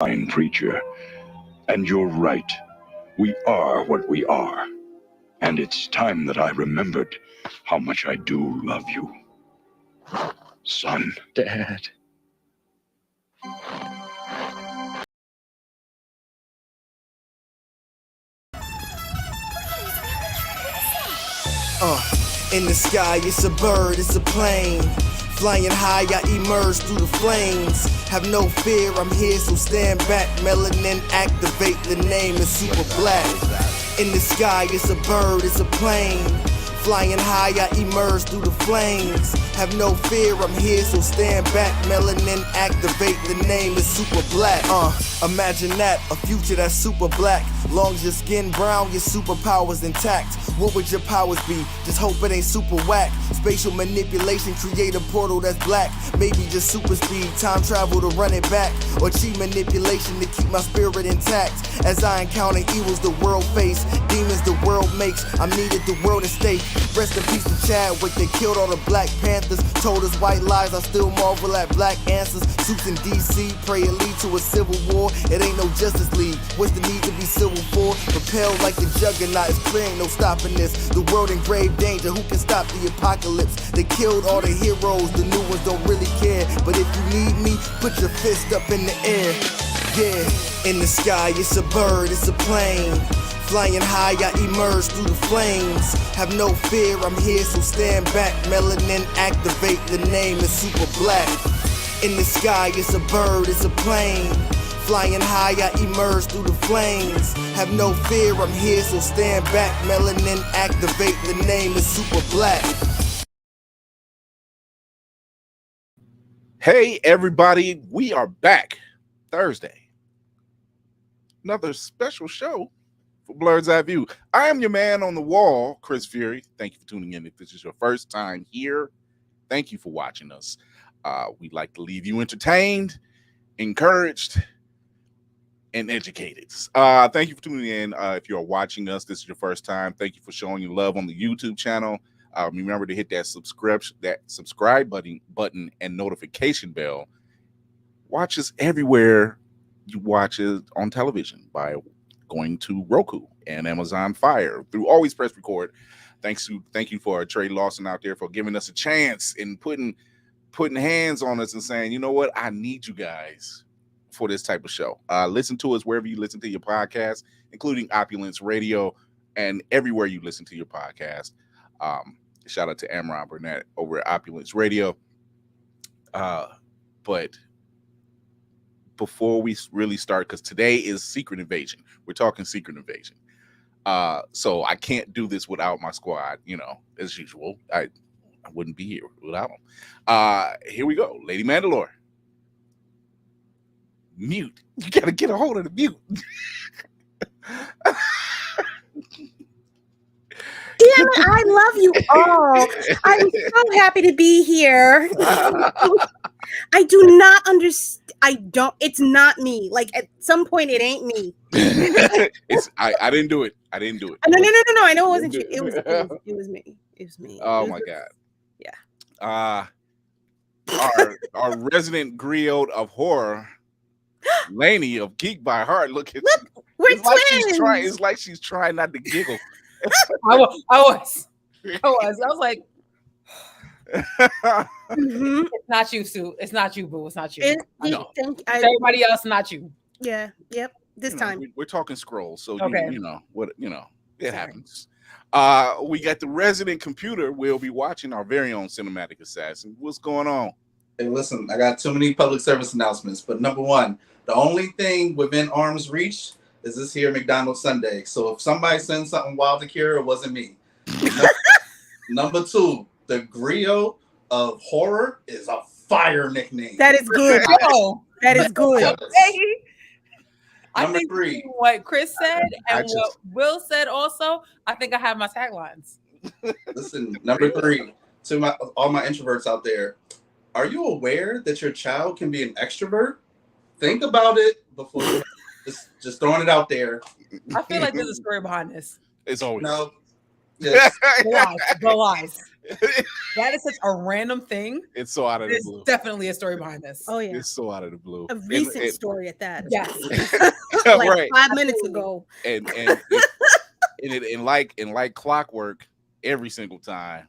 fine preacher. And you're right. We are what we are. And it's time that I remembered how much I do love you. Son. Dad. In the sky, it's a bird, it's a plane. Flying high, I emerge through the flames. Have no fear, I'm here, so stand back. Melanin, activate, the name is super black. In the sky, it's a bird, it's a plane. Flying high, I emerge through the flames. Have no fear, I'm here, so stand back. Melanin, activate, the name is super black. Imagine that, a future that's super black. Long as your skin brown, your superpowers intact. What would your powers be? Just hope it ain't super whack. Spatial manipulation, create a portal that's black. Maybe just super speed, time travel to run it back. Or cheat manipulation to keep my spirit intact. As I encounter evils the world face, demons the world makes, I'm needed the world at stake. Rest in peace to Chadwick, they killed all the Black Panthers. Told us white lies, I still marvel at black answers. Suits in DC, pray it lead to a civil war. It ain't no Justice League, what's the need to be civil for? Propelled like the juggernaut, it's clear ain't no stopping this. The world in grave danger, who can stop the apocalypse? They killed all the heroes, the new ones don't really care. But if you need me, put your fist up in the air. Yeah, in the sky, it's a bird, it's a plane. Flying high, I emerge through the flames. Have no fear, I'm here, so stand back. Melanin, activate, the name is super black. In the sky, it's a bird, it's a plane. Flying high, I emerge through the flames. Have no fear, I'm here, so stand back. Melanin, activate, the name is super black. Hey, everybody, we are back Thursday. Another special show for Blurred's Eye View. I am your man on the wall, Chris Fury. Thank you for tuning in. If this is your first time here, thank you for watching us. We'd like to leave you entertained, encouraged, and educated. Thank you for tuning in. If you're watching us, this is your first time, thank you for showing your love on the YouTube channel. Remember to hit that subscribe button and notification bell. Watch us everywhere you watch it on television by going to Roku and Amazon Fire through Always Press Record. Thank you for Trey Lawson out there for giving us a chance and putting hands on us and saying, you know what, I need you guys for this type of show. Listen to us wherever you listen to your podcast, including Opulence Radio and everywhere you listen to your podcast. Shout out to Amron Burnett over at Opulence Radio. But before we really start, because today is Secret Invasion. We're talking Secret Invasion. So I can't do this without my squad, as usual. I wouldn't be here without them. Here we go. Lady Mandalore. Mute. You got to get a hold of the mute. Damn it, I love you all. I'm so happy to be here. I do not understand. It's not me. Like at some point it ain't me. I didn't do it. I didn't do it. No. I know it wasn't you. It was me. It was me. Oh my God. Yeah. Our resident griot of horror, Lainey of Geek by Heart. Look, we're it's twins. It's like she's trying not to giggle. I was like, Mm-hmm. It's not you, Sue. It's not you, boo. It's not you. I know. It's everybody else, not you. Yeah. Yep. This time. We're talking Skrull, so okay. It happens. We got the resident computer. We'll be watching our very own cinematic assassin. What's going on? Hey, listen, I got too many public service announcements, but number one, the only thing within arm's reach is this here McDonald's Sunday. So if somebody sends something wild to cure, it wasn't me. Number two, the griot of horror is a fire nickname. That is good. That is good. Number I think three, what Chris said and what Will said also, I think I have my taglines. Listen, number three, to all my introverts out there, are you aware that your child can be an extrovert? Think about it before just throwing it out there. I feel like there's a story behind this. It's always No. Just Go lies. That is such a random thing. It's so out of the There's blue. definitely a story behind this. Oh yeah, It's so out of the blue. a recent story at that. Yes. Like Right. 5 minutes ago. And like clockwork, every single time.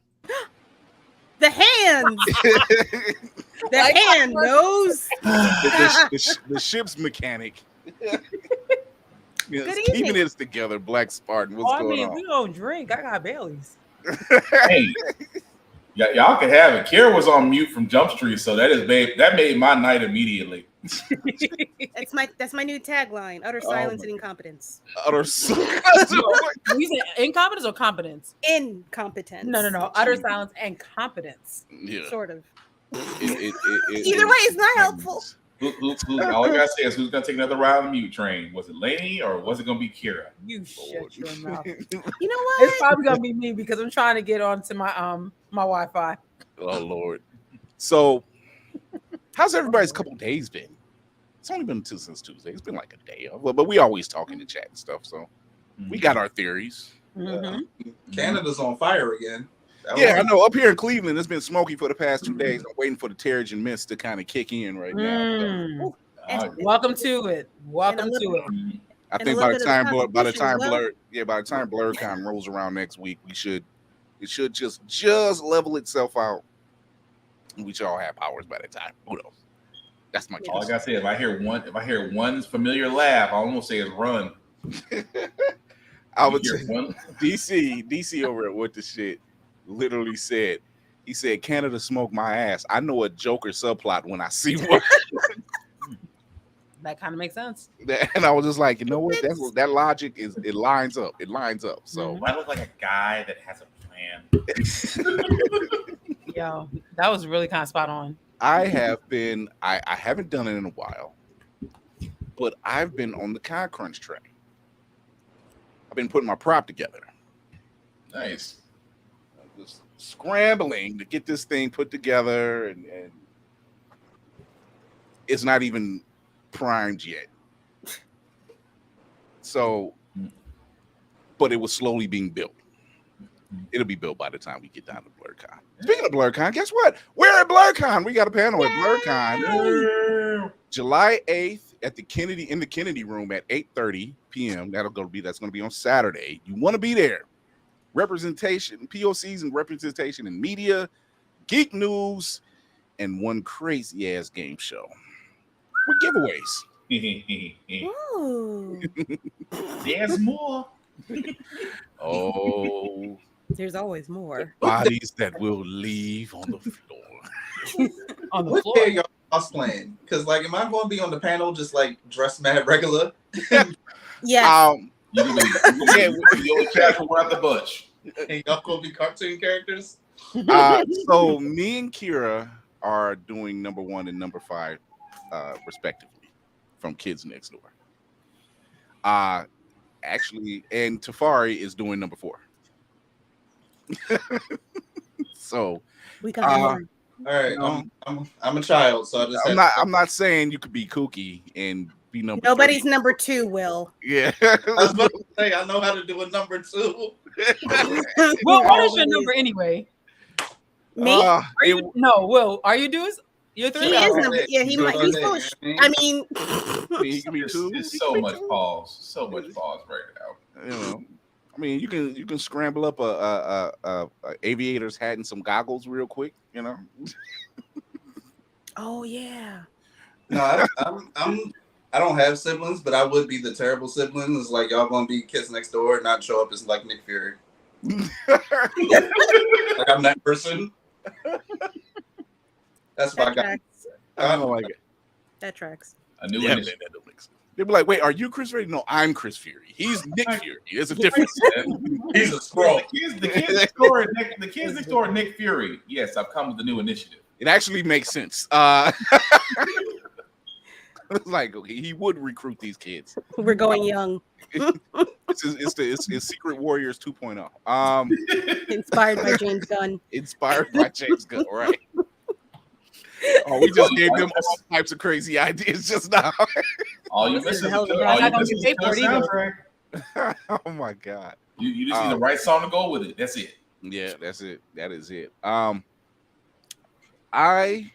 The hands. The Like hand knows. The ship's mechanic. Good Keeping evening. it together, Black Spartan. What's I going mean, on? we don't drink. I got Bailey's. Hey, y'all can have it. Kira was on mute from Jump Street, so that made my night immediately. That's my new tagline: utter silence and incompetence. Utter You said incompetence or competence? Incompetence. No. Utter silence and competence. Yeah. Sort of. Either Either way, it's not helpful. All I gotta say is who's gonna take another ride on the mute train? Was it Lainey or was it gonna be Kira? You shut your mouth. You know what? It's probably gonna be me because I'm trying to get onto my my Wi-Fi. Oh Lord. So, how's everybody's couple days been? It's only been since Tuesday. It's been like a day, but we always talk in the chat and stuff. So we got our theories. Mm-hmm. Canada's on fire again. Yeah, I know. Up here in Cleveland, it's been smoky for the past 2 days. I'm waiting for the Terrigen mist to kind of kick in right now. So, Welcome to it. Welcome to it. I And think a by little the bit of time competition as by the time BlurCon rolls around next week, it should just level itself out. And we should all have powers by that time. Who knows? That's my All I guess. gotta say, if I hear one familiar laugh, all I'm gonna say is run. I would You say hear one? DC over at What the Shit literally said, he said, Canada smoked my ass. I know a Joker subplot when I see one. That kind of makes sense. And I was just like, you know what? That logic it lines up. It lines up. So I look like a guy that has a plan. Yo, that was really kind of spot on. I haven't done it in a while, but I've been on the Con Crunch train. I've been putting my prop together. Nice. Just scrambling to get this thing put together, and it's not even primed yet. So, but it was slowly being built. It'll be built by the time we get down to BlurCon. Speaking of BlurCon, guess what? We're at BlurCon. We got a panel at BlurCon, July 8th at the Kennedy Room at 8:30 p.m. That's going to be on Saturday. You want to be there. Representation, POCs and representation in media, geek news, and one crazy ass game show with giveaways. Ooh. There's more. Oh, There's always more. bodies that will leave on the floor. On the What floor. day are y'all cosplaying? Because like, am I going to be on the panel just like dressed mad regular? Yes. You can be the only casual around the bunch. And y'all going to be cartoon characters? So me and Kira are doing number 1 and number 5, respectively, from Kids Next Door. Actually, and Tafari is doing number 4. So We got more. All right, I'm a child, so I just I'm not saying you could be kooky and be number. Nobody's 3. number 2, Will. Yeah. I was about to say I know how to do a number 2. Will, what is your number anyway? Me? Are you, no, Will, are you doing? You're 3. He is number. Yeah, he might. He's full. I mean, He can be 2. There's so much pause right now. You know, I mean, you can scramble up a aviator's hat and some goggles real quick. You know. oh yeah. No, I don't have siblings, but I would be the terrible sibling. It's like y'all gonna be kids next door and not show up as like Nick Fury. Like I'm that person. That's what I got. I don't like it. That tracks. A new Yeah, initiative. that makes sense. They'd be like, "Wait, are you Chris Fury?" No, I'm Chris Fury. He's Nick Fury. There's a difference. He's a Skrull. The kids next door are Nick Fury. Yes, I've come with a new initiative. It actually makes sense. It's like, okay, he would recruit these kids. We're going young. It's Secret Warriors 2.0. Inspired by James Gunn. Inspired by James Gunn, right? Oh, we just gave them all types of crazy ideas just now. All you missing is I'm not gonna get paid for it either. soundtrack. Oh my god. You just need the right song to go with it. That's it. Yeah, that's it. That is it. I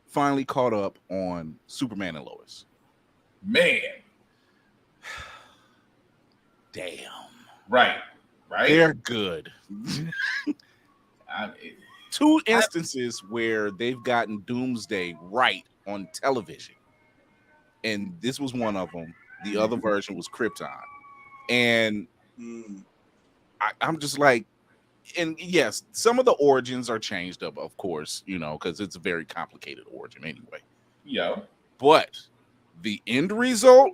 finally caught up on Superman and Lois. Man. Damn. Right. They're good. Two instances where they've gotten Doomsday right on television. And this was one of them. The other version was Krypton. And I'm just like, and yes, some of the origins are changed up, of course, because it's a very complicated origin anyway. Yeah. But the end result,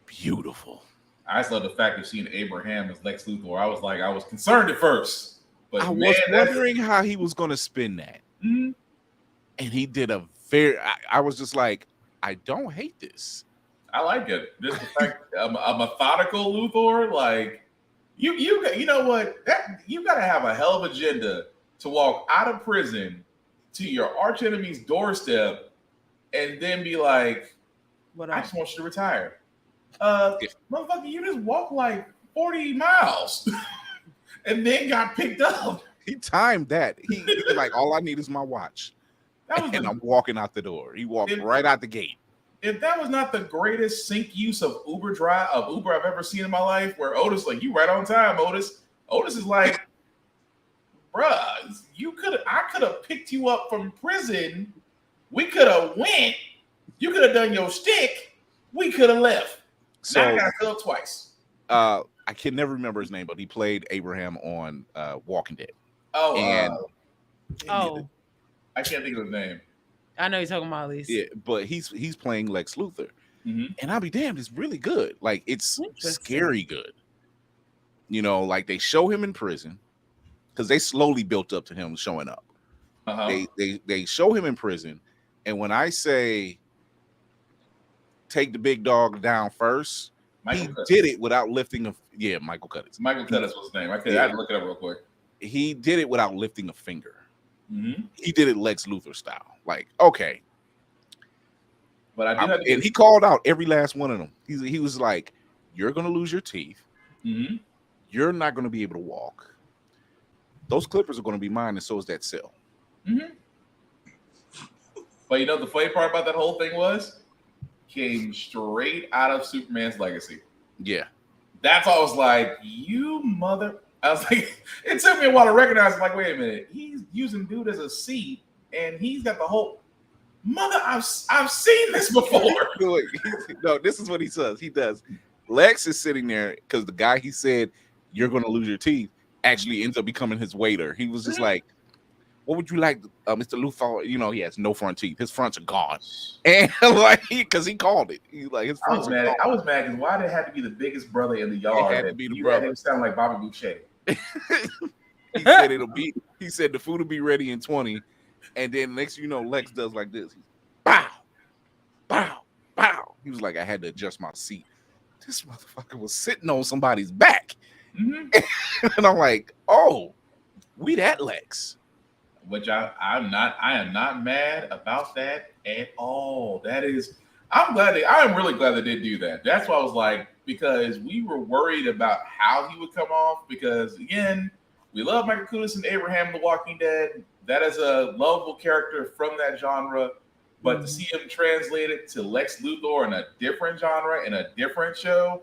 beautiful. I just love the fact of seeing Abraham as Lex Luthor. I was concerned at first. But I was wondering how he was going to spin that. Mm-hmm. And he did I was just like, I don't hate this. I like it. Just the fact a methodical Luthor, like you know what? You got to have a hell of agenda to walk out of prison to your arch enemy's doorstep and then be like, I just want you to retire. Motherfucker, you just walked like 40 miles and then got picked up. He timed that. He was like, all I need is my watch. And I'm walking out the door. He walked right out the gate. If that was not the greatest sync use of Uber I've ever seen in my life, where Otis like, you right on time, Otis. Otis is like, bruh, I could have picked you up from prison. We could have went. You could have done your stick. We could have left. So now I got to fill twice. I can never remember his name, but he played Abraham on Walking Dead. I can't think of his name. I know you're talking about Elise. Yeah, but he's playing Lex Luthor. Mm-hmm. And I'll be damned, it's really good. Like, it's scary good. Like they show him in prison because they slowly built up to him showing up. Uh-huh. They show him in prison, and when I say take the big dog down first, did it without lifting Michael Cudlitz. Michael Cudlitz was his name. I had to look it up real quick. He did it without lifting a finger. Mm-hmm. He did it Lex Luthor style. Like, okay. But and he called out every last one of them. He was like, you're going to lose your teeth. Mm-hmm. You're not going to be able to walk. Those clippers are going to be mine, and so is that cell. Mm-hmm. But the funny part about that whole thing came straight out of Superman's legacy. Yeah. That's all I was like, you mother... I was like, it took me a while to recognize it. Like, wait a minute, he's using dude as a seat, and he's got the whole mother. I've seen this before. No, this is what he does. He does. Lex is sitting there because the guy he said you're going to lose your teeth actually ends up becoming his waiter. He was just like, "What would you like, Mr. Luthor?" He has no front teeth. His fronts are gone, and because he called it. He's like, his fronts. I was mad because why did it have to be the biggest brother in the yard? It had to be the you brother. Had him sound like Bobby Boucher. He said he said the food will be ready in 20, and then next Lex does like this. He's bow, bow, bow. He was like, I had to adjust my seat. This motherfucker was sitting on somebody's back. Mm-hmm. And I'm like, oh, we that Lex. Which I am not mad about that at all. I'm really glad they did do that. That's why I was like, because we were worried about how he would come off, because again, we love Michael Cudlitz and Abraham The Walking Dead. That is a lovable character from that genre, but to see him translated to Lex Luthor in a different genre, in a different show,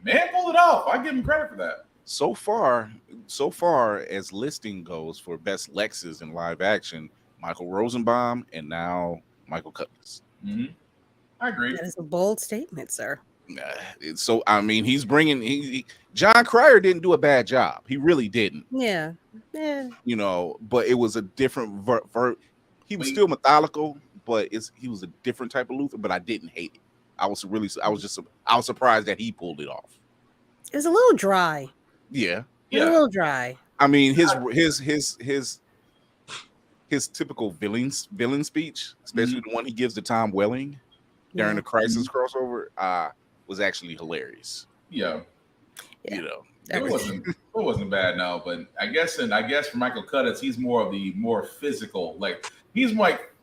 man, pulled it off. I give him credit for that. So far as listing goes for best Lexes in live action, Michael Rosenbaum and now Michael Cudlitz. Mm-hmm. I agree. That is a bold statement, sir. So I mean, he's bringing. John Cryer didn't do a bad job. He really didn't. Yeah. But it was a different. He was still methodical, but he was a different type of Luthor. But I didn't hate it. I was surprised that he pulled it off. It was a little dry. Yeah. A little dry. I mean, his typical villain speech, especially the one he gives to Tom Welling during the Crisis crossover, was actually hilarious. Yeah. It wasn't bad now, but I guess for Michael Cudlitz, he's more of the more physical. Like he's like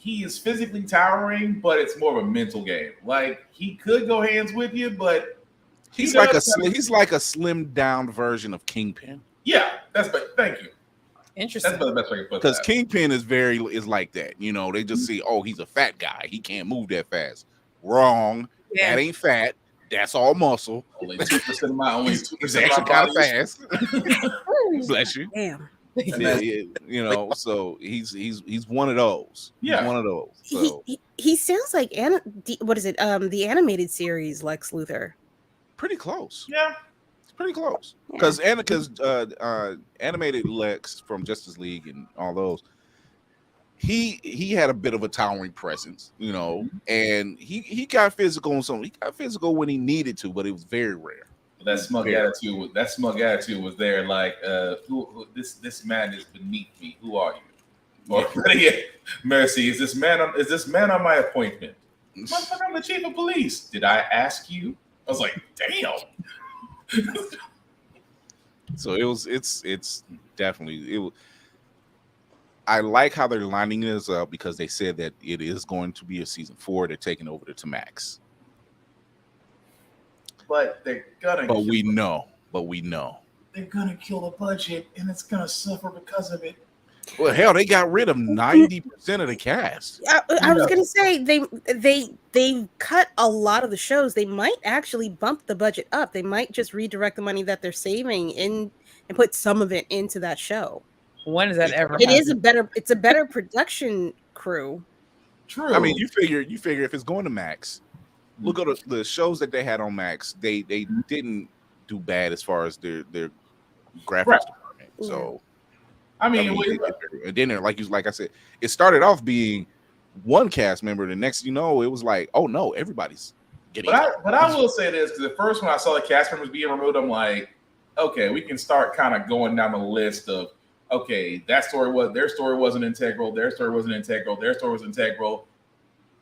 he is physically towering, but it's more of a mental game. Like he could go hands with you, but he's like a slimmed down version of Kingpin. Yeah, thank you. Interesting. That's the best way to put Because Kingpin is like that. You know, they just see, oh, he's a fat guy. He can't move that fast. Wrong. Yeah. That ain't fat. That's all muscle. Only 2% of my He's actually kind of fast. Bless you. Damn. Yeah, you know, so he's one of those. Yeah, he's one of those. So. He sounds like what is it? The animated series Lex Luthor. Pretty close. Yeah. Pretty close, because animated Lex from Justice League and all those, he had a bit of a towering presence, you know, and he got physical on something. He got physical when he needed to, but it was very rare. That smug attitude was there. Like, who this man is beneath me. Who are you? Or Mercy, is this man on my appointment? I'm the chief of police. Did I ask you? I was like, damn. So it's definitely. I like how they're lining this up because they said that it is going to be a season 4. They're taking over to Max, but they're gonna. But we know they're gonna kill the budget, and it's gonna suffer because of it. Well, hell, they got rid of 90% of the cast. I was gonna say they cut a lot of the shows. They might actually bump the budget up. They might just redirect the money that they're saving in and put some of it into that show. When does that ever? It's a better production crew. True. I mean, you figure if it's going to Max, look at the shows that they had on Max. They didn't do bad as far as their graphics department. So. I mean, and then like I said, it started off being one cast member. The next, it was like, oh no, everybody's getting. But I will say this, because at first when I saw the cast members being removed, I'm like, okay, we can start kind of going down the list of, okay, their story wasn't integral, their story wasn't integral, their story was integral.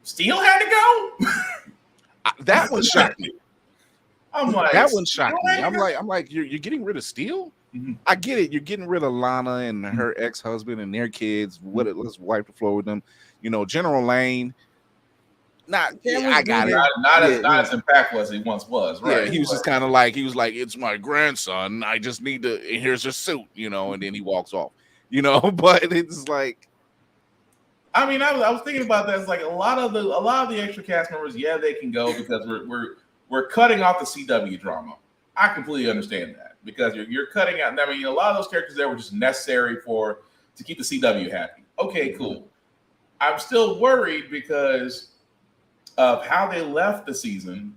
Steel had to go. That one shocked me. I'm like, that one shocked me. I'm like, you're getting rid of Steel. Mm-hmm. I get it. You're getting rid of Lana and her ex-husband and their kids. Let's wipe the floor with them. General Lane. I got it. Not as impactful as he once was. Right? Yeah, he was just kind of like it's my grandson. I just need to. Here's a suit, and then he walks off. But it's like. I mean, I was thinking about that. It's like a lot of the extra cast members. Yeah, they can go because we're cutting off the CW drama. I completely understand that. Because you're cutting out. I mean, a lot of those characters there were just necessary to keep the CW happy. Okay, cool. I'm still worried because of how they left the season,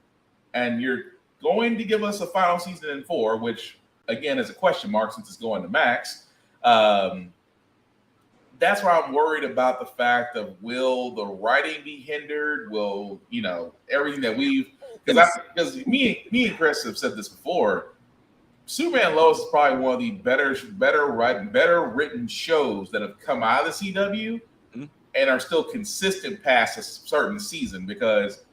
and you're going to give us a final season in 4, which again is a question mark since it's going to Max. That's why I'm worried about the fact of will the writing be hindered? Will everything that because me and Chris have said this before. Superman and Lois is probably one of the better written shows that have come out of the CW and are still consistent past a certain season. Because,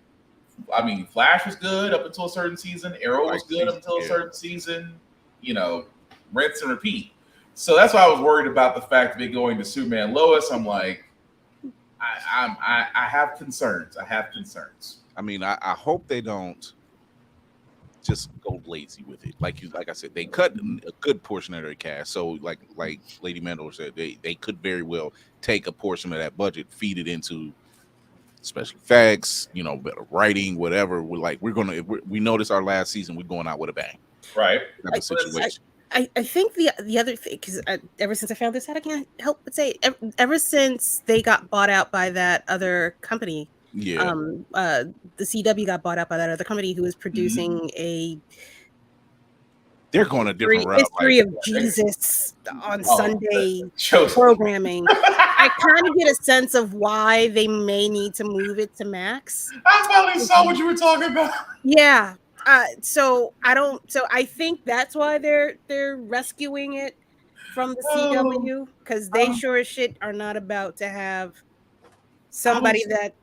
I mean, Flash was good up until a certain season. Arrow was good up until a certain season. Rinse and repeat. So that's why I was worried about the fact of it going to Superman and Lois. I'm like, I have concerns. I mean, I hope they don't just go lazy with it. Like I said, they cut a good portion of their cast. So like Lady Mandel said, they could very well take a portion of that budget, feed it into special effects, better writing, whatever. We know this our last season, we're going out with a bang. Right. Type of situation. I think the other thing, because ever since I found this out, I can't help but say, ever since they got bought out by that other company, the CW got bought out by that other company who was producing they're going a different route. History of Jesus on Sunday programming. I kind of get a sense of why they may need to move it to Max. I finally saw what you were talking about. Yeah. So I think that's why they're rescuing it from the CW, because they sure as shit are not about to have somebody that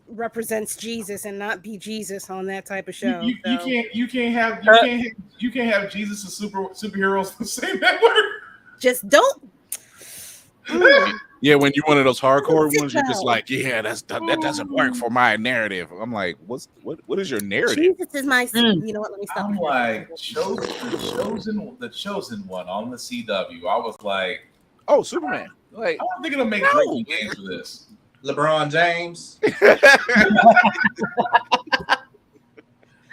represents Jesus and not be Jesus on that type of show. You can't have Jesus and superheroes on the same network. Just don't. Yeah, when you're one of those hardcore Sit ones, you're just down. like, yeah, that doesn't work for my narrative. I'm like, what is your narrative? Jesus is my. You know what? Let me stop. I'm you for a like, second. the chosen one on the CW. I was like, Oh, Superman. Like, I don't think it'll make No. drinking games for this. LeBron James.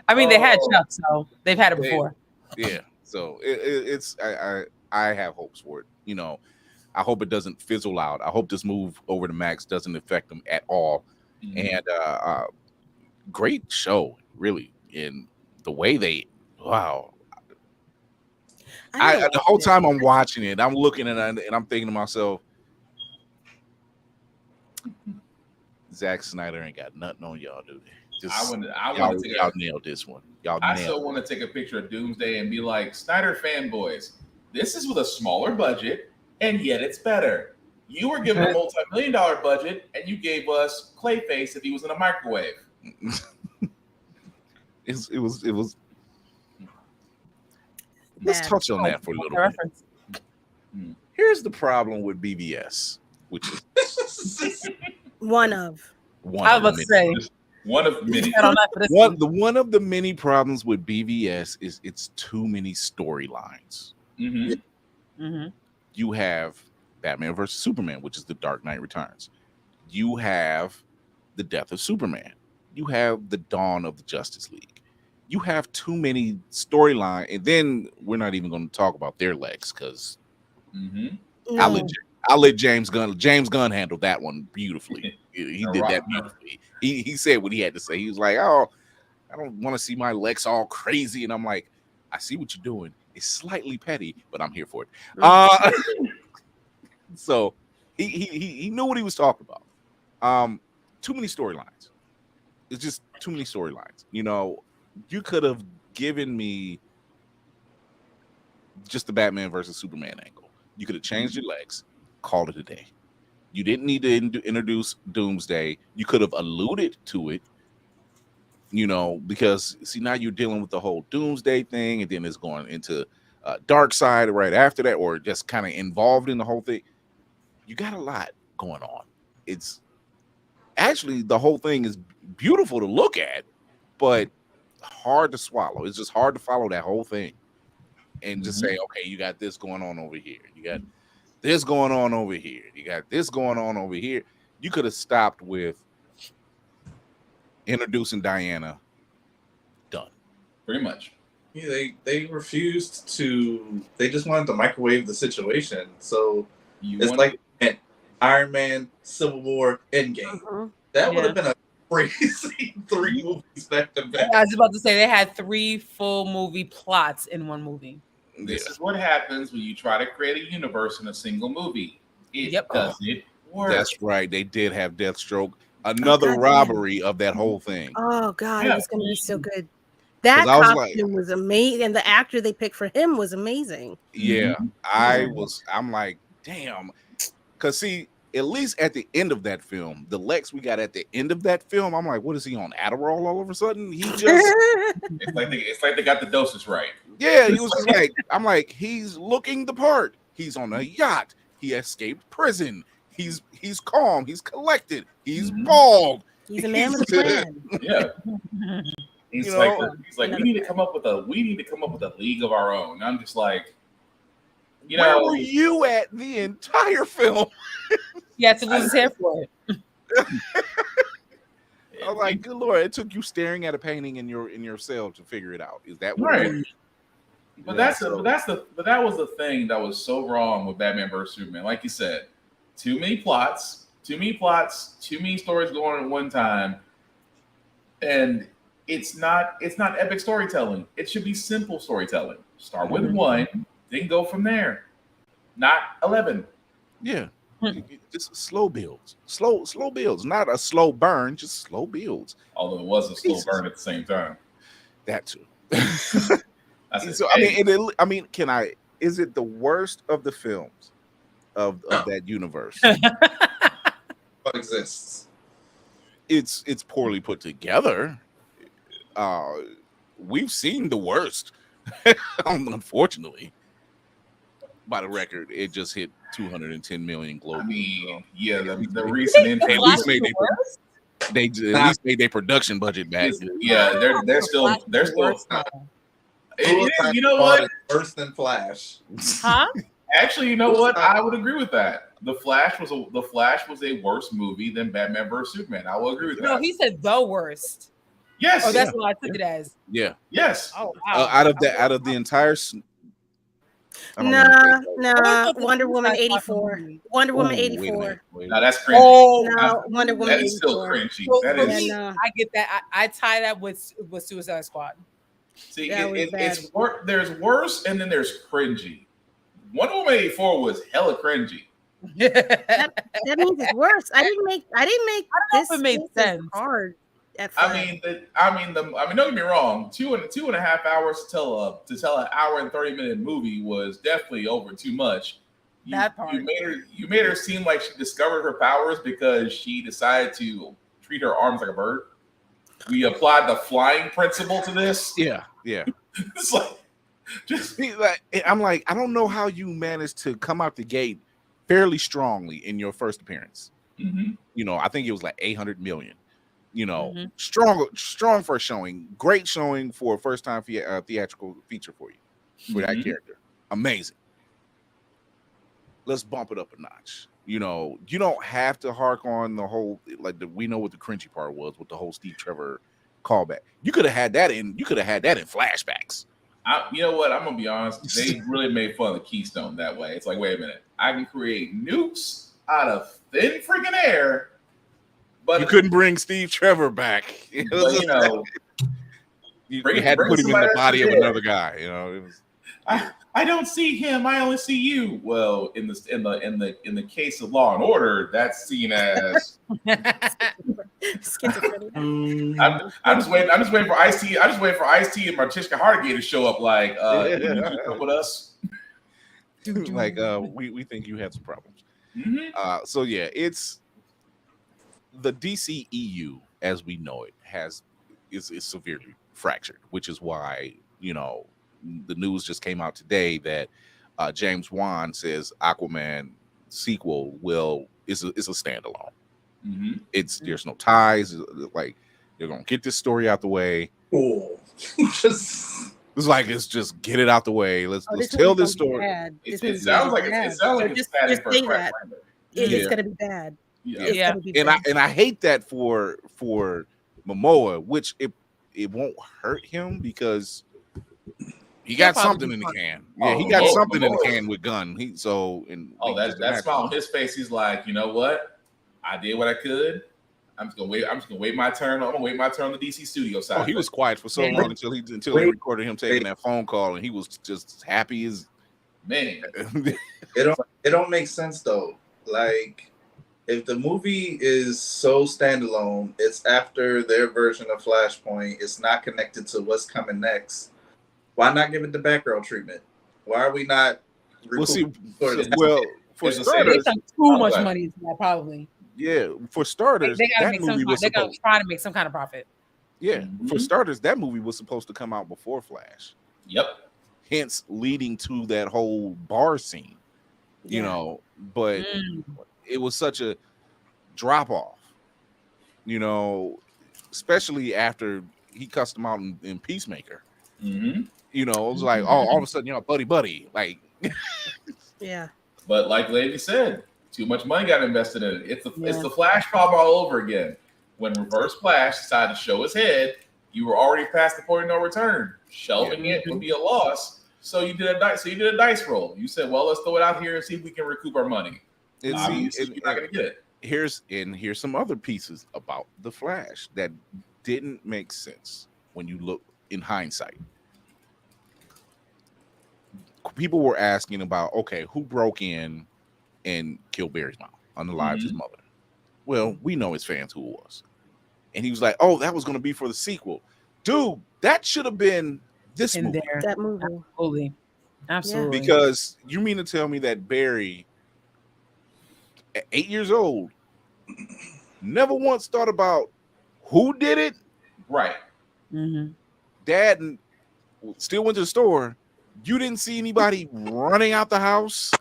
I mean, they had Oh. Chuck, so they've had it They- before. yeah. So it's I have hopes for it. You know, I hope it doesn't fizzle out. I hope this move over to Max doesn't affect them at all. Mhm. And great show, really. In the way they, wow. I The whole time I'm watching it, I'm looking at it and I'm thinking to myself, Zack Snyder ain't got nothing on y'all, do they? I want to take y'all nailed this one. I still want to take a picture of Doomsday and be like, Snyder fanboys, this is with a smaller budget, and yet it's better. You were given a multi-million-dollar budget, and you gave us Clayface if he was in a microwave. it was. Let's touch on that for a little bit. Reference. Here's the problem with BVS, which is one of. I was about to say. One of many. One of the many problems with BVS is it's too many storylines. You have Batman versus Superman, which is the Dark Knight Returns. You have the death of Superman. You have the dawn of the Justice League. You have too many storylines, and then we're not even going to talk about their legs because I'll let James Gunn handle that one beautifully. He did that beautifully. He said what he had to say. He was like, "Oh, I don't want to see my Lex all crazy," and I'm like, "I see what you're doing. It's slightly petty, but I'm here for it." So he knew what he was talking about. Too many storylines. It's just too many storylines. You know, you could have given me just the Batman versus Superman angle. You could have changed your legs, called it a day. You didn't need to introduce Doomsday. You could have alluded to it, you know, because see, now you're dealing with the whole Doomsday thing, and then it's going into Dark Side right after that, or just kind of involved in the whole thing. You got a lot going on. It's actually, the whole thing is beautiful to look at, but hard to swallow. It's just hard to follow that whole thing and just say, okay, you got this going on over here. You got this going on over here. You got this going on over here. You could have stopped with introducing Diana. Done. Pretty much. Yeah, they refused to. They just wanted to microwave the situation. So it's like Iron Man, Civil War, Endgame. That would have been a crazy 3 movies back to back. I was about to say they had 3 full movie plots in one movie. This is what happens when you try to create a universe in a single movie. It doesn't work. That's right. They did have Deathstroke. Another robbery of that whole thing. Oh God, it was going to be so good. That costume was amazing, and the actor they picked for him was amazing. Yeah, I'm like, damn. Because see, at least at the end of that film, the Lex we got at the end of that film, I'm like, what is he on Adderall all of a sudden? He just it's like they got the doses right. Yeah, he was just like, I'm like, he's looking the part. He's on a yacht. He escaped prison. He's calm. He's collected. He's bald. He's a man with a plan. Yeah. He's like, we need to come up with a league of our own. I'm just like, where were you at the entire film? He had to lose his hair for it. I was like, good Lord, it took you staring at a painting in your cell to figure it out. Is that right? But that was the thing that was so wrong with Batman vs Superman. Like you said, too many plots, too many stories going on at one time, and it's not epic storytelling. It should be simple storytelling. Start with 1, then go from there. Not 11. Yeah. Just slow builds. Slow builds. Not a slow burn, just slow builds. Although it was a slow burn at the same time. That too. So is it the worst of the films of that universe? What exists? It's poorly put together. We've seen the worst, unfortunately. by the record, it just hit 210 million globally. I mean, so. yeah, the recent At least made their production budget back. Yeah, they're still. You know what? Worse than Flash. Huh? Actually, you know what? I would agree with that. The Flash was a worse movie than Batman vs Superman. I will agree with that. No, he said the worst. Yes. Oh, that's what I took it as. Yeah. Yes. Oh, wow. Out of the entire. Nah. Wonder Woman 84. Wonder Woman 84. No, that's cringy. Oh, no, Wonder Woman. That is still cringy. So That is. me, I get that. I tie that with Suicide Squad. See, it's there's worse, and then there's cringy. Wonder Woman 84 was hella cringy. that means it's worse. I didn't make I don't know this. if it made sense. Hard. Don't get me wrong. 2.5 hours to tell an hour and 30-minute movie was definitely over too much. That part. You made her seem like she discovered her powers because she decided to treat her arms like a bird. We applied the flying principle to this. Yeah. It's like I'm like, I don't know how you managed to come out the gate fairly strongly in your first appearance. Mm-hmm. You know, I think it was like 800 million. You know, strong first showing, great showing for a first time theatrical feature for you, for that character. Amazing. Let's bump it up a notch. You know, you don't have to hark on the whole we know what the cringy part was with the whole Steve Trevor callback. You could have had that in flashbacks. You know what? I'm gonna be honest. They really made fun of the Keystone that way. It's like, wait a minute, I can create nukes out of thin freaking air. But you couldn't bring Steve Trevor back. You know, you had to put him in the body of another guy. You know, it was. I don't see him. I only see you. Well, in the case of Law and Order, that's seen as. I'm just waiting for Ice-T. I'm just waiting for Ice-T and Mariska Hargitay to show up. Like, you up with us? Like, we think you had some problems. Mm-hmm. So yeah, it's. The DCEU, as we know it, is severely fractured, which is why, you know, the news just came out today that James Wan says Aquaman sequel is a standalone. Mm-hmm. There's no ties. Like, they're gonna get this story out the way. Cool. Let's just get it out the way. Let's tell this story. It sounds like it's padding for a crack. It's gonna be bad. Yeah. And I hate that for Momoa, which it won't hurt him because he got something in the can. Yeah, he got something in the can with Gunn. That smile on his face. He's like, you know what? I did what I could. I'm just gonna wait my turn. I'm gonna wait my turn on the DC studio side. Oh, he was quiet for so long until he recorded him taking that phone call, and he was just happy as man. It don't make sense though. Like, if the movie is so standalone, it's after their version of Flashpoint. It's not connected to what's coming next. Why not give it the Batgirl treatment? Why are we not? For starters, too much money into that probably. Yeah, for starters, they gotta try to make some kind of profit. Yeah, for starters, that movie was supposed to come out before Flash. Yep. Hence, leading to that whole bar scene. You know, but. It was such a drop off, you know, especially after he cussed him out in Peacemaker. Mm-hmm. You know, it was like, all of a sudden, you know, buddy, like, yeah. But like Lady said, too much money got invested in it. It's the Flash problem all over again. When Reverse Flash decided to show his head, you were already past the point of no return. Shelving it would be a loss, so you did a dice roll. You said, well, let's throw it out here and see if we can recoup our money. You're not gonna get it. Here's some other pieces about the Flash that didn't make sense when you look in hindsight. People were asking about, okay, who broke in and killed Barry's mom, unalived his mother? Well, we know his fans who it was, and he was like, "Oh, that was going to be for the sequel, dude. That should have been this movie. That movie, absolutely. Because you mean to tell me that Barry, at 8 years old, never once thought about who did it? Right. Mm-hmm. Dad still went to the store, You didn't see anybody running out the house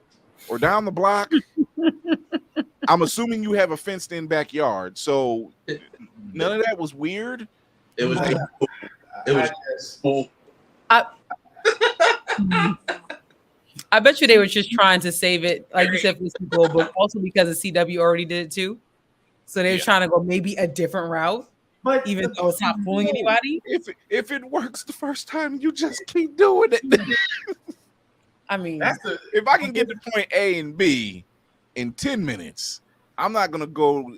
or down the block. I'm assuming you have a fenced-in backyard, so none of that was weird. It was cool. I bet you they were just trying to save it, like you said, for the sequel, but also because the CW already did it too. So they're trying to go maybe a different route, but even though it's not fooling anybody. If it works the first time, you just keep doing it. I mean, if I can get to point A and B in 10 minutes, I'm not gonna go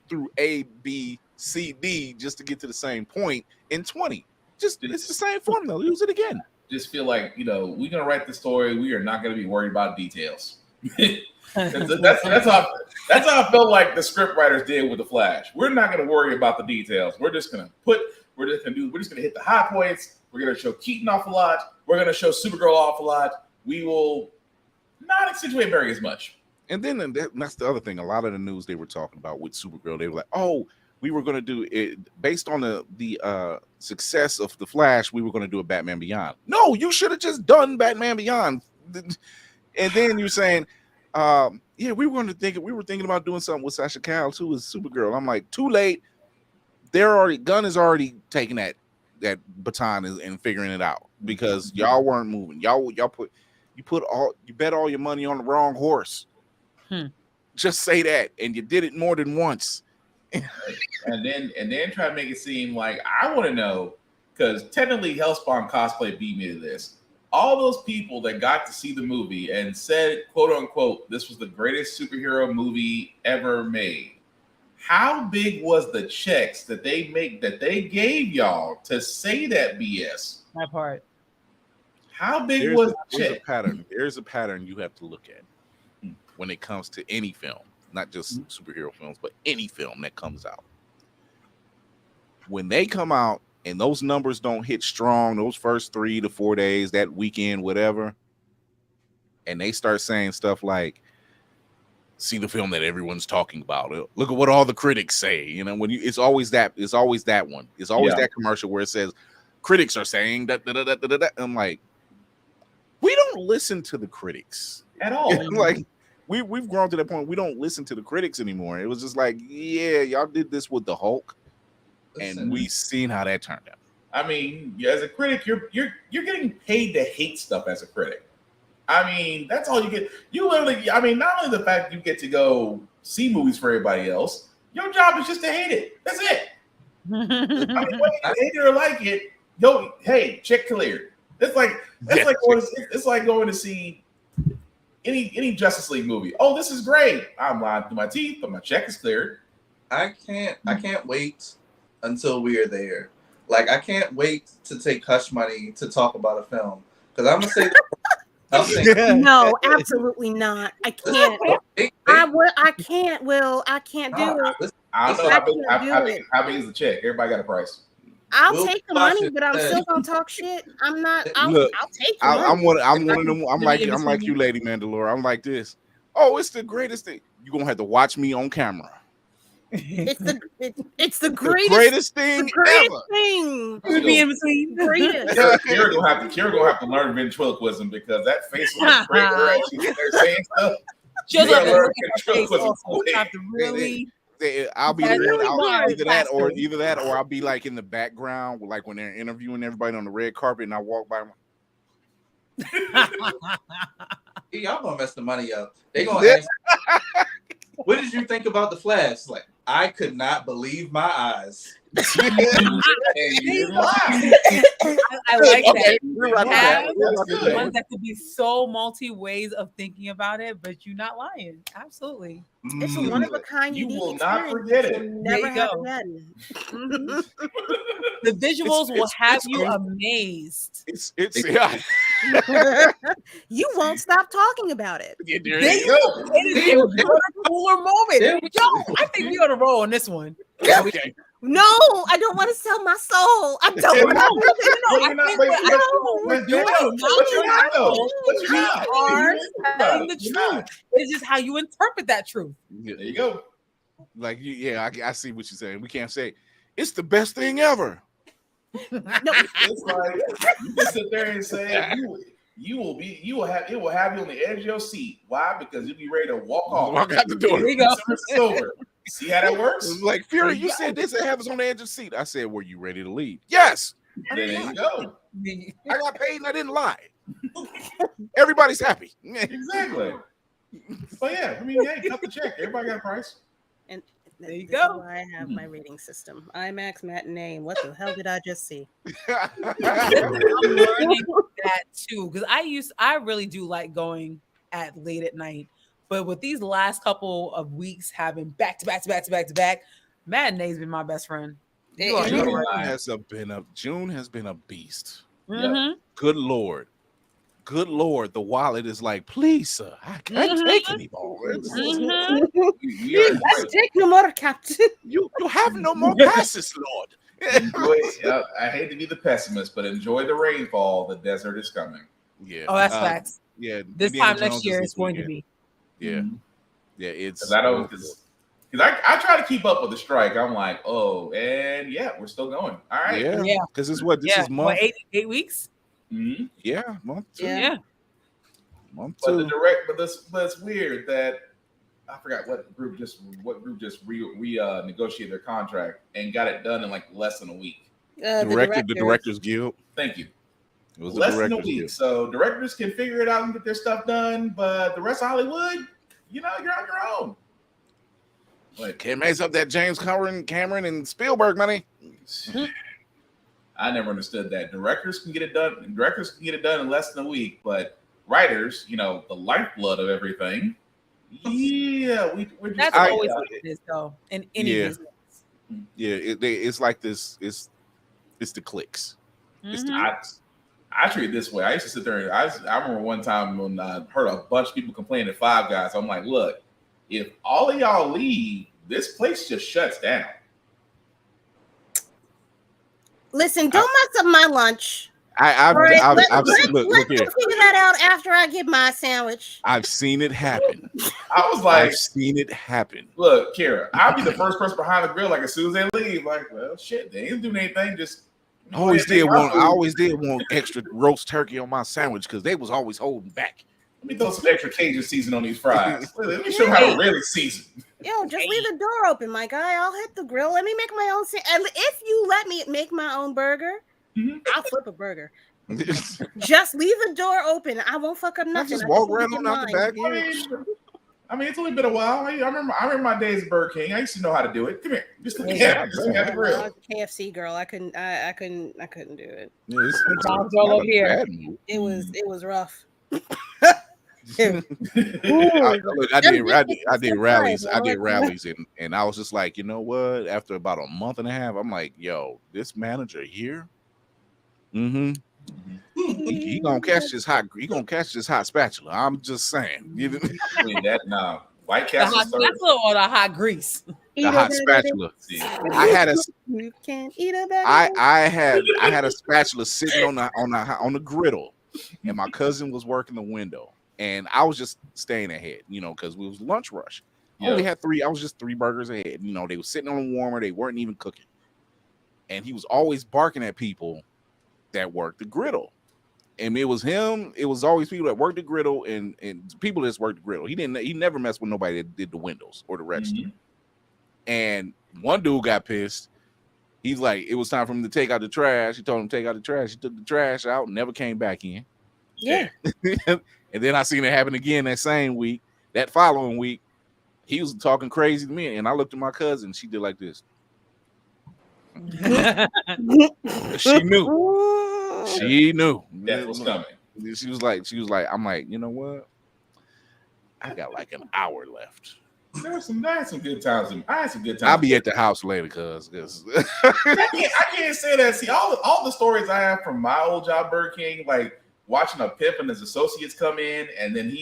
through A, B, C, D just to get to the same point in 20. It's the same formula. Use it again. Just feel like, we're gonna write the story. We are not gonna be worried about details. that's how I felt like the script writers did with the Flash. We're not gonna worry about the details. We're just gonna hit the high points. We're gonna show Keaton off a lot. We're gonna show Supergirl off a lot. We will not accentuate Barry as much. And then that's the other thing. A lot of the news they were talking about with Supergirl, they were like, "Oh, we were going to do it based on the success of the Flash. We were going to do a Batman Beyond." No, you should have just done Batman Beyond. And then you're saying, "Yeah, we were thinking about doing something with Sasha Calle too as Supergirl." I'm like, too late. Gunn is already taking that baton and figuring it out because y'all weren't moving. You bet all your money on the wrong horse. Just say that, and you did it more than once. and then try to make it seem like I want to know, because technically Hellspawn cosplay beat me to this. All those people that got to see the movie and said, quote unquote, this was the greatest superhero movie ever made. How big was the checks that they gave y'all to say that BS? That part. How big was the check? There's a pattern you have to look at when it comes to any film, not just superhero films, but any film that comes out. When they come out and those numbers don't hit strong, those first 3 to 4 days, that weekend, whatever, and they start saying stuff like, "See the film that everyone's talking about. Look at what all the critics say." It's always that one. It's always that commercial where it says, "Critics are saying that." I'm like, we don't listen to the critics at all. Like, we've grown to that point. We don't listen to the critics anymore. It was just like, yeah, y'all did this with the Hulk, and we seen how that turned out. I mean, as a critic, you're getting paid to hate stuff as a critic. I mean, that's all you get. You literally, I mean, not only the fact you get to go see movies for everybody else, your job is just to hate it. That's it. I mean, whether you hate it or like it, hey, check cleared. It's like going to see any Justice League movie. Oh, this is great. I'm lying through my teeth, but my check is cleared. I can't wait until we are there. Like, I can't wait to take hush money to talk about a film, because I'm gonna say no, absolutely not. I can't. I can't. Will, I can't do it. I don't know how big is the check. Everybody got a price. I'll take the money, but I'm still gonna talk shit. I'm not. I'll take the money. I'm one of them. I'm like you, Lady Mandalore. I'm like this. Oh, it's the greatest thing. You're gonna have to watch me on camera. It's the greatest thing ever. Thing. Be in between. Greatest. Kira gonna have to learn ventriloquism, because that face looks great. They're saying stuff. She'll have to really. I'll be either that or I'll be like in the background, like when they're interviewing everybody on the red carpet, and I walk by. Y'all gonna mess the money up. They gonna ask, "What did you think about the Flash?" Like, I could not believe my eyes. I like that. Ones that could be so multi ways of thinking about it, but you're not lying. Absolutely. It's a one of a kind. You will not forget it. Never have again. The visuals will have you amazed. You won't stop talking about it. It is a cooler moment. Yo, I think we ought to roll on this one. Okay. No, I don't want to sell my soul. I don't want the truth. It's just how you interpret that truth. There you go. Like, I see what you're saying. We can't say it's the best thing ever. No. It's like, you can sit there and say, it will have you on the edge of your seat. Why? Because you'll be ready to walk off. Walk out the door. There you go. It's over. See how that works? Like, Fury, you said this and have us on the edge of the seat. I said, were you ready to leave? Yes. There you go. I got paid and I didn't lie. Everybody's happy. Exactly. So yeah, I mean, hey, cut the check. Everybody got a price. And There you this go. is why I have my rating system. IMAX matinee. What the hell did I just see? I'm learning that too because I really do like going at late at night, but with these last couple of weeks having back to back, matinee's been my best friend. You are June right. June has been a beast. Mhm. Good Lord. The wallet is like, please, sir, I can't take any more. Mhm. Let's take no more, Captain. You have no more passes, Lord. I hate to be the pessimist, but enjoy the rainfall. The desert is coming. Yeah. Oh, that's facts. Yeah. This Indiana time next Jones year is it's going to weekend. be. Yeah. Yeah. It's Because I try to keep up with the strike. I'm like, oh, and yeah, we're still going. All right. Yeah. Because this is month. What, 8 weeks? Mm-hmm. Yeah, month two. Yeah. Month But two. but it's weird that I forgot what group just negotiated their contract and got it done in like less than a week. The Directors Guild. Thank you. It was Less the than a Directors week. Guild. So directors can figure it out and get their stuff done, but the rest of Hollywood, you're on your own. Like, Can't mess up that James Cameron and Spielberg money. I never understood that. Directors can get it done. Directors can get it done in less than a week, but writers, the lifeblood of everything. Yeah, we're just. That's always what it is, though, in any business. Yeah, it's like this. It's the clicks. It's the I treat it this way. I used to sit there and I remember one time when I heard a bunch of people complaining at Five Guys. I'm like, look, if all of y'all leave, this place just shuts down. Listen, don't mess up my lunch. I've All right, look let's here. figure that out after I get my sandwich. I've seen it happen. I was like, I've seen it happen. look, Kira, I'll be the first person behind the grill. Like as soon as they leave, like, well, shit, they ain't doing anything. Just I always did want extra roast turkey on my sandwich because they was always holding back. let me throw some extra Cajun season on these fries. Let me show them how to really season. Yo, just leave the door open, my guy. I'll hit the grill. Let me make my own. And if you let me make my own burger, I'll flip a burger. Just leave the door open. I won't fuck up nothing. Just walk around on out the back end. I mean, it's only been a while. I remember my days at Burger King. I used to know how to do it. Come here, just look at the grill. I was a KFC girl. I couldn't do it. Yeah, it's All over here. bad move. It was rough. I did rallies, and I was just like, you know what? After about a month and a half, I'm like, yo, this manager here, he gonna catch this hot. He gonna catch this hot spatula. I'm just saying. I mean that now. White The Castle hot spatula or the hot grease? The hot spatula. I had a. You can eat a bag. I had a spatula sitting on the griddle, and my cousin was working the window, and I was just staying ahead, because we was lunch rush. I only had three. I was just 3 burgers ahead. They were sitting on a warmer. They weren't even cooking, and he was always barking at people that worked the griddle. And it was him. It was always people that worked the griddle and people that just worked the griddle. He never messed with nobody that did the windows or the register. And one dude got pissed. He's like, it was time for him to take out the trash. He told him to take out the trash. He took the trash out, never came back in. Yeah. And then I seen it happen again that same week. That following week, he was talking crazy to me. And I looked at my cousin. She did like this. She knew. She knew that was coming. She was like, I'm like, you know what? I got like an hour left. I had some good times. I'll be at the house later, cause I can't say that. See, all the stories I have from my old job, Burger King, like watching a pimp and his associates come in, and then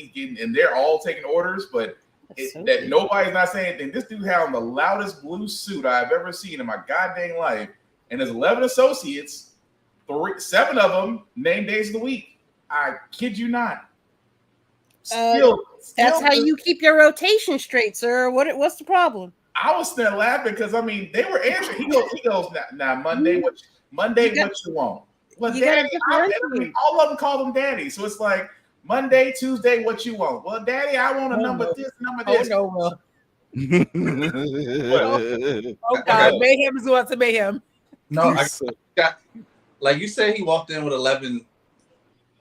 they're all taking orders, but that nobody's not saying anything. This dude had on the loudest blue suit I've ever seen in my goddamn life, and his 11 associates. 7 of them named days of the week. I kid you not. That's how you keep your rotation straight, sir. What's the problem? I was still laughing because they were answering. He goes now Monday. What you want? But You gotta Daddy, differentiate. all of them call him Daddy. So it's like Monday, Tuesday, what you want? Well, Daddy, I want a number no. this, number Oh this. no, Will. Oh, Oh God, mayhem is what's a mayhem. No, I got, like you said, he walked in with 11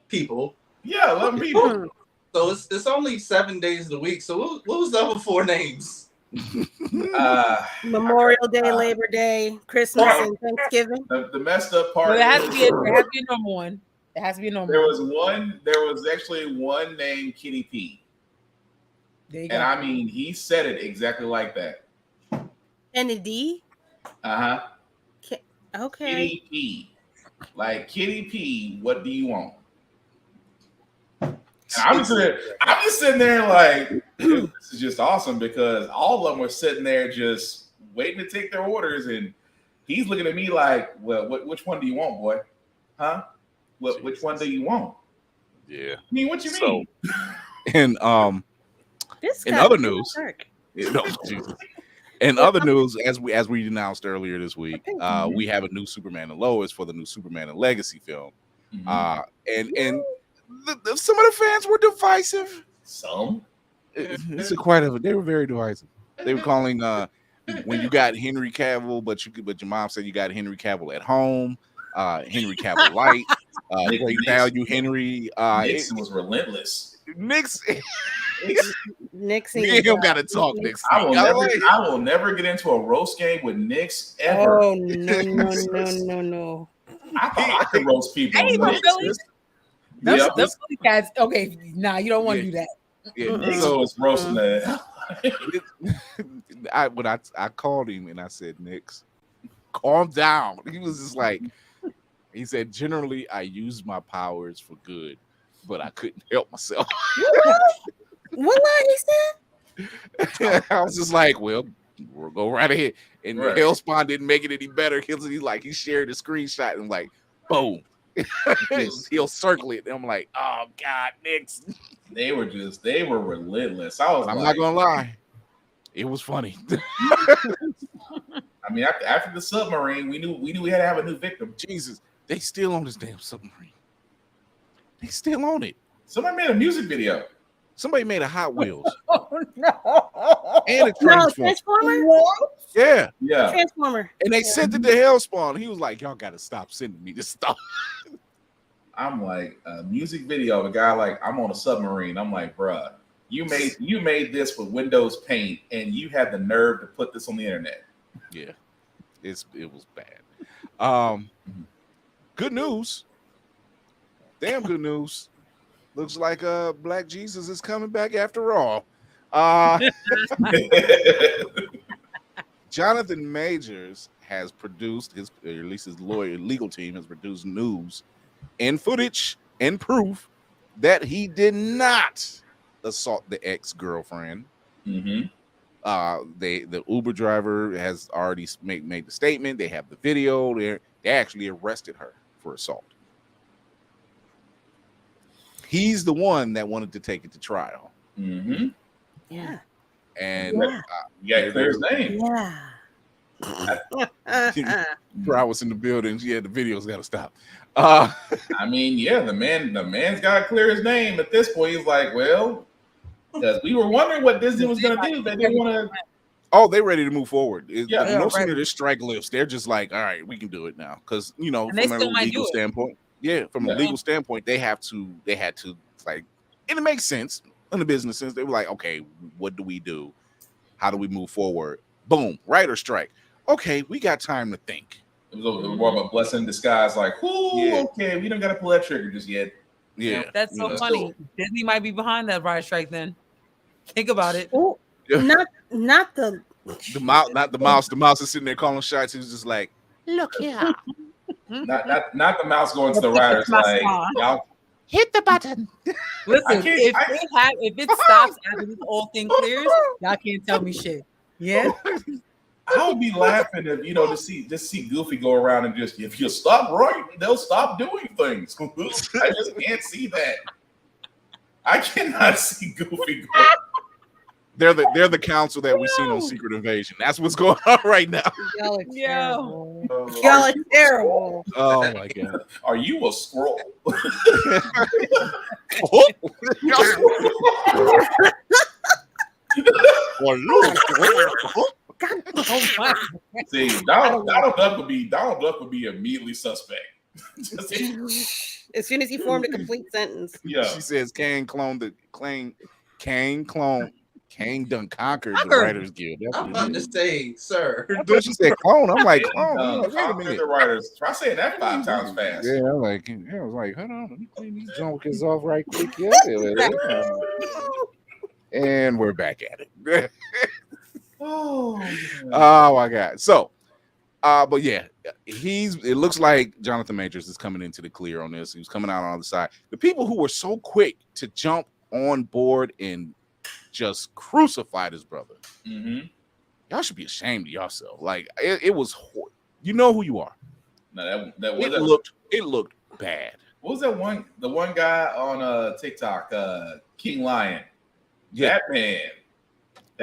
people. Yeah, 11 people. So it's only 7 days of the week. So what was the other 4 names? Memorial Day, Labor Day, Christmas, and Thanksgiving. The messed up part. But it has to be a normal one. It has to be a normal. There was actually one named Kitty P. There you go. And I mean, he said it exactly like that. Kennedy. Uh-huh. Okay. Kitty P. Like, Kitty P, what do you want? And I'm just sitting there like, this is just awesome because all of them were sitting there just waiting to take their orders, and he's looking at me like, well, which one do you want, boy? Huh? Which one do you want? Yeah. I mean, what you mean? And This in guy other is news, dark. in other news, as we announced earlier this week, we have a new Superman and Lois for the new Superman and Legacy film. Mm-hmm. And some of the fans were divisive. Some. They were very divisive. They were calling when you got Henry Cavill, but your mom said you got Henry Cavill at home, Henry Cavill light, great value Henry. Nixon was relentless. Nixon. Nixon. You gotta talk, Nixon. I will never get into a roast game with Nix ever. Oh no. I thought I could roast people. Hey, Nix. Philly. Yep. Those Philly cats. Okay, nah, you don't want to do that. Yeah, Nix was roasting the. I called him and I said, Nix, calm down. He was just like, he said, generally I use my powers for good, but I couldn't help myself. What line he said? I was just like, well, we'll go right ahead. And Right. Hellspawn didn't make it any better. He shared a screenshot and like, boom. He'll circle it. And I'm like, oh God, Nix. They were relentless. I'm not gonna lie. It was funny. I mean, after the submarine, we knew we had to have a new victim. Jesus, they still on this damn submarine. They still on it. Somebody made a music video. Somebody made a Hot Wheels Oh no! and a Transformer. Yeah. Transformer. And they sent it to Hellspawn. He was like, y'all got to stop sending me this stuff. I'm like, a music video of a guy like, I'm on a submarine. I'm like, bruh, you made this with Windows Paint, and you had the nerve to put this on the internet. Yeah, it was bad. Good news. Damn good news. Looks like Black Jesus is coming back after all. Jonathan Majors has produced or at least his legal team has produced news and footage and proof that he did not assault the ex-girlfriend. Mm-hmm. The Uber driver has already made the statement. They have the video. They actually arrested her for assault. He's the one that wanted to take it to trial. Mm-hmm. Yeah. And clear his name. Yeah. Prowess in the building. Yeah, the video's got to stop. I mean, yeah, the man's got to clear his name. At this point, he's like, well, because we were wondering what Disney was going to do. They didn't want to. Oh, they're ready to move forward. No right. sooner this strike lifts, they're just like, all right, we can do it now. Because And they from a still might legal do it. standpoint, from a legal standpoint, they had to like, and it makes sense in the business sense. They were like, okay, what do we do? How do we move forward? Boom, writer strike. Okay, we got time to think. It was more of a blessing in disguise. Like, okay, we don't got to pull that trigger just yet. Yeah, That's so funny. Disney might be behind that riot strike. Then think about it. Oh, not the mouse. Not the mouse. The mouse is sitting there calling shots. He was just like, look here. Not the mouse going to the writers like, y'all hit the button. Listen, if it stops after this whole thing clears, y'all can't tell me shit. Yeah. I would be laughing if to see Goofy go around and just, if you stop right, they'll stop doing things. I just can't see that. I cannot see Goofy go. They're the council that we seen on Secret Invasion. That's what's going on right now. Y'all are Yo. terrible. Are Y'all are you- terrible. Oh my god. Are you a Skrull? God, Oh my. See, Donald Duck would be immediately suspect. Just- as soon as he formed a complete sentence. yeah. She says Kang done conquered the Writers Guild. That's I'm what about it to is. say, sir. Then she said clone. I'm like, clone. I'm like, wait a Conquer minute. the writers. Try saying that 5 times fast. Yeah, I was like, hold on, let me clean these junkers off right quick. Yeah. And we're back at it. Oh, Oh my god. So but yeah, it looks like Jonathan Majors is coming into the clear on this. He was coming out on the other side. The people who were so quick to jump on board and just crucify his brother, y'all should be ashamed of yourself. Like it was you know who you are. No, It looked bad. what was that one? The one guy on TikTok, King Lion. Yeah. That man.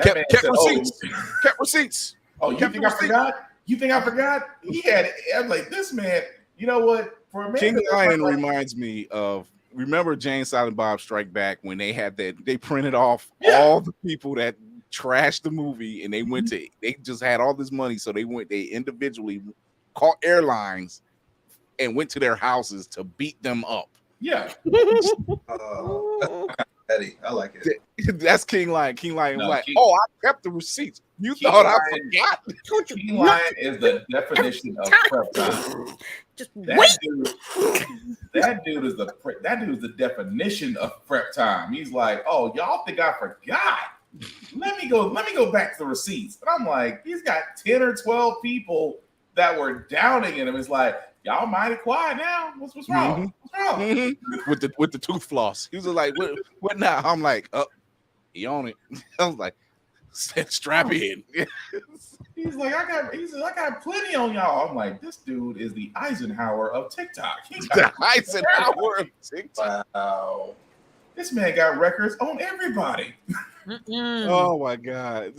Kept said, receipts. Kept receipts. Oh, you Kept think I receipts. forgot? You think I forgot? He had. I'm like, this man. You know what? For a man, King that- Lion reminds me of, remember Jane Silent Bob Strike Back when they had that, they printed off all the people that trashed the movie and they went to, they just had all this money, so they individually caught airlines and went to their houses to beat them up. Yeah. Eddie, I like it. That's King Lion. King Lion was No, like, King- I kept the receipts. You King thought I Lion- forgot? Told you King not Lion is the definition of prep time. just That wait. dude is the definition of prep time. He's like, oh, y'all think I forgot? Let me go back to the receipts. And I'm like, he's got 10 or 12 people that were downing in him. It's like, y'all mighty quiet now. What's wrong? What's wrong? With the tooth floss. He was like, what now? I'm like, he on it. I was like, strap in. He's like, I got plenty on y'all. I'm like, this dude is the Eisenhower of TikTok. The Eisenhower of TikTok. Wow. This man got records on everybody. Oh my God.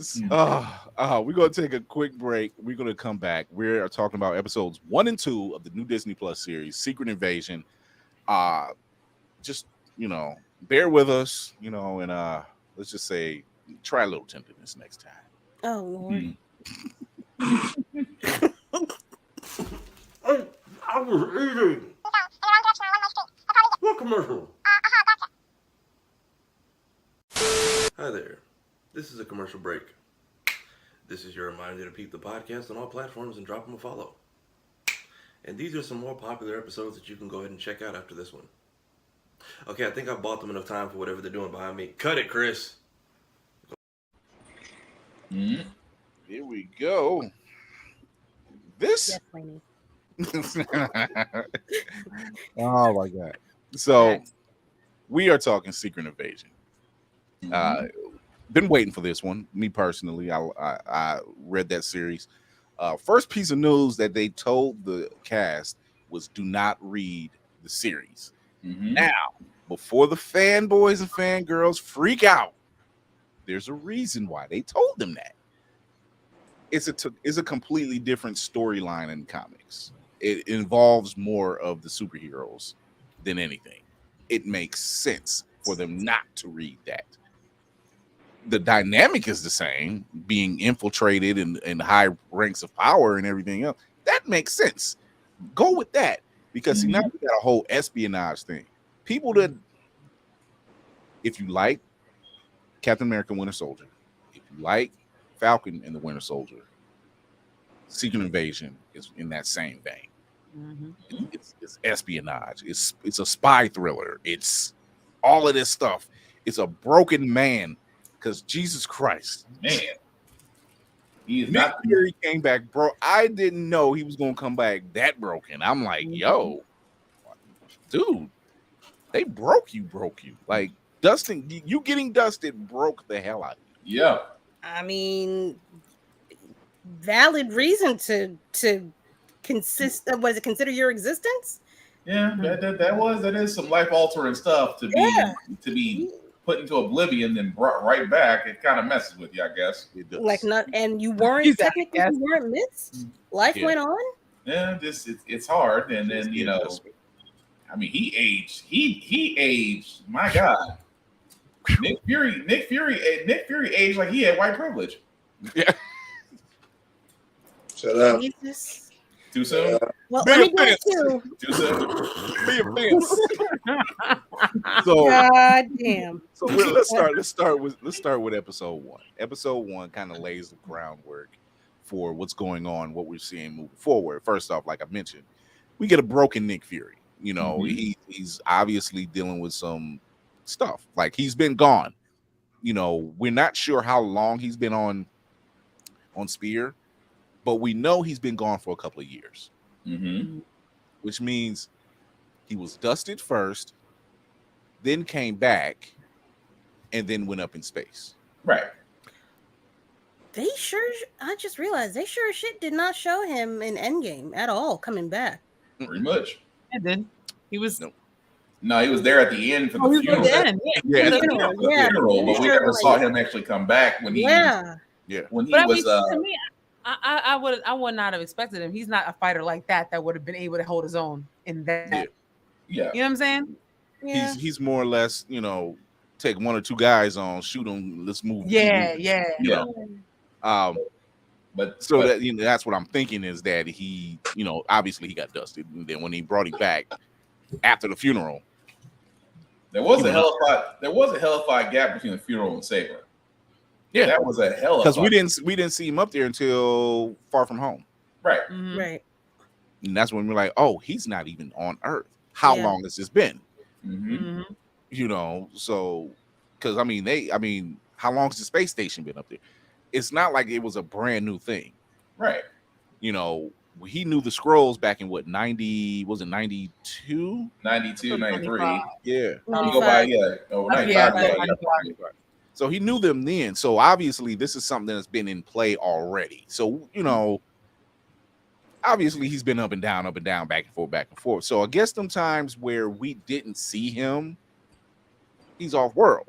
We're gonna take a quick break. We're gonna come back. We are talking about episodes 1 and 2 of the new Disney Plus series, Secret Invasion. Just bear with us, and let's just say try a little tenderness next time. Oh Lord. I was eating. What commercial? Hi there. This is a commercial break. This is your reminder to peep the podcast on all platforms and drop them a follow. And these are some more popular episodes that you can go ahead and check out after this one. Okay, I think I've bought them enough time for whatever they're doing behind me. Cut it, Chris. Here we go. This. Yes, Lainey. Oh my God. So we are talking Secret Invasion. Been waiting for this one. Me personally, I read that series. First piece of news that they told the cast was do not read the series. Now, before the fanboys and fangirls freak out, there's a reason why they told them that. It's a completely different storyline in comics. It involves more of the superheroes than anything. It makes sense for them not to read that. The dynamic is the same, being infiltrated in high ranks of power and everything else. That makes sense. Go with that, because see, now we got a whole espionage thing. People that, if you like Captain America Winter Soldier, if you like Falcon and the Winter Soldier, Secret Invasion is in that same vein. It's espionage. It's a spy thriller. It's all of this stuff. It's a broken man. Because Jesus Christ, Man, he is Nick not. Fury came back, bro. I didn't know he was gonna come back that broken. I'm like, yo, dude, they broke you. Like Dustin, you getting dusted broke the hell out of you. Yeah. I mean, valid reason to consider your existence? Yeah, that is some life altering stuff to be put into oblivion, then brought right back, it kind of messes with you, I guess. It does. Like not, and you weren't Exactly, technically yes. you weren't missed. Life Yeah. went on. Yeah, it's hard, and then It's the adjustment. I mean, he aged. He aged. My God, Nick Fury aged like he had white privilege. Yeah. Shut up. Jesus. Too soon. Well, Be let me do it offense. too. Too soon. Be offense. So God damn. So let's start with episode 1. Episode 1 kind of lays the groundwork for what's going on, what we're seeing moving forward. First off, like I mentioned, we get a broken Nick Fury. You know, he's obviously dealing with some stuff. Like he's been gone. You know, we're not sure how long he's been on Spear, but we know he's been gone for a couple of years. Which means he was dusted first, then came back, and then went up in space. Right. I just realized they sure as shit did not show him in Endgame at all coming back. Pretty much. And then he was. No, he was there at the end for the He was funeral. at the end. Yeah. For the funeral, but we never saw him actually come back when he when he But was. to me, I would not have expected him. He's not a fighter like that would have been able to hold his own in that. Yeah. You know what I'm saying? Yeah. He's more or less, you know, take 1 or 2 guys on, shoot them, let's move. Yeah. You know? But that, you know, that's what I'm thinking is that he, you know, obviously he got dusted, and then when he brought him back after the funeral, there was a hellified gap between the funeral and Saber. Yeah, that was a hell of because we didn't see him up there until Far From Home. Right. Right. And that's when we're like, oh, he's not even on Earth. How long has this been? You know, so because I mean, how long has the space station been up there? It's not like it was a brand new thing. Right. You know, he knew the Skrulls back in what, 90, was it 92? 92, 93. Yeah. You go by, 95. So he knew them then. So obviously this is something that's been in play already. So, you know, obviously he's been up and down, back and forth. So I guess them times where we didn't see him, he's off world.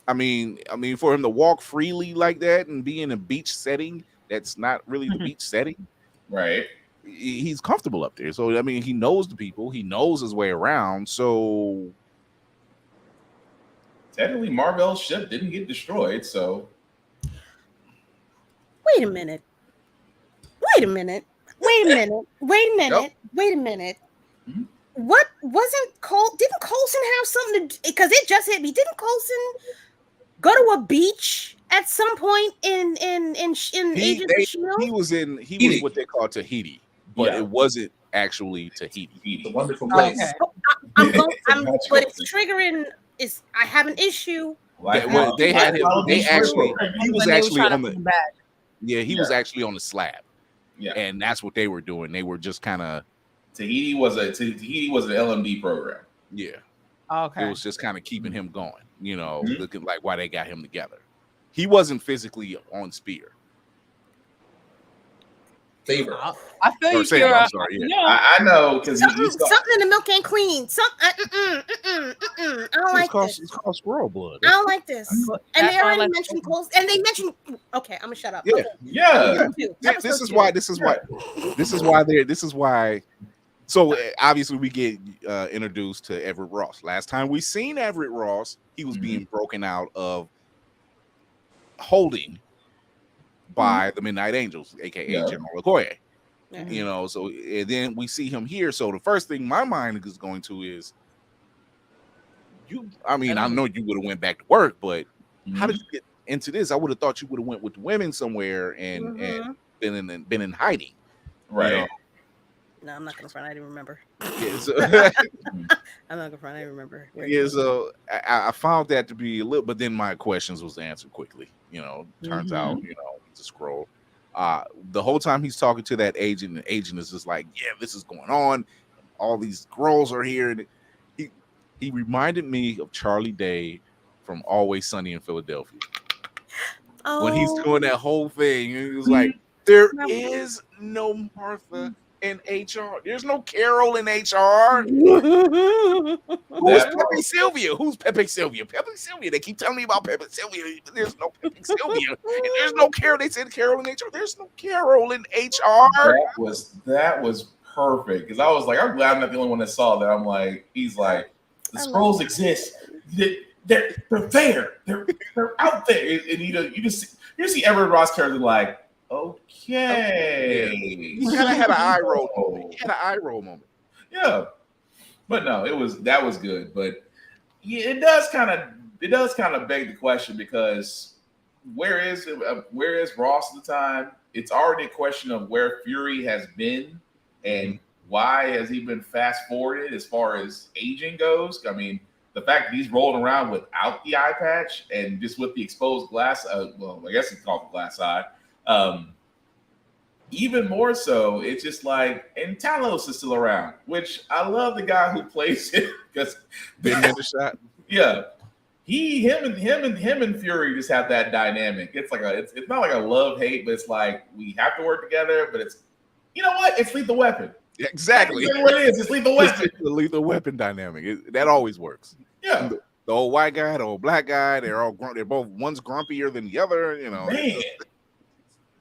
I mean, for him to walk freely like that and be in a beach setting, that's not really the beach setting. Right. He's comfortable up there. So, I mean, he knows the people. He knows his way around. So technically, Marvel's ship didn't get destroyed, so. Wait a minute. What wasn't Cole? Didn't Coulson have something to? Because it just hit me. Didn't Coulson go to a beach at some point in Agents of Shield? He was what they call Tahiti, but it wasn't actually Tahiti. The wonderful place. Okay. But it's triggering. I have an issue. They had him. He was actually on the. Yeah, he was Yeah. actually on the slab. Yeah. And that's what they were doing. They were just kind of. Tahiti was an LMD program. Yeah. Okay. It was just kind of keeping him going, you know, looking like why they got him together. He wasn't physically on Spear. Saber. I feel you, Saber, Kira. I'm sorry, yeah. I know because Something in the milk ain't clean. I don't like this. It's called squirrel blood. I don't like this. And they already like mentioned Coles. And they mentioned. Okay, I'm gonna shut up. Yeah. Okay. Yeah. This is why. So obviously we get introduced to Everett Ross. Last time we seen Everett Ross, he was being broken out of holding by the Midnight Angels, aka General Okoye. You know, so and then we see him here. So the first thing my mind is going to is I know you would have went back to work, but how did you get into this? I would have thought you would have went with the women somewhere and been in hiding. Right. You know? No, I'm not gonna front. I didn't remember. Yeah, so, I'm not gonna front. I remember. yeah, so I found that to be a little, but then my questions was answered quickly. You know, turns out, you know, it's a Skrull. The whole time he's talking to that agent, and the agent is just like, yeah, this is going on. All these Skrulls are here. And he reminded me of Charlie Day from Always Sunny in Philadelphia. When he's doing that whole thing, he was like, there is no Martha in HR. There's no Carol in HR. Who's Pepe Sylvia? Who's Pepe Sylvia? Pepe Sylvia. They keep telling me about Pepe Sylvia. There's no Pepe Sylvia. And there's no Carol. They said Carol in HR. There's no Carol in HR. That was perfect because I was like, I'm glad I'm not the only one that saw that. I'm like, he's like, the Skrulls exist. They're there. They're out there. And you see Everett Ross character like, okay. He kind of had an eye roll moment. He had an eye roll moment. Yeah. But no, that was good. But yeah, it does kind of beg the question because where is Ross at the time? It's already a question of where Fury has been and why has he been fast forwarded as far as aging goes. I mean, the fact that he's rolling around without the eye patch and just with the exposed glass, well, I guess it's called the glass eye. Even more so, it's just like, and Talos is still around, which I love the guy who plays it because Ben shot. Yeah, him and Fury just have that dynamic. It's like it's not like a love hate, but it's like we have to work together. But it's, you know what? It's Lethal Weapon. Yeah, exactly. That's what it is. It's Lethal Weapon. It's the Lethal Weapon dynamic. That always works. Yeah. The old white guy, the old black guy, they're both one's grumpier than the other. You know. Man.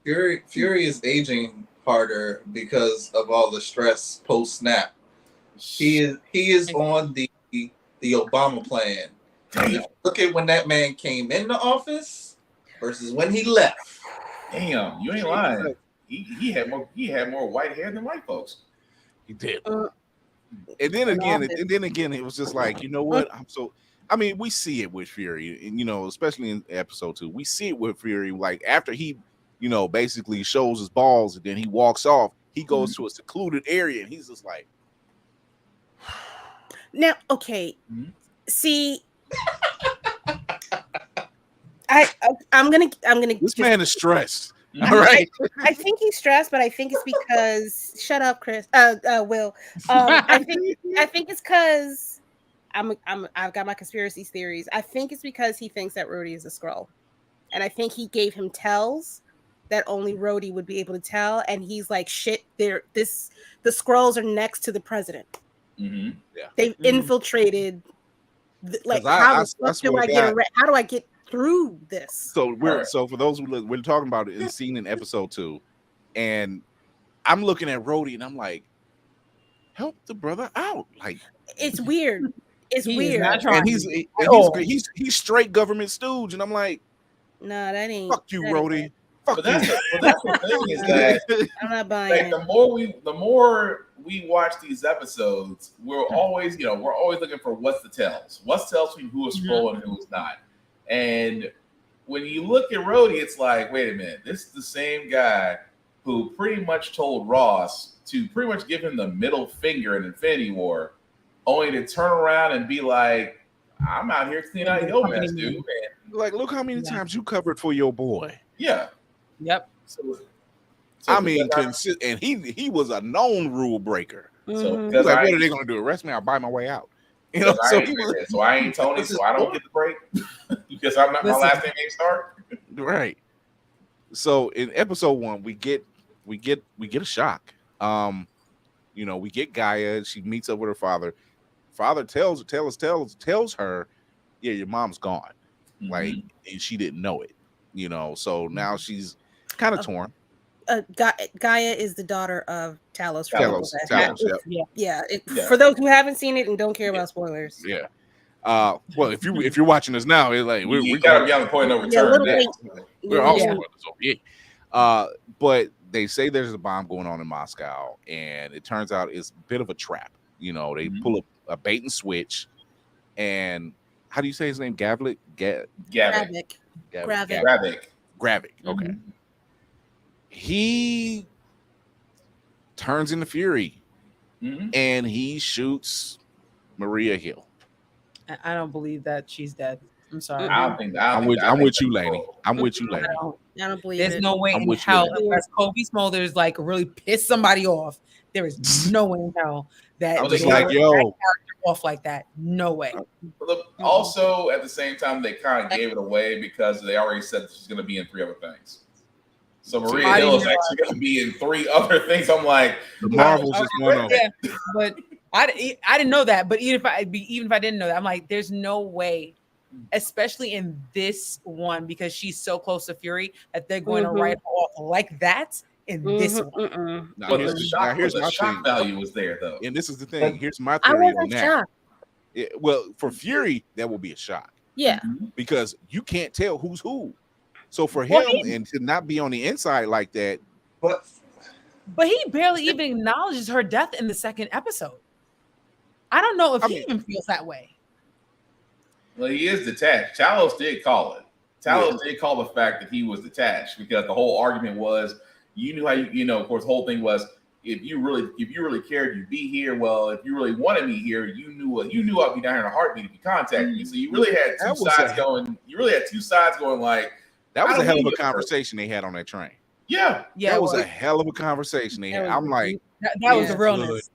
Fury is aging harder because of all the stress post snap. He is on the Obama plan. If you look at when that man came in the office versus when he left. Damn, you ain't lying. He had more white hair than white folks. He did. And then again, it was just like, you know what? I mean, we see it with Fury, and especially in episode 2, we see it with Fury. Like after he, basically shows his balls, and then he walks off. He goes to a secluded area, and he's just like, now, okay, see, I'm gonna. This man is stressed. All right. I think he's stressed, but I think it's because shut up, Chris. Will. I think it's because I've got my conspiracy theories. I think it's because he thinks that Rhodey is a Skrull, and I think he gave him tells that only Rhodey would be able to tell, and he's like, shit. The Skrulls are next to the president. Mm-hmm. Yeah. They've infiltrated. How do I get through this? So for those who we're talking about it in scene in episode 2, and I'm looking at Rhodey and I'm like, help the brother out. Like, it's weird. It's weird. And he's straight government stooge, and I'm like, no, that ain't. Fuck you, Rhodey. Fuck you. That's the thing is that I'm not buying. Like, the more we watch these episodes, we're always looking for what's the tells between who is Skrull and who is not. And when you look at Rhodey, it's like, wait a minute, this is the same guy who pretty much told Ross to pretty much give him the middle finger in Infinity War, only to turn around and be like, I'm out here cleaning out your mess, dude. Man. Like, look how many times you covered for your boy. Yeah. Yep. So I mean, and he was a known rule breaker. So like, what are they going to do? Arrest me? I'll buy my way out. So I ain't Tony, so I don't get the break because I'm not. My last name ain't Stark. Right. So in episode 1, we get a shock. We get Gaia. She meets up with her father. Father tells her, yeah, your mom's gone. Mm-hmm. Like, and she didn't know it. So now she's kind of torn. Gaia is the daughter of Talos. Talos. Yeah. For those who haven't seen it and don't care about spoilers. Yeah. Well, if you're watching this now, it's like we gotta be on the point of return. We're all spoilers. So yeah. But they say there's a bomb going on in Moscow, and it turns out it's a bit of a trap. They pull a bait and switch, and how do you say his name? Gravik. Gravik. Okay. He turns into Fury, and he shoots Maria Hill. I don't believe that she's dead. I'm sorry. I'm with you, Lainey. I'm with you, Lainey. I don't believe there's it. no way in hell unless Kobe Smulders like really pissed somebody off. There is no way in hell that I'm just like, yo, off like that. No way. Also, at the same time, they kind of gave it away because they already said she's going to be in 3 other things. So Maria I Hill didn't is know actually going to be in 3 other things. I'm like, The Marvels is one of them. Yeah, but I didn't know that. But even if I didn't know that, I'm like, there's no way, especially in this one, because she's so close to Fury, that they're going to write her off like that in this one. Now, but here's, the now shock, here's my shock thing. value was there though. And this is the thing. Here's my I theory on wasn't that. shocked. Well, for Fury, that will be a shock Yeah. because you can't tell who's who. So for Well, him and to not be on the inside like that, But But he barely even acknowledges her death in the second episode. I don't know if he even feels that way. Well, he is detached. Talos did call it. Talos did call the fact that he was detached because the whole argument was, you knew how of course, the whole thing was, if you really cared, you'd be here. Well, if you really wanted me here, you knew I'd be down here in a heartbeat if you contacted me. So you really had two sides going. You really had two sides going. Like that was a hell of a conversation they had on that train. Yeah, that was a hell of a conversation they had. I'm like, that was the realness.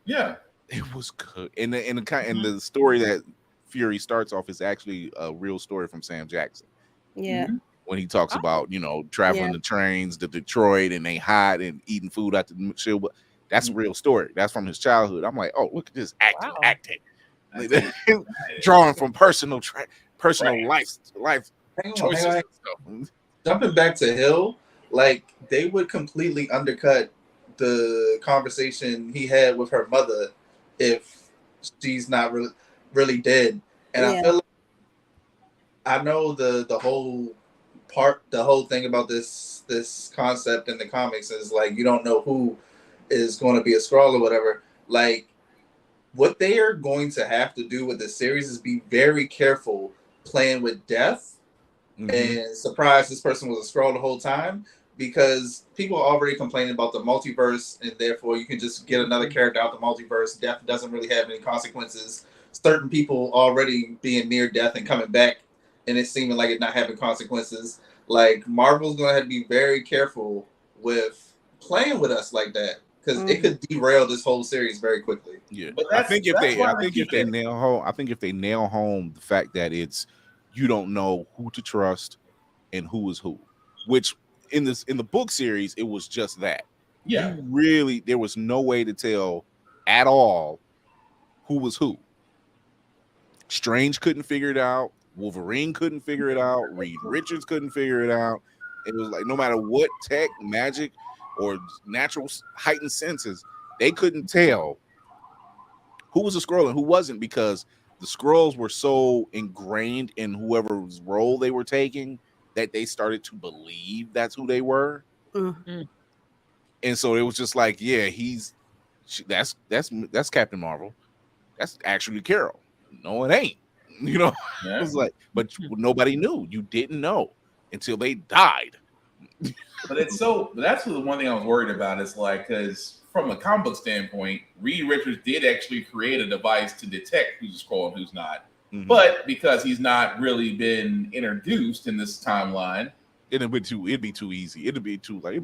Yeah, it was good. And the story that Fury starts off is actually a real story from Sam Jackson. Yeah. When he talks about, traveling the trains to Detroit and they hide and eating food out the shield. That's a real story. That's from his childhood. I'm like, oh, look at this acting. Drawing from personal life choices and stuff. Jumping back to Hill, like they would completely undercut the conversation he had with her mother if she's not really dead. And I feel like I know the whole thing about this concept in the comics is like you don't know who is going to be a Skrull or whatever. Like what they are going to have to do with this series is be very careful playing with death and surprise this person was a Skrull the whole time, because people are already complaining about the multiverse and therefore you can just get another character out the multiverse. Death doesn't really have any consequences. Certain people already being near death and coming back and it's seeming like it not having consequences. Like Marvel's going to have to be very careful with playing with us like that because it could derail this whole series very quickly. Yeah, but I think if they nail home the fact that it's you don't know who to trust and who is who, which in the book series it was just that. Yeah, there was no way to tell at all who was who. Strange couldn't figure it out. Wolverine couldn't figure it out. Reed Richards couldn't figure it out. It was like no matter what tech, magic, or natural heightened senses, they couldn't tell who was a Skrull and who wasn't, because the Skrulls were so ingrained in whoever's role they were taking that they started to believe that's who they were. And so it was just like, that's Captain Marvel. That's actually Carol. No, it ain't. It was like, but nobody knew. You didn't know until they died. But that's the one thing I was worried about. Is like, because from a comic book standpoint, Reed Richards did actually create a device to detect who's a Skrull and who's not. But because he's not really been introduced in this timeline, it'd be too easy. It'd be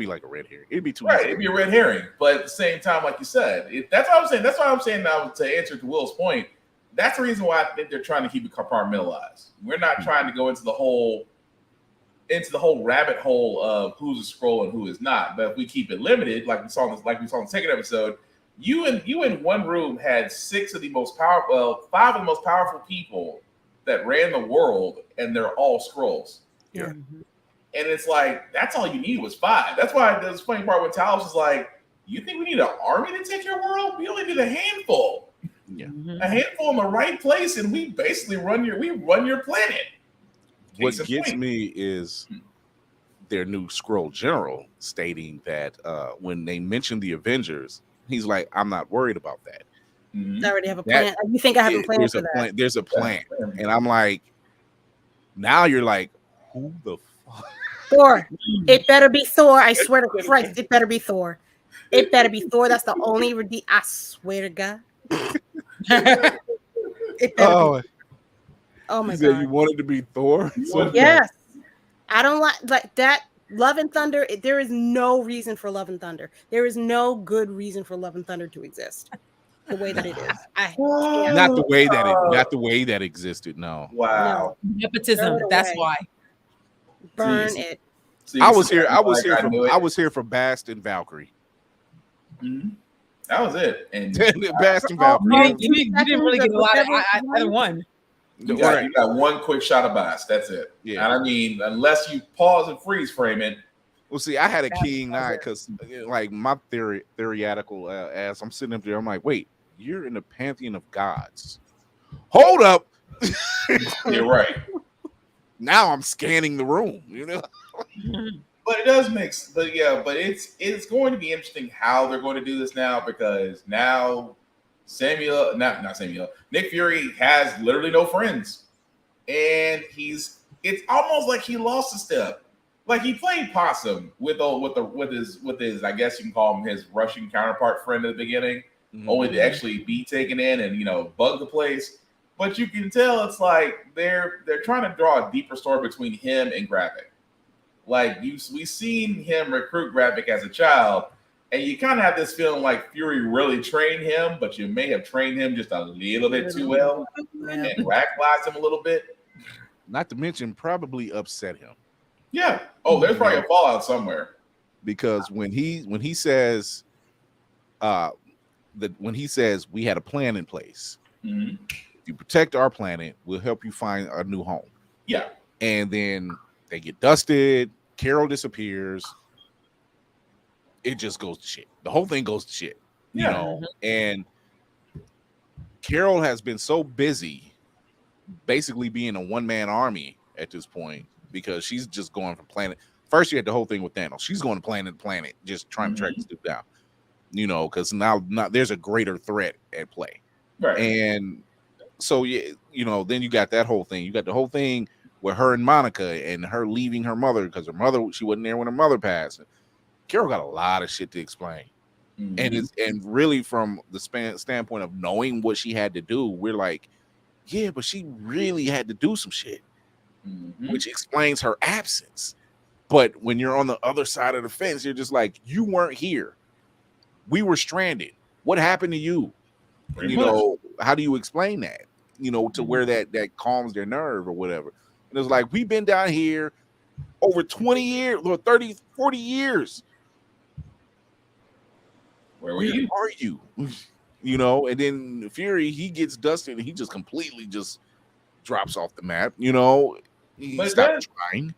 like a red herring. It'd be too easy. It'd be a red herring. But at the same time, like you said, that's what I'm saying. That's why I'm saying now, to answer to Will's point. That's the reason why I think they're trying to keep it compartmentalized. We're not trying to go into the whole rabbit hole of who's a Skrull and who is not. But if we keep it limited, like we saw in the second episode, you in one room had 5 of the most powerful people that ran the world, and they're all Skrulls. Yeah. And it's like, that's all you need was 5. That's why there's a funny part when Talos is like, you think we need an army to take your world? We only need a handful. Yeah. A handful in the right place, and we basically run your planet. What gets me is their new Skrull general stating that when they mentioned the Avengers, he's like, I'm not worried about that. I already have a plan. You think I haven't planned for that? There's a plan. And I'm like, now you're like, who the fuck? Thor. It better be Thor. I swear to Christ, it better be Thor. It better be Thor. That's the only I swear to God. Oh my God! You wanted to be Thor? Yes, I don't like that. Love and Thunder. There is no reason for Love and Thunder. There is no good reason for Love and Thunder to exist the way that it is. Not the way that existed. No. Wow. Nepotism. That's why. Burn it. So you I can was see here. how I was like here I for. knew it. I was here for Bast and Valkyrie. That was it. And Bast and Oh, Valkyrie. You didn't really get a lot of either one. you got one quick shot of bias. That's it. Yeah. And I mean, unless you pause and freeze frame it. Well, see, I had a keen eye because, like, my theoretical ass. I'm sitting up there. I'm like, wait, you're in the pantheon of gods. Hold up. You're right. Now I'm scanning the room. You know. But it does mix. But yeah, but it's going to be interesting how they're going to do this now, because now not Samuel, Nick Fury has literally no friends, and it's almost like he lost a step. Like he played possum with his I guess you can call him his Russian counterpart friend at the beginning, only to actually be taken in and bug the place. But you can tell it's like they're trying to draw a deeper story between him and Gravik. Like we've seen him recruit Gravik as a child, and you kind of have this feeling like Fury really trained him, but you may have trained him just a little bit too well and radicalized him a little bit. Not to mention, probably upset him. Yeah. Oh, there's probably a fallout somewhere. Because when he says, when he says we had a plan in place, if you protect our planet, we'll help you find a new home. Yeah. And then they get dusted. Carol disappears. It just goes to shit. The whole thing goes to shit. You know. And Carol has been so busy, basically being a one-man army at this point, because she's just going from planet. First, you had the whole thing with Thanos. She's going to planet to planet, just trying to track this dude down. Because now there's a greater threat at play. Right. And so then you got that whole thing. You got the whole thing with her and Monica and her leaving her mother because she wasn't there when her mother passed. Carol got a lot of shit to explain. And really from the standpoint of knowing what she had to do, we're like, yeah, but she really had to do some shit, which explains her absence. But when you're on the other side of the fence, you're just like, you weren't here. We were stranded. What happened to you? How do you explain that? To where that calms their nerve or whatever. And it's like, we've been down here over 20 years or 30, 40 years. Where are you? And then Fury, he gets dusted and he just completely just drops off the map. He stopped trying.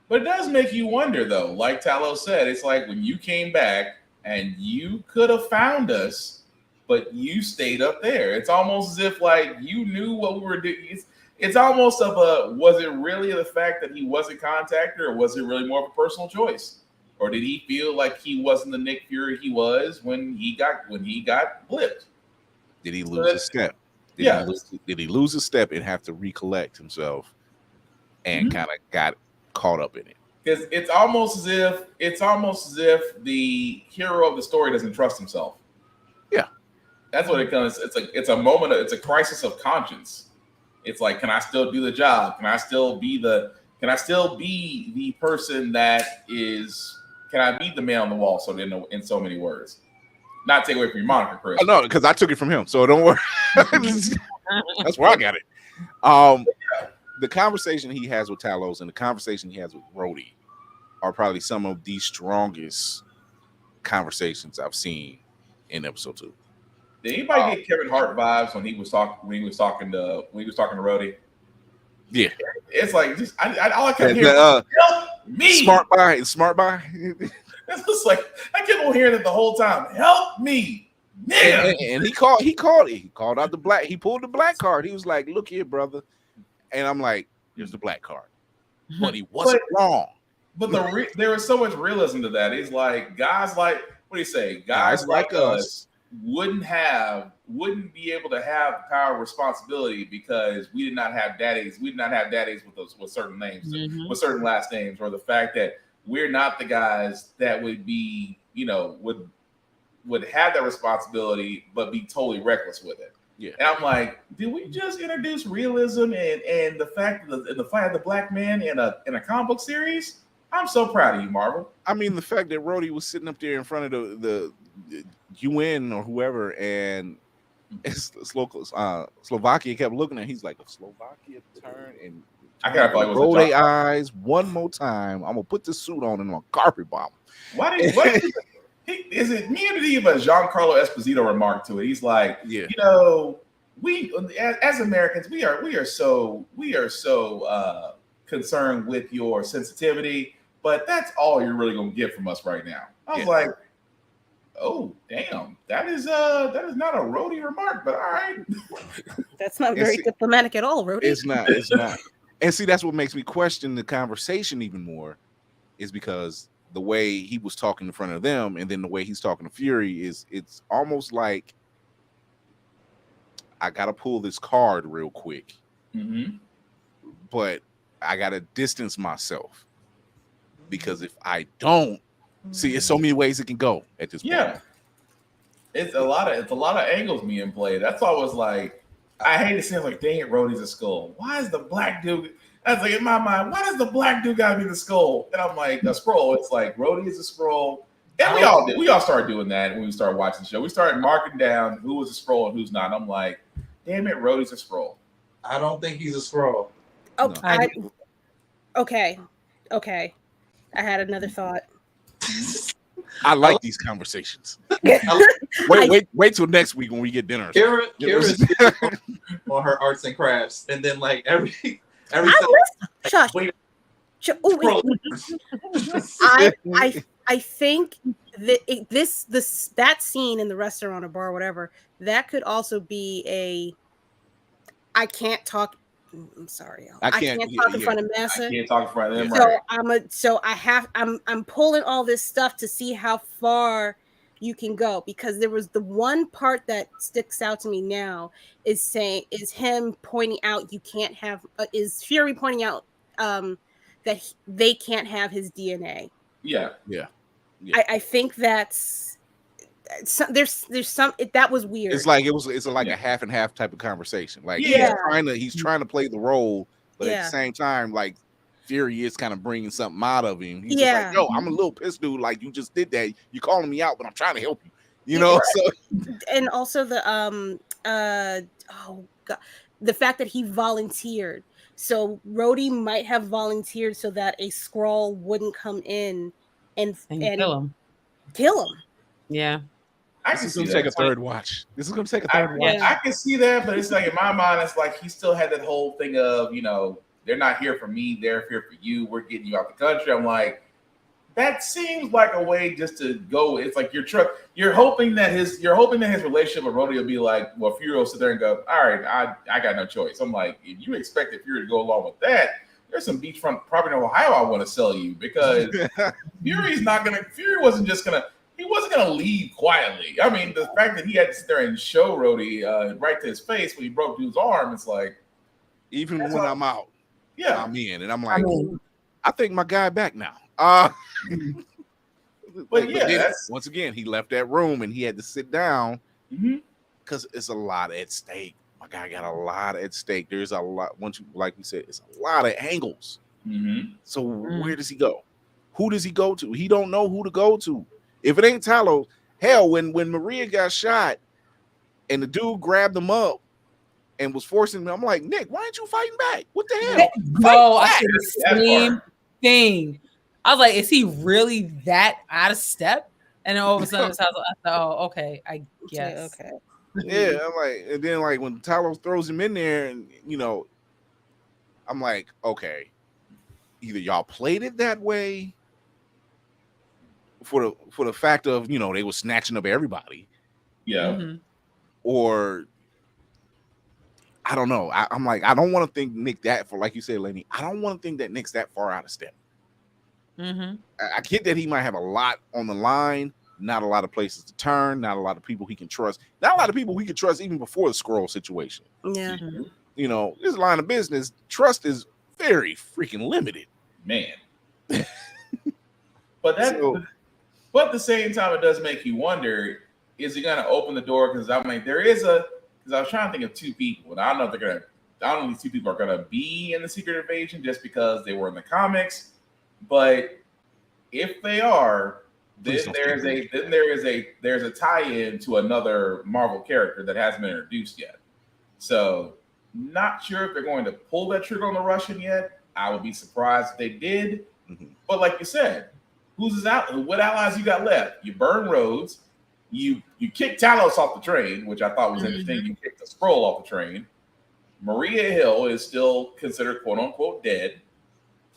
But it does make you wonder, though. Like Talos said, it's like when you came back and you could have found us, but you stayed up there. It's almost as if like you knew what we were doing. It's almost was it really the fact that he wasn't contacted, or was it really more of a personal choice? Or did he feel like he wasn't the Nick Fury he was when he got blipped? Did he lose a step? Did he lose a step and have to recollect himself and kind of got caught up in it? Because it's almost as if the hero of the story doesn't trust himself. Yeah, that's what it comes. It's a moment. It's a crisis of conscience. It's like, can I still do the job? Can I still be the person that is? Can I be the man on the wall? So in so many words, not take away from your moniker, Chris. Oh, no, because I took it from him, so don't worry. That's where I got it. The conversation he has with Talos and the conversation he has with Rhodey are probably some of the strongest conversations I've seen in episode 2. Did anybody get Kevin Hart vibes when he was talking to Rhodey? Yeah, it's like just all I kept hearing help me. Smart buy. It's just like I kept on hearing it the whole time. Help me, and he called out the black. He pulled the black card. He was like, "Look here, brother," and I'm like, "Here's the black card," but he wasn't wrong. But there was so much realism to that. It's like guys like, what do you say? Guys like us wouldn't be able to have power and responsibility because we did not have daddies. We did not have daddies with certain names, with certain last names, or the fact that we're not the guys that would be, would have that responsibility but be totally reckless with it. Yeah. And I'm like, did we just introduce realism and the fact that the fight of the black man in a comic book series? I'm so proud of you, Marvel. I mean, the fact that Rhodey was sitting up there in front of the UN or whoever, and Slovakia kept looking at him. He's like, if Slovakia turn and I kind of feel like it was roll a their eyes one more time. I'm gonna put the suit on and I'm gonna carpet bomb. What is it me or did he have a Giancarlo Esposito remark to it? He's like, Yeah. you know, we as Americans, we are so concerned with your sensitivity, but that's all you're really gonna get from us right now. I was like, oh damn, that is not a roadie remark, but all right. That's not very diplomatic at all, Rody. It's not. And see, that's what makes me question the conversation even more, is because the way he was talking in front of them and then the way he's talking to Fury it's almost like I gotta pull this card real quick, but I gotta distance myself, because if I don't see, it's so many ways it can go at this point. Yeah, it's a lot of angles being played. That's why I was like, I hate to say it, like, dang it, Rhodey's a Skrull. Why is the black dude? I was like, in my mind, why does the black dude gotta be the Skrull? And I'm like, the Skrull. It's like Rhodey is a Skrull. And we all started doing that when we started watching the show. We started marking down who was a Skrull and who's not. And I'm like, damn it, Rhodey's a Skrull. I don't think he's a Skrull. Oh, No. Okay. I had another thought. I like these conversations. Wait till next week when we get dinner. Kira's on her arts and crafts, and then like every Shush. wait. I think that that scene in the restaurant or bar, whatever, that could also be I can't talk. I'm sorry, y'all. I can't talk in front of Massa. I can't talk in front of them. So right. I'm pulling all this stuff to see how far you can go, because there was the one part that sticks out to me now is him pointing out you can't have is Fury pointing out that they can't have his DNA. Yeah. I think that's there's some that was weird. It's like a half and half type of conversation. Like he's trying to play the role, but at the same time, like Fury is kind of bringing something out of him. He's just like, yo, I'm a little pissed, dude. Like, you just did that. You calling me out, but I'm trying to help you. You know. So and also the the fact that he volunteered. So Rhodey might have volunteered so that a Skrull wouldn't come in and kill him. Yeah. This is gonna take a third watch. I can see that, but it's like in my mind, it's like he still had that whole thing of, you know, they're not here for me, they're here for you. We're getting you out the country. I'm like, that seems like a way just to go. It's like you're hoping that his relationship with Rhodey will be like, well, Fury will sit there and go, all right, I got no choice. I'm like, if you expect Fury to go along with that, there's some beachfront property in Ohio I want to sell you, because Fury wasn't gonna leave quietly. I mean, the fact that he had to sit there and show Rhodey right to his face when he broke dude's arm, it's like, even when I'm out, I'm in, and I'm like, I think my guy back now. But then, once again, he left that room and he had to sit down because it's a lot at stake. My guy got a lot at stake. There's a lot. Like we said, it's a lot of angles. So where does he go? Who does he go to? He don't know who to go to. If it ain't Talos, hell, when Maria got shot and the dude grabbed him up and was forcing him, I'm like, Nick, why ain't you fighting back? What the hell? No, I said the same thing. I was like, is he really that out of step? And then all of a sudden, I thought, oh, okay, I guess. Okay. Yeah, I'm like, and then like when Talos throws him in there, and you know, I'm like, okay, either y'all played it that way for the fact of, you know, they were snatching up everybody, or I don't know. I'm like, I don't want to think Nick that for, like you said, Lenny. I don't want to think that Nick's that far out of step. I get that he might have a lot on the line, not a lot of places to turn, not a lot of people he can trust, not a lot of people we could trust even before the Skrull situation. Yeah. You know, this line of business, trust is very freaking limited, man. But but at the same time, it does make you wonder: is he going to open the door? Because I'm like, because I was trying to think of two people, and I don't know if I don't know if these two people are going to be in the Secret Invasion just because they were in the comics. But if they are, then there's a tie-in to another Marvel character that hasn't been introduced yet. So Not sure if they're going to pull that trigger on the Russian yet. I would be surprised if they did. Mhm. But like you said, what allies you got left? You burn Rhodes. You kick Talos off the train, which I thought was interesting. You kicked the Skrull off the train. Maria Hill is still considered quote unquote dead.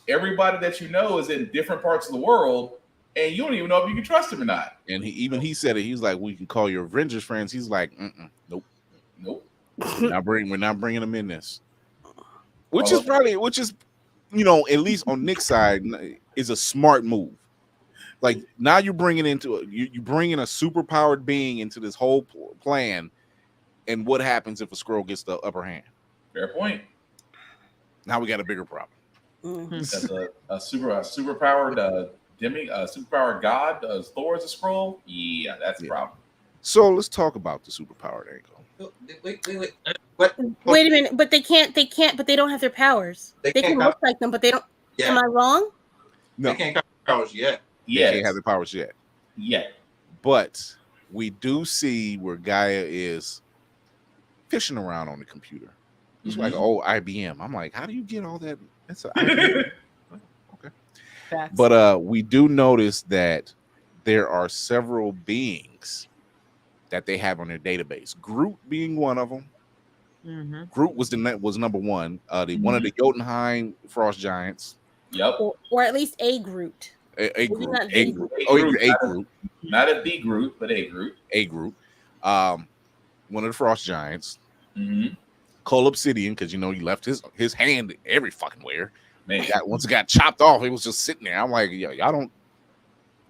Everybody that you know is in different parts of the world, and you don't even know if you can trust him or not. And he said it. He's like, we can call your Avengers friends. He's like, nope. We're not bringing them in this. Which is, at least on Nick's side, is a smart move. Like now you're bringing you bringing a superpowered being into this whole plan, and what happens if a Skrull gets the upper hand? Fair point. Now we got a bigger problem. That's a superpowered superpowered god. Thor is a Skrull. Yeah, that's a problem. So let's talk about the superpowered angle. Wait. What? Wait a minute, but they can't, but they don't have their powers. They can look like them, but they don't. Yeah. Am I wrong? No, they can't have powers yet. They can't have the powers yet. Yeah. But we do see where Gaia is fishing around on the computer. It's like, IBM. I'm like, how do you get all that? That's an IBM. Okay. Facts. But we do notice that there are several beings that they have on their database. Groot being one of them. Mm-hmm. Groot was number one. One of the Jotunheim frost giants. Yep. Or at least a Groot. A Groot. Not A the Groot. Groot. A Groot. Not a B Groot, but a Groot. A Groot. One of the frost giants. Mm-hmm. Cole Obsidian, because he left his hand every fucking where. Man, once it got chopped off, it was just sitting there. I'm like, yo, y'all don't.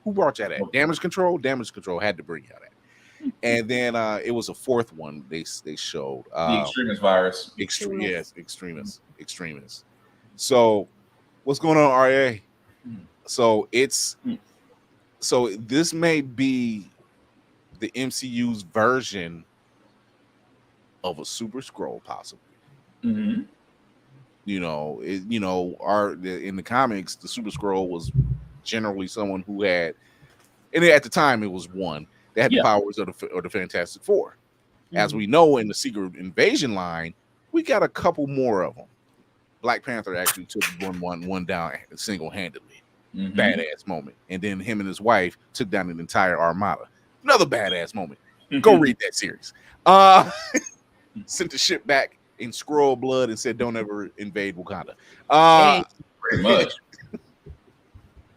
Who brought y'all that? Damage Control. Damage Control had to bring y'all that. And then it was a fourth one they showed. The extremist virus. Extremist. So, what's going on, RA? So so this may be the MCU's version of a Super Skrull, possibly. Mm-hmm. In the comics, the Super Skrull was generally someone who had, and at the time it was one. They had the powers of the Fantastic Four. As we know, in the Secret Invasion line, we got a couple more of them. Black Panther actually took one down single-handedly. Badass moment. And then him and his wife took down an entire armada. Another badass moment. Go read that series. Sent the ship back in Skrull blood and said, don't ever invade Wakanda. Pretty much.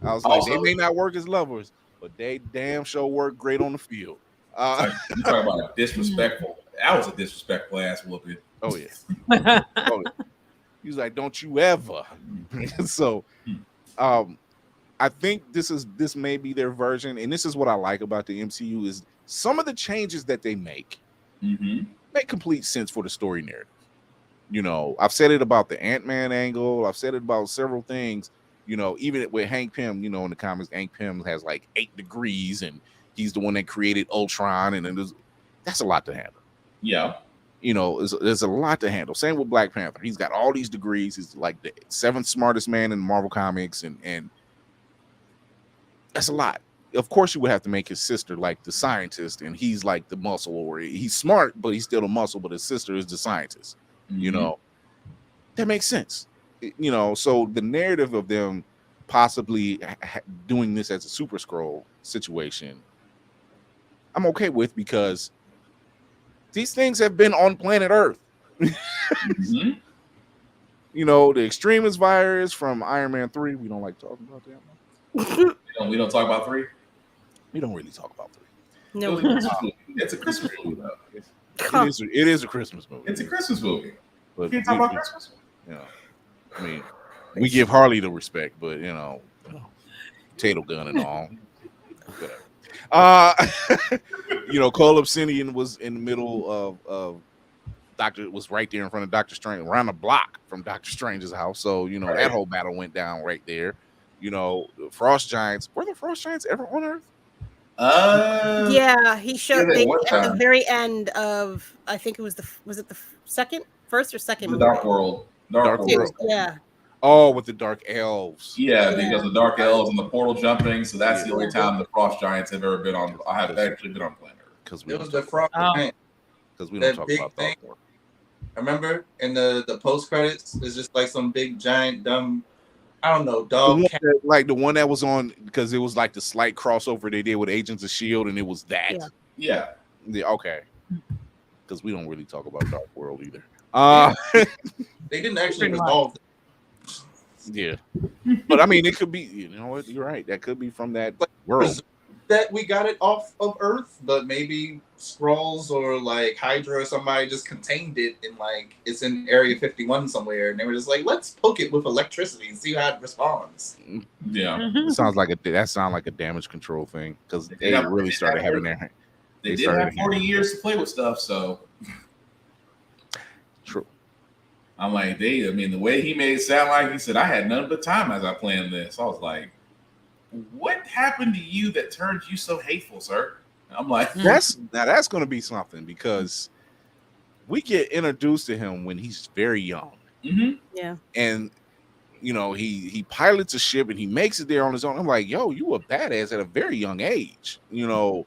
I was like, they may not work as lovers, but they damn sure work great on the field. You talking about disrespectful. That was a disrespectful ass whooping. Oh, yeah. He was like, don't you ever. So I think this may be their version, and this is what I like about the MCU is some of the changes that they make make complete sense for the story narrative. I've said it about the Ant-Man angle. I've said it about several things. Even with Hank Pym, in the comics, Hank Pym has like 8 degrees, and he's the one that created Ultron, and that's a lot to handle. Yeah. There's a lot to handle. Same with Black Panther. He's got all these degrees. He's like the 7th smartest man in Marvel Comics, and that's a lot. Of course, you would have to make his sister like the scientist, and he's like the muscle, or he's smart, but he's still the muscle, but his sister is the scientist. That makes sense. So the narrative of them possibly doing this as a Super Skrull situation, I'm okay with, because these things have been on planet Earth. The extremist virus from Iron Man 3. We don't like talking about that one. We don't talk about 3. We don't really talk about 3. No, it's a Christmas movie, though. It is a Christmas movie. It's a Christmas movie. But You can't talk about Christmas. I mean, we give Harley the respect, but Tato Gunn and all. Cole Obsidian was in the middle of was right there in front of Doctor Strange, around the block from Doctor Strange's house. So that whole battle went down right there. The Frost Giants, were the Frost Giants ever on Earth? Yeah, he showed at the very end of, I think it was the first or second movie? Dark World. Dark World. Yeah. Oh, with the Dark Elves. Yeah, because the Dark Elves and the portal jumping. So that's the only time the Frost Giants have ever been on. I have actually been on planet Earth. Because it was the Frost. Because we don't talk about Dark World. Remember in the post credits, it's just like some big giant dumb, I don't know, The dog. one that, like the one that was on because it was like the slight crossover they did with Agents of Shield, and it was that. Yeah. Yeah, okay. Because we don't really talk about Dark World either. They didn't actually Pretty much. resolve it. Yeah, but I mean, it could be. You know what? You're right. That could be from that world. That we got it off of Earth, but maybe Skrulls or like Hydra or somebody just contained it in like it's in Area 51 somewhere, and they were just like, let's poke it with electricity and see how it responds. Yeah. Sounds like a damage control thing because they Yeah, really they started have- having their. They did started have 40 years to play with stuff, so True. I'm like, I mean, the way he made it sound like he said, I had none but time as I planned this. I was like, what happened to you that turned you so hateful, sir? And I'm like, That's going to be something because we get introduced to him when he's very young, Yeah. and you know he pilots a ship and he makes it there on his own. I'm like, yo, you a badass at a very young age, you know.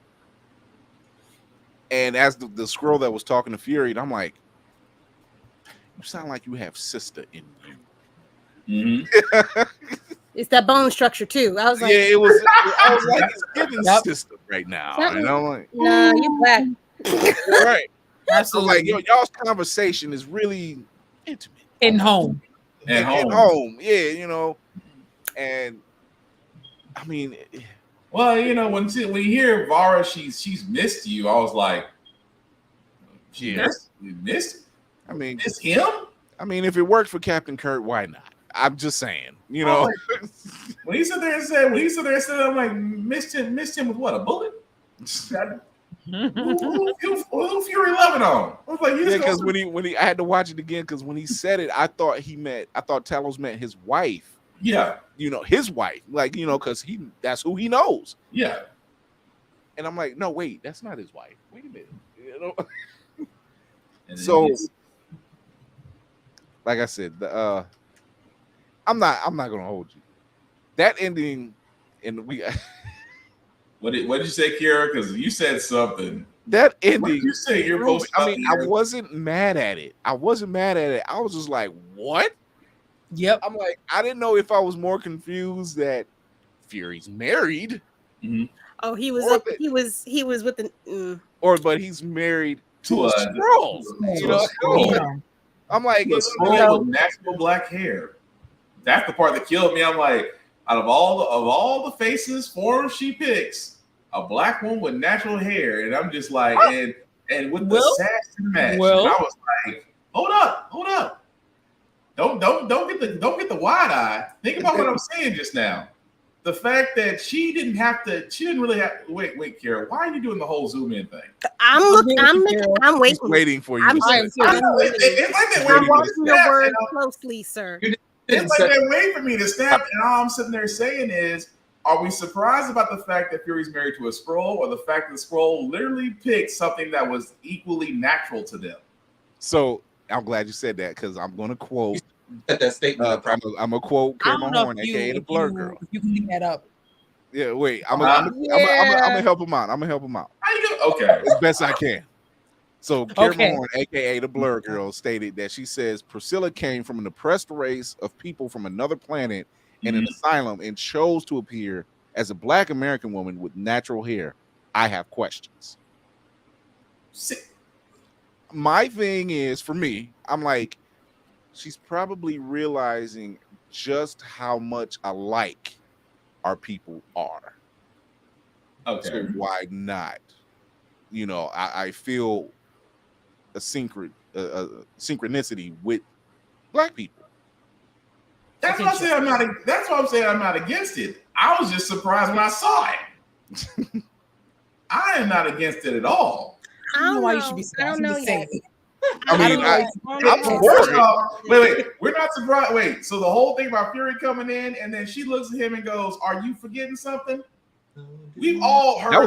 And as the Skrull that was talking to Fury, I'm like, you sound like you have sister in you. It's that bone structure too. I was like, Yeah, it was. I was like, it's giving Yep. sister right now, Something- and I'm like, nah, you black. right. I'm Absolutely. like, yo, y'all's conversation is really intimate. In home. At home. Home, yeah, you know. And I mean, Well, you know, when you hear Vara, she's missed you. I was like, yeah. you missed I mean, him? I mean, if it worked for Captain Kirk, why not? I'm just saying, you know. When he said there and said, I'm like, missed him with what, a bullet? who Fury loving on? I was like, Yeah, because when he, I had to watch it again because when he said it, I thought Talos meant his wife. Yeah, you know, his wife, like, you know, because that's who he knows. Yeah, and I'm like, no, wait, that's not his wife. Wait a minute, you know. And So, like I said, I'm not gonna hold you. That ending, and we. What did you say, Kira? Because you said something. That ending. What did you say? You're supposed to. I mean, I wasn't mad at it. I was just like, what? Yep. I'm like, I didn't know if I was more confused that Fury's married. Oh, he was with the. But he's married to a a Skrull. You know, Skrull. I'm like, a Skrull with natural black hair. That's the part that killed me. I'm like, out of all the faces, forms she picks, a black one with natural hair, and I'm just like, and with the sass to match. And I was like, hold up. Don't get the wide eye. Think about what I'm saying just now. The fact that she didn't really have. Wait, Kara, why are you doing the whole zoom in thing? I'm waiting. Waiting for you. I'm It's like they're watching your words closely, sir. It's like they're waiting for me to snap, and all I'm sitting there saying is, are we surprised about the fact that Fury's married to a Skrull, or the fact that the Skrull literally picked something that was equally natural to them? So I'm glad you said that because I'm going to quote that statement. I'm going to quote Cameron Horn, aka the Blur Girl. If you can leave that up. Yeah, wait. I'm gonna help him out. How you doing? Okay, as best I can. So Cameron Horn, aka the Blur Girl, stated that she says Priscilla came from an oppressed race of people from another planet in an asylum and chose to appear as a Black American woman with natural hair. I have questions. My thing is, for me, I'm like, she's probably realizing just how much alike our people are. Okay. So why not? You know, I feel a synchronicity with Black people. That's why I'm saying I'm not against it. I was just surprised when I saw it. I am not against it at all. I don't know why you should be surprised. I don't know yet. I mean, I'm First off, wait, we're not surprised. Wait, so the whole thing about Fury coming in, and then she looks at him and goes, "Are you forgetting something?" We've all heard that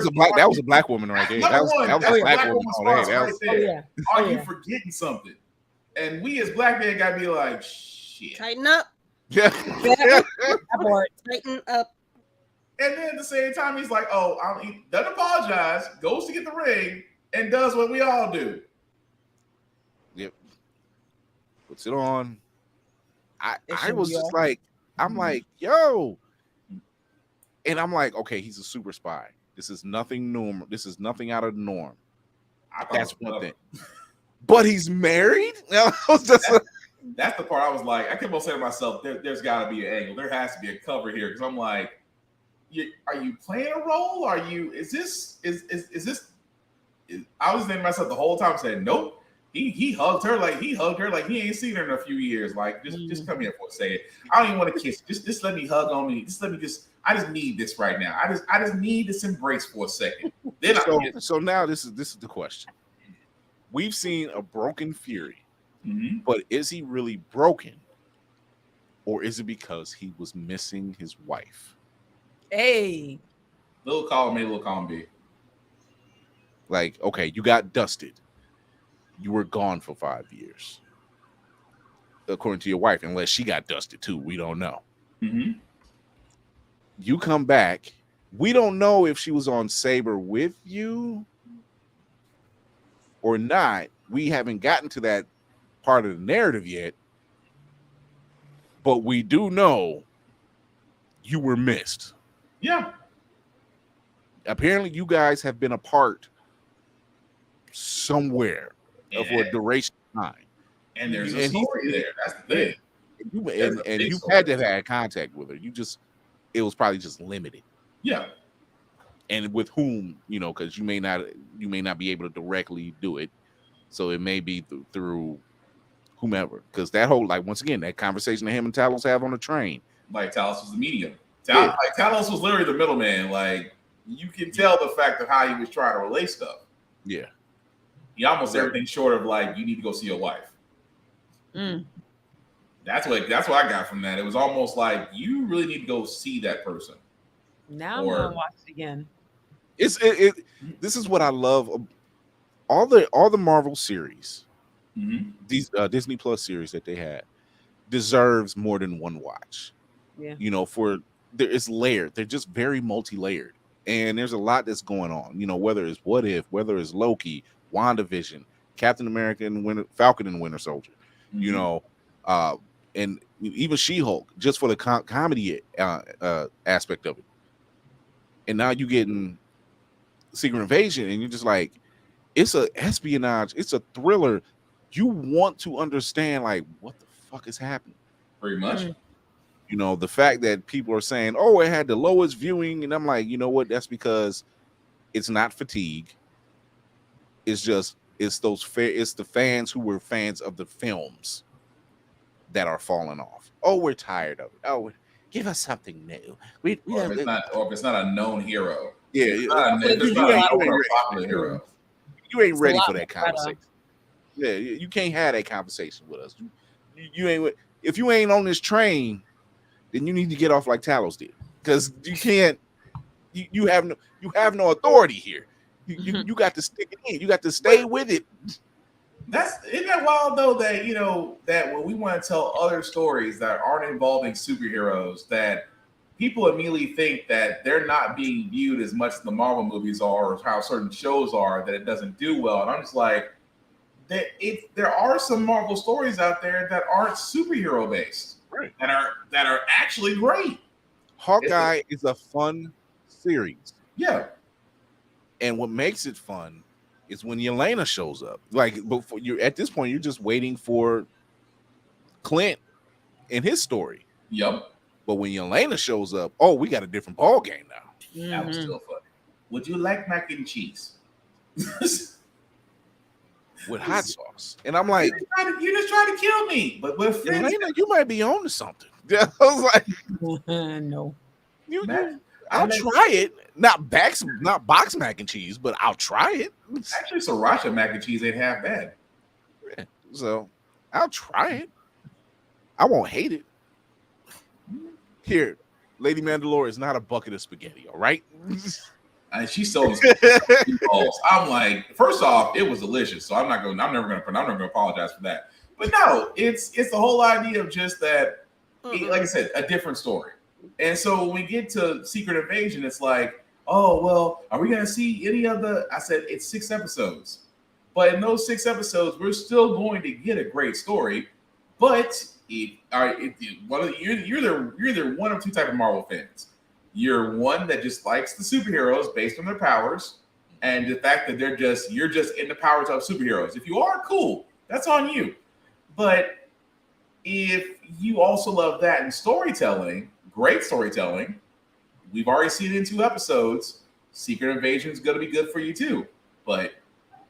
was a black woman right there. That was a black woman response right there. Are you yeah. forgetting something? And we as Black men gotta be like, shit. Tighten up. Yeah. Tighten up. And then at the same time, he's like, "Oh, he doesn't apologize." Goes to get the ring and does what we all do. Yep. puts it on. It I should was be just off. like, I'm like, yo. And I'm like, okay, he's a super spy. This is nothing normal. This is nothing out of the norm. That's one thing. But he's married? I was just that's the part I was like, I kept on saying to myself, there's got to be an angle. There has to be a cover here. Because I'm like, are you playing a role? I was thinking to myself the whole time, saying, nope. He hugged her like he ain't seen her in a few years. Like, just come here for a second. I don't even want to kiss. Just let me hug on me. I just need this right now. I just need this embrace for a second. Then so now this is the question. We've seen a broken Fury, but is he really broken, or is it because he was missing his wife? Hey, little column A, little column B. Like, okay, you got dusted. You were gone for 5 years, according to your wife, unless she got dusted too. We don't know. You come back. We don't know if she was on Saber with you or not. We haven't gotten to that part of the narrative yet, but we do know you were missed. Yeah. Apparently, you guys have been apart somewhere for a duration of time. And there's a story there. That's the thing. And you had to have had contact with her. It was probably just limited. Yeah. And with whom, because you may not be able to directly do it. So it may be through whomever. Because that whole, like, once again, that conversation that him and Talos have on the train. Like, Talos was the medium. Talos was literally the middleman. Like, you can tell the fact of how he was trying to relay stuff. Yeah. He almost everything short of, like, you need to go see your wife. That's what I got from that. It was almost like, you really need to go see that person. Now I'm gonna watch it again. This is what I love. All the Marvel series, these Disney Plus series that they had, deserves more than one watch. Yeah. It's layered. They're just very multi-layered. And there's a lot that's going on, whether it's What If, whether it's Loki, WandaVision, Captain America and Falcon and Winter Soldier, and even She-Hulk, just for the comedy aspect of it. And now you getting Secret Invasion, and you're just like, it's a espionage, it's a thriller. You want to understand, like, what the fuck is happening? Pretty much. The fact that people are saying, oh, it had the lowest viewing, and I'm like, you know what? That's because it's not fatigue. It's the fans who were fans of the films that are falling off. Oh, we're tired of it. Oh, give us something new. If it's not a known hero. Yeah, it's not a popular hero. You ain't ready for that conversation. Yeah, you can't have that conversation with us. You ain't. If you ain't on this train, then you need to get off like Talos did, because you can't. You have no authority here. You got to stick it in. You got to stay with it. Isn't that wild though, that that when we want to tell other stories that aren't involving superheroes, that people immediately think that they're not being viewed as much as the Marvel movies are, or how certain shows are, that it doesn't do well. And I'm just like, there are some Marvel stories out there that aren't superhero based, right? That are actually great. Hawkeye is a fun series. Yeah. And what makes it fun is when Yelena shows up. Like, before at this point, you're just waiting for Clint and his story. Yep. But when Yelena shows up, oh, we got a different ball game now. That was still funny. Would you like mac and cheese? With hot sauce. And I'm like, you just trying to kill me. But with Yelena, you might be on to something. I was like, no. I'll try it. Not box mac and cheese, but I'll try it. Actually, sriracha mac and cheese ain't half bad. Yeah, so I'll try it. I won't hate it. Here, Lady Mandalore is not a bucket of spaghetti, all right? And she sold balls. I'm like, first off, it was delicious. So I'm never gonna apologize for that. But no, it's the whole idea of just that, like I said, a different story. And so when we get to Secret Invasion, it's like, oh, well, are we going to see any of I said, it's 6 episodes. But in those 6 episodes, we're still going to get a great story. But you're either one of two type of Marvel fans. You're one that just likes the superheroes based on their powers, and the fact that you're just in the powers of superheroes. If you are, cool, that's on you. But if you also love that in storytelling, great storytelling, we've already seen it in 2 episodes. Secret Invasion is going to be good for you too, but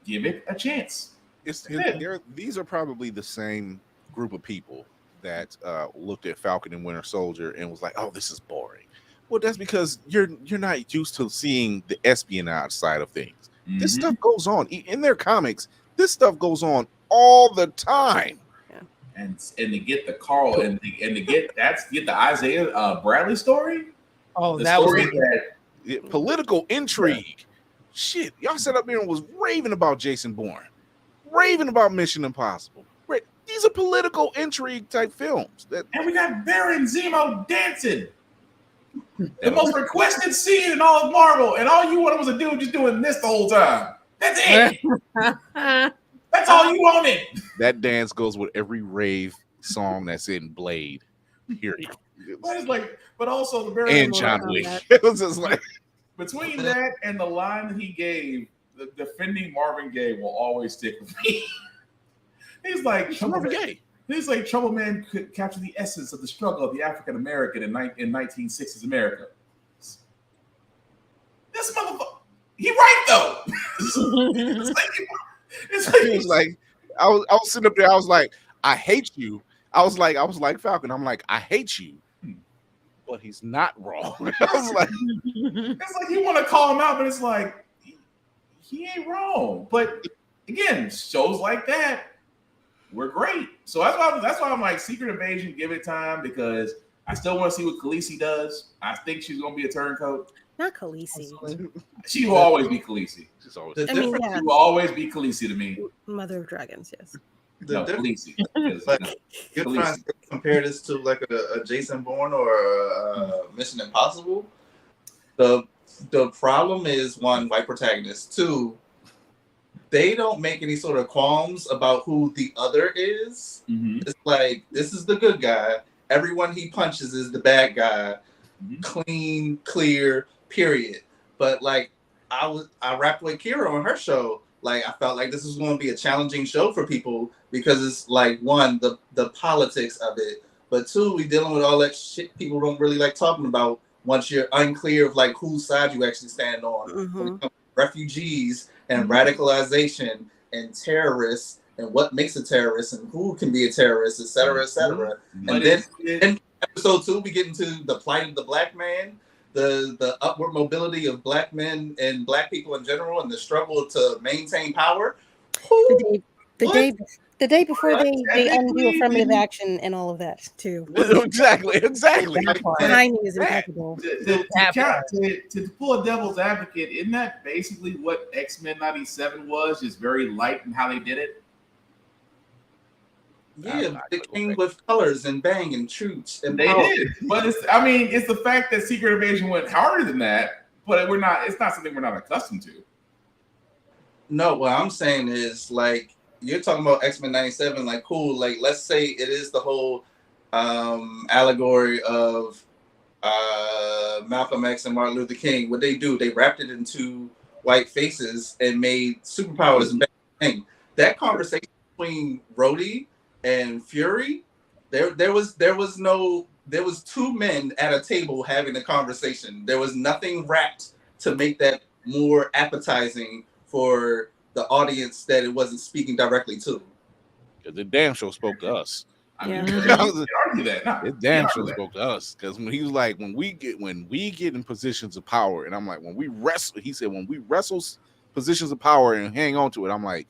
give it a chance. These are probably the same group of people that looked at Falcon and Winter Soldier and was like, "Oh, this is boring." Well, that's because you're not used to seeing the espionage side of things. Mm-hmm. This stuff goes on in their comics. This stuff goes on all the time. Yeah. And to get the Carl and to get the Isaiah Bradley story. Oh, the that story was political intrigue. Yeah. Shit, y'all sat up here and was raving about Jason Bourne, raving about Mission Impossible. These are political intrigue type films. And we got Baron Zemo dancing. The most requested scene in all of Marvel, and all you wanted was a dude just doing this the whole time. That's it. That's all you wanted. That dance goes with every rave song that's in Blade. Period. But also the Baron and John Wick. It was just like between that and the line that he gave, the defending Marvin Gaye will always stick with me. He's like Marvin Gaye. He's like Trouble Man could capture the essence of the struggle of the African American in 1960s America. This motherfucker, he right though. It's like I was sitting up there. I was like, I hate you. I was like Falcon. I'm like, I hate you, but he's not wrong. I was like, it's like you want to call him out, but it's like he ain't wrong. But again, shows like that. We're great. So that's why I'm like Secret Invasion, give it time because I still want to see what Khaleesi does. I think she's gonna be a turncoat. Not Khaleesi. She will always be Khaleesi. She's always She will always be Khaleesi to me. Mother of Dragons, yes. No, Khaleesi. But you're trying to compare this to like a Jason Bourne or a Mission Impossible. The problem is one, white protagonist. 2, they don't make any sort of qualms about who the other is. Mm-hmm. It's like, this is the good guy. Everyone he punches is the bad guy. Mm-hmm. Clean, clear, period. But like, I rapped with Kira on her show. Like, I felt like this was going to be a challenging show for people because it's like, 1, the politics of it. But 2, we dealing with all that shit people don't really like talking about once you're unclear of like whose side you actually stand on. Mm-hmm. When it comes to refugees and radicalization and terrorists and what makes a terrorist and who can be a terrorist, et cetera, et cetera. Mm-hmm. And then in episode 2, we get into the plight of the black man, the upward mobility of black men and black people in general, and the struggle to maintain power. The day before they undo affirmative action and all of that too. Exactly. Timing is impeccable. To pull a devil's advocate, isn't that basically what X-Men 97 was? Just very light in how they did it. Yeah, they came with colors and bang and shoots, and they did. But it's the fact that Secret Invasion went harder than that. But it's not something we're not accustomed to. No, what I'm saying is like, you're talking about X-Men 97, like cool. Like, let's say it is the whole allegory of Malcolm X and Martin Luther King. What they do, they wrapped it into white faces and made superpowers and bang. That conversation between Rhodey and Fury, there was 2 men at a table having a conversation. There was nothing wrapped to make that more appetizing for the audience that it wasn't speaking directly to. The damn show spoke to us. It damn show spoke to us because when he was like, when we get in positions of power, and I'm like, when we wrestle, he said, when we wrestle positions of power and hang on to it, I'm like,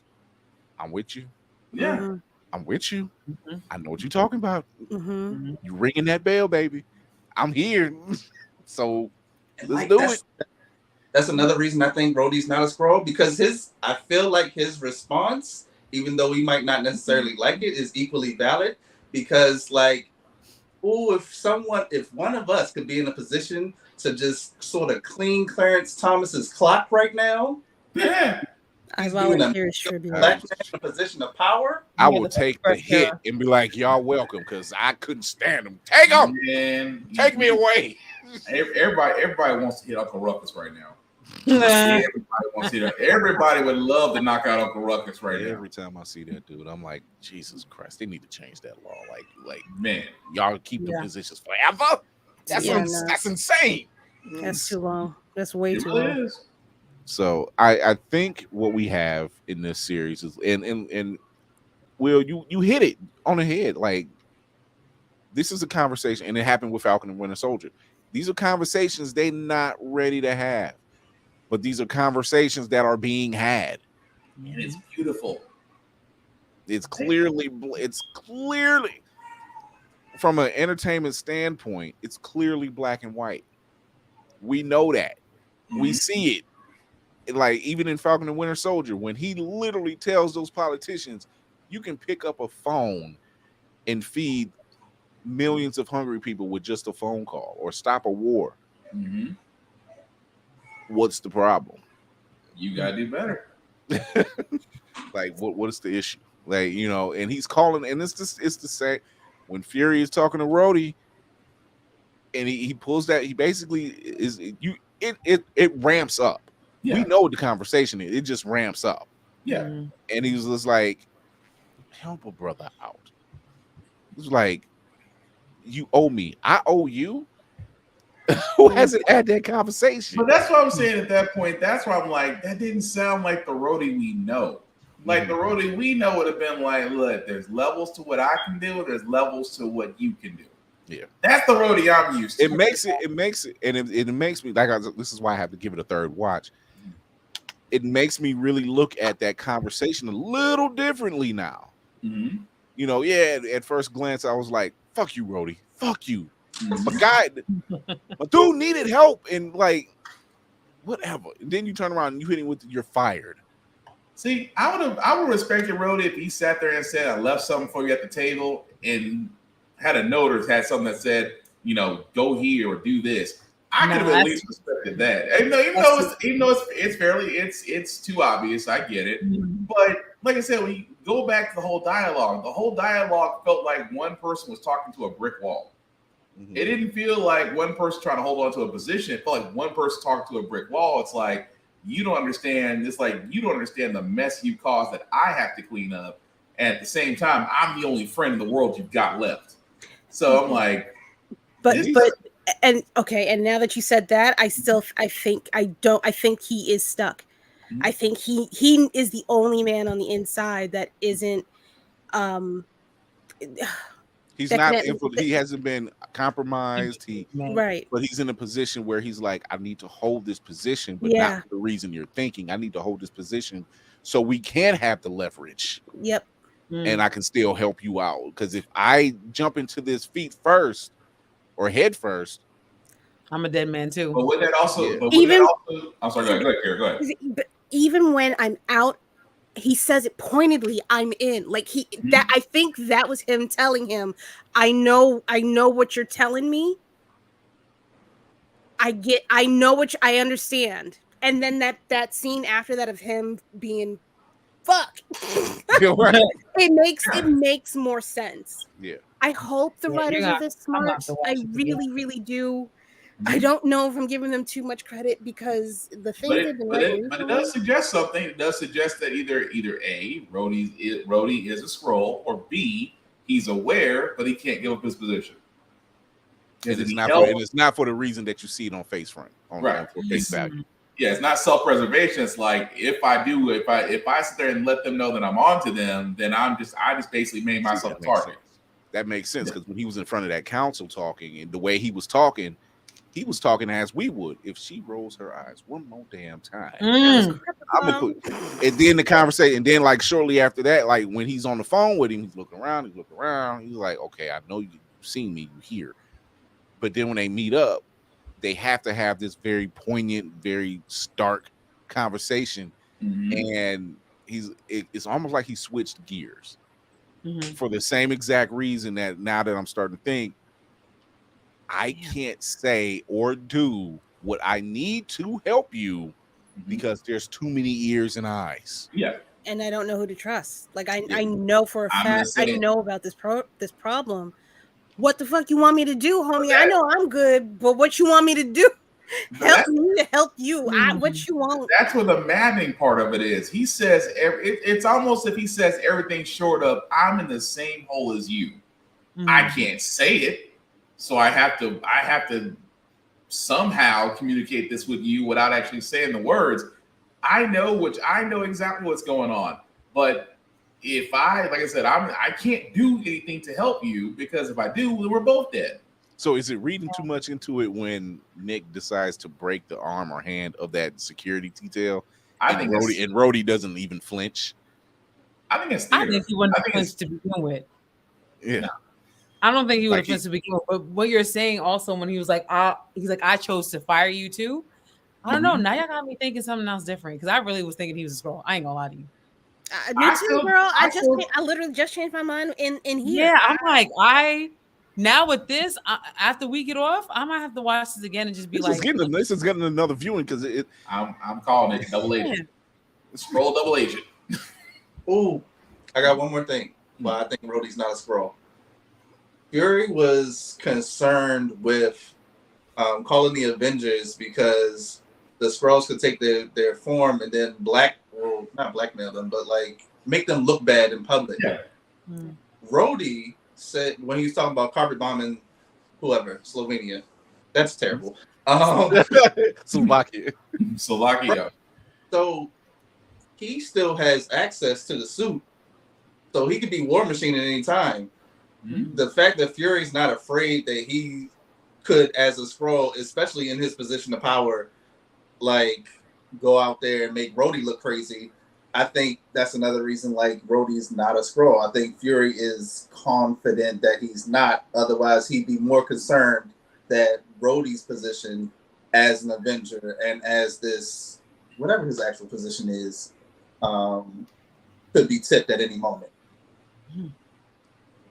I'm with you. Yeah, mm-hmm. I'm with you. Mm-hmm. I know what you're talking about. Mm-hmm. You ringing that bell, baby. I'm here. So let's do it. That's another reason I think Rhodey's not a Skrull, because I feel like his response, even though he might not necessarily like it, is equally valid. Because like, if one of us could be in a position to just sort of clean Clarence Thomas's clock right now, yeah, I He's doing a volunteer as tribute. black man in a position of power. I Yeah, will the take the first hit era. and be like, y'all welcome, because I couldn't stand them. Take them. Man, Take me away. Everybody wants to hit Uncle Ruckus right now. Nah. Everybody wants to hit. Everybody would love to knock out Uncle Ruckus right now. Every time I see that dude, I'm like, Jesus Christ, they need to change that law. Like Man, y'all keep the Yeah. positions forever. That's Yeah, no. that's insane. That's too long. That's way it too really long. is. So I think what we have in this series is and Will, you hit it on the head. Like, this is a conversation, and it happened with Falcon and Winter Soldier. These are conversations they're not ready to have, but these are conversations that are being had. And it's beautiful. It's clearly from an entertainment standpoint, it's clearly black and white. We know that. We see it. Like, even in Falcon and Winter Soldier, when he literally tells those politicians, you can pick up a phone and feed millions of hungry people with just a phone call, or stop a war. Mm-hmm. What's the problem? You gotta do better. Like, what is the issue? Like, you know, and he's calling, and it's the same when Fury is talking to Rhodey, and he pulls that, he basically is it ramps up. Yeah. We know what the conversation is, it just ramps up. Yeah. And he was just like, help a brother out. It was like, you owe me, I owe you. Who hasn't had that conversation? But that's what I'm saying at that point. That's why I'm like, that didn't sound like the Rhodey we know. Like, the Rhodey we know would have been like, look, there's levels to what I can do, there's levels to what you can do. Yeah, that's the Rhodey I'm used to. It makes it, and it makes me like, this is why I have to give it a third watch. It makes me really look at that conversation a little differently now. Mm-hmm. You know, yeah, at first glance, I was like, fuck you, Rhodey. Fuck you. But dude needed help, and like, whatever. And then you turn around and you hit him with, you're fired. See, I would have respected Rhodey if he sat there and said, I left something for you at the table, and had a note or had something that said, you know, go here or do this. I could have at least respected that. Even though it's too obvious. I get it. But like I said, when you go back to the whole dialogue felt like one person was talking to a brick wall. Mm-hmm. It didn't feel like one person trying to hold on to a position. It felt like one person talking to a brick wall. It's like, you don't understand. It's like, you don't understand the mess you caused that I have to clean up. And at the same time, I'm the only friend in the world you've got left. So I'm like, and now that you said that, I think he is stuck. Mm-hmm. I think he is the only man on the inside that isn't he's not he hasn't been compromised. But he's in a position where he's like, I need to hold this position, but not for the reason you're thinking. I need to hold this position so we can have the leverage. Yep. And I can still help you out. Because if I jump into this feet first or head first, I'm a dead man too. But with that also, I'm sorry, go ahead. But even when I'm out, he says it pointedly, I'm in. Like that, I think that was him telling him, I know what you're telling me. I understand. And then that scene after that of him being fuck. It makes more sense. Yeah. I hope the writers are this smart. I really, really do. I don't know if I'm giving them too much credit because the thing but it does suggest something. It does suggest that either A, Rhodey is a Skrull, or B, he's aware, but he can't give up his position. And it's not for the reason that you see it on face front, for face value. Yeah, it's not self-preservation. It's like, if I sit there and let them know that I'm onto them, then I just basically made myself a target. That makes sense, because when he was in front of that council talking, and the way he was talking as we would. If she rolls her eyes one more damn time, I'm gonna put. And then the conversation, and then like shortly after that, like when he's on the phone with him, he's looking around. He's like, okay, I know you've seen me, you here. But then when they meet up, they have to have this very poignant, very stark conversation, and it's almost like he switched gears for the same exact reason that now that I'm starting to think, I can't say or do what I need to help you because there's too many ears and eyes. Yeah. And I don't know who to trust. Like I Yeah. know for a I'm fact gonna I say- know about this problem. What the fuck you want me to do, homie? that- I know I'm good, but what you want me to do? But Help me to help you. What you want? That's where the maddening part of it is. He says it's almost if he says everything short of I'm in the same hole as you. I can't say it, so I have to somehow communicate this with you without actually saying the words. I know exactly what's going on, but if like I said, I can't do anything to help you because if I do, we're both dead. So is it reading too much into it when Nick decides to break the arm or hand of that security detail? I think Rhodey doesn't even flinch. I think it's I theater. think he wouldn't have flinched to begin with. Yeah. No. I don't think he would have flinched to begin with. But what you're saying also when he was like, I chose to fire you too. I don't know. Now y'all got me thinking something else different because I really was thinking he was a Skrull. I ain't gonna lie to you. Me too, girl. I literally just changed my mind in here. Yeah, I'm like, now with this, after we get off, I might have to watch this again and just be this is getting another viewing because I'm calling it double agent. Skrull double agent. Ooh, I got one more thing. Well, I think Rhodey's not a Skrull. Fury was concerned with calling the Avengers because the Skrulls could take their form and then not blackmail them, but like make them look bad in public. Yeah. Rhodey said when he was talking about carpet bombing whoever, Slovenia. That's terrible. Slovakia. So he still has access to the suit. So he could be War Machine at any time. Mm-hmm. The fact that Fury's not afraid that he could, as a Skrull, especially in his position of power, like go out there and make Rhodey look crazy. I think that's another reason like Rhodey's not a Skrull. I think Fury is confident that he's not. Otherwise, he'd be more concerned that Rhodey's position as an Avenger and as this, whatever his actual position is, could be tipped at any moment.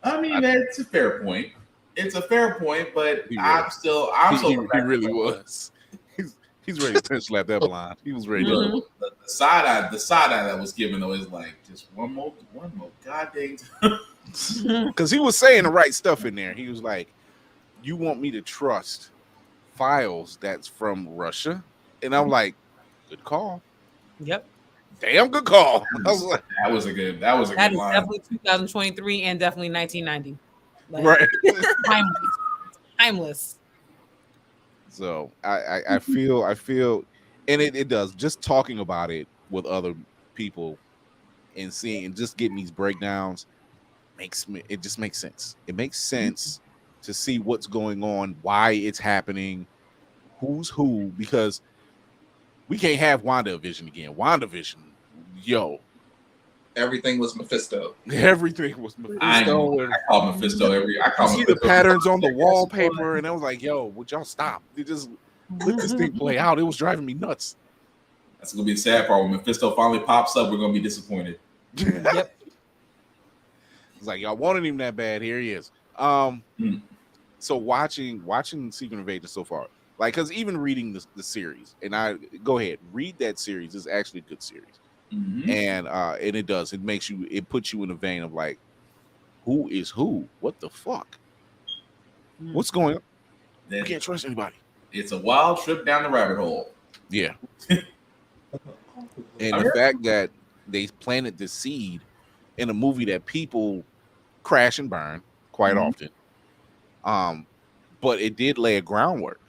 I mean, that's a fair point. It's a fair point, but he really was. He's ready to pinch slap that blind. He was ready to. The side eye that was given though is like just one more goddamn. Because he was saying the right stuff in there. He was like, "You want me to trust files that's from Russia?" And I'm like, "Good call." Yep. Damn good call. I was like, that was a good That is line. definitely 2023 and definitely 1990. Like, right. Timeless. So I feel, and it does. Just talking about it with other people and seeing and just getting these breakdowns it just makes sense. It makes sense to see what's going on, why it's happening, who's who, because we can't have WandaVision again. WandaVision, yo. Everything was Mephisto. Everything was Mephisto. I call Mephisto I see the patterns on the wallpaper, and I was like, "Yo, would y'all stop? You just let this thing play out." It was driving me nuts. That's gonna be the sad part. When Mephisto finally pops up, we're gonna be disappointed. Yep. It's like y'all wanted him that bad. Here he is. So watching Secret Invasion so far, like, because even reading the series, and I go ahead read that series. It's actually a good series. Mm-hmm. And it puts you in a vein of like, who is who? What the fuck? What's going on? You can't trust anybody. It's a wild trip down the rabbit hole. Yeah. And the fact that they planted the seed in a movie that people crash and burn quite often. But it did lay a groundwork.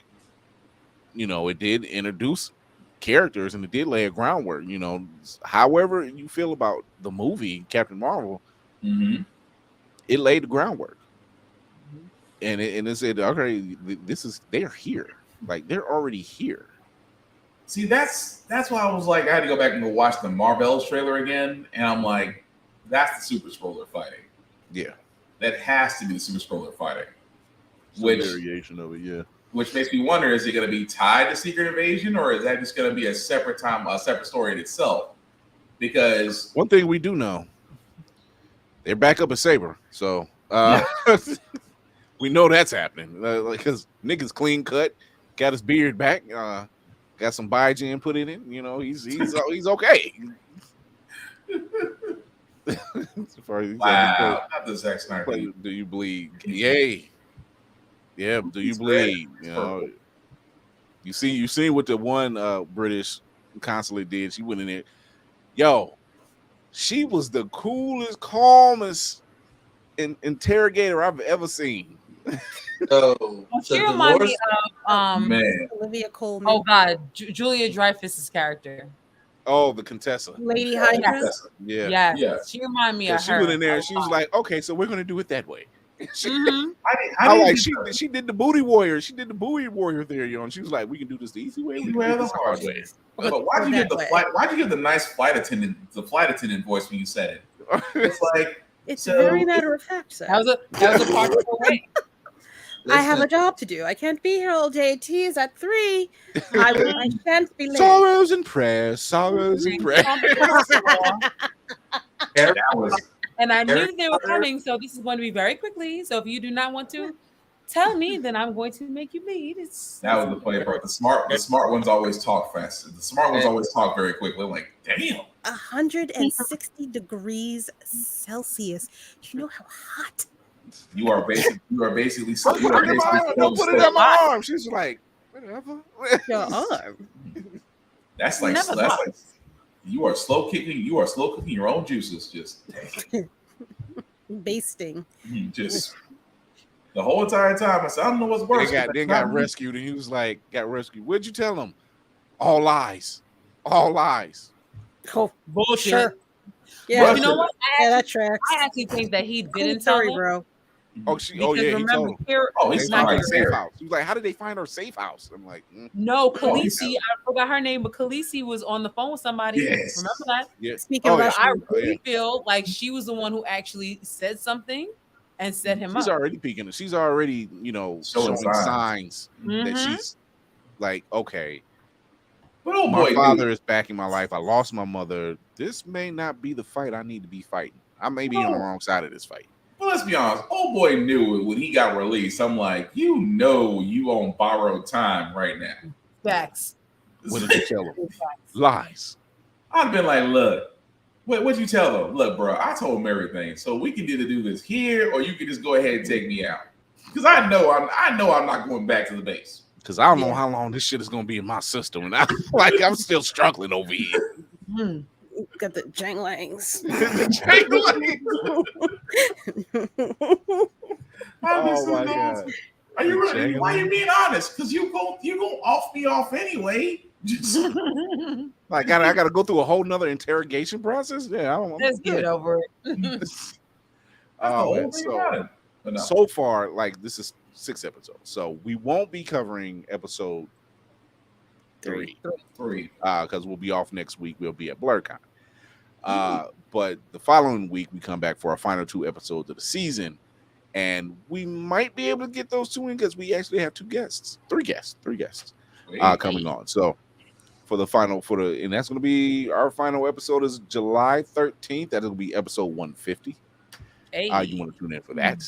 You know, it did introduce characters and it did lay a groundwork. You know, however you feel about the movie Captain Marvel, it laid the groundwork. And it said, okay, they're here. Like, they're already here. See, that's why I was like, I had to go back and go watch the Marvels trailer again, and I'm like, that's the Super Skrull fighting. Yeah, that has to be the Super Skrull fighting. Some variation of it, yeah. Which makes me wonder: is it going to be tied to Secret Invasion, or is that just going to be a separate story in itself? Because one thing we do know, they're back up at Saber, so we know that's happening. Because Nick is clean cut, got his beard back. got some Biogen put in it. You know, he's okay. Wow, not the Zack Snyder. Do you bleed? Yay. Yeah, do you bleed? You know, you see what the one British consulate did. She went in there. Yo, she was the coolest, calmest interrogator I've ever seen. She reminds me of man. Olivia Colman. Oh God, Julia Dreyfus's character. Oh, the Contessa. Lady Hydra. Yeah. She reminded me of She her. went in there and she was like, okay, so we're gonna do it that way. She did the booty warrior. She did the booty warrior theory on. She was like, we can do this the easy way, we can do this the hard way. But why'd you get the nice flight attendant voice when you said it? It's like it's very matter of fact. So. That was a part of the way. I have a job to do. I can't be here all day. Tea is at 3. I can't be late. Sorrows and prayers. And I knew they were coming, so this is going to be very quickly. So if you do not want to tell me, then I'm going to make you bleed. That was the funny part. The smart ones always talk fast. The smart ones always talk very quickly. I'm like, damn. 160 degrees Celsius. Do you know how hot? You are basically. Don't put it on my arm. She's like, whatever. Your arm. That's like you are slow cooking. You are slow cooking your own juices. Just basting. Just the whole entire time. I said, I don't know what's worse. They got rescued, and he was like, got rescued. What'd you tell him? All lies. All lies. Oh, bullshit. Sure. Yeah, but you know what? That tracks. I actually think that he didn't tell him. Bro. Oh, he told him. He's not her safe house. He was like, how did they find her safe house? I'm like, no, Khaleesi. I forgot her name, but Khaleesi was on the phone with somebody. Yes. Remember that? Yeah. Speaking of that, I really feel like she was the one who actually said something and set him up. She's already peeking. She's already, showing signs that she's like, okay. But my father is back in my life. I lost my mother. This may not be the fight I need to be fighting. I may be on the wrong side of this fight. Well, let's be honest. Old boy knew it when he got released. I'm like, you on borrowed time right now. Facts. What did you tell him? Lies. I've been like, look, what'd you tell him? Look, bro, I told him everything. So we can either do this here, or you can just go ahead and take me out. Because I know I'm not going back to the base. Because I don't know how long this shit is going to be in my system, and I'm still struggling over here. Got the janglangs. Oh my God! Are you really? Why are you being honest? Because you go off me off anyway. Like I gotta go through a whole nother interrogation process. Yeah, I don't want. Let's get over it. So far, like this is 6 episodes, so we won't be covering episode 3 because we'll be off next week. We'll be at BlurCon. But the following week we come back for our final 2 episodes of the season, and we might be able to get those 2 in because we actually have 3 guests coming on. So for the final and that's going to be our final episode is July 13th. That'll be episode 150. Hey. You want to tune in for that?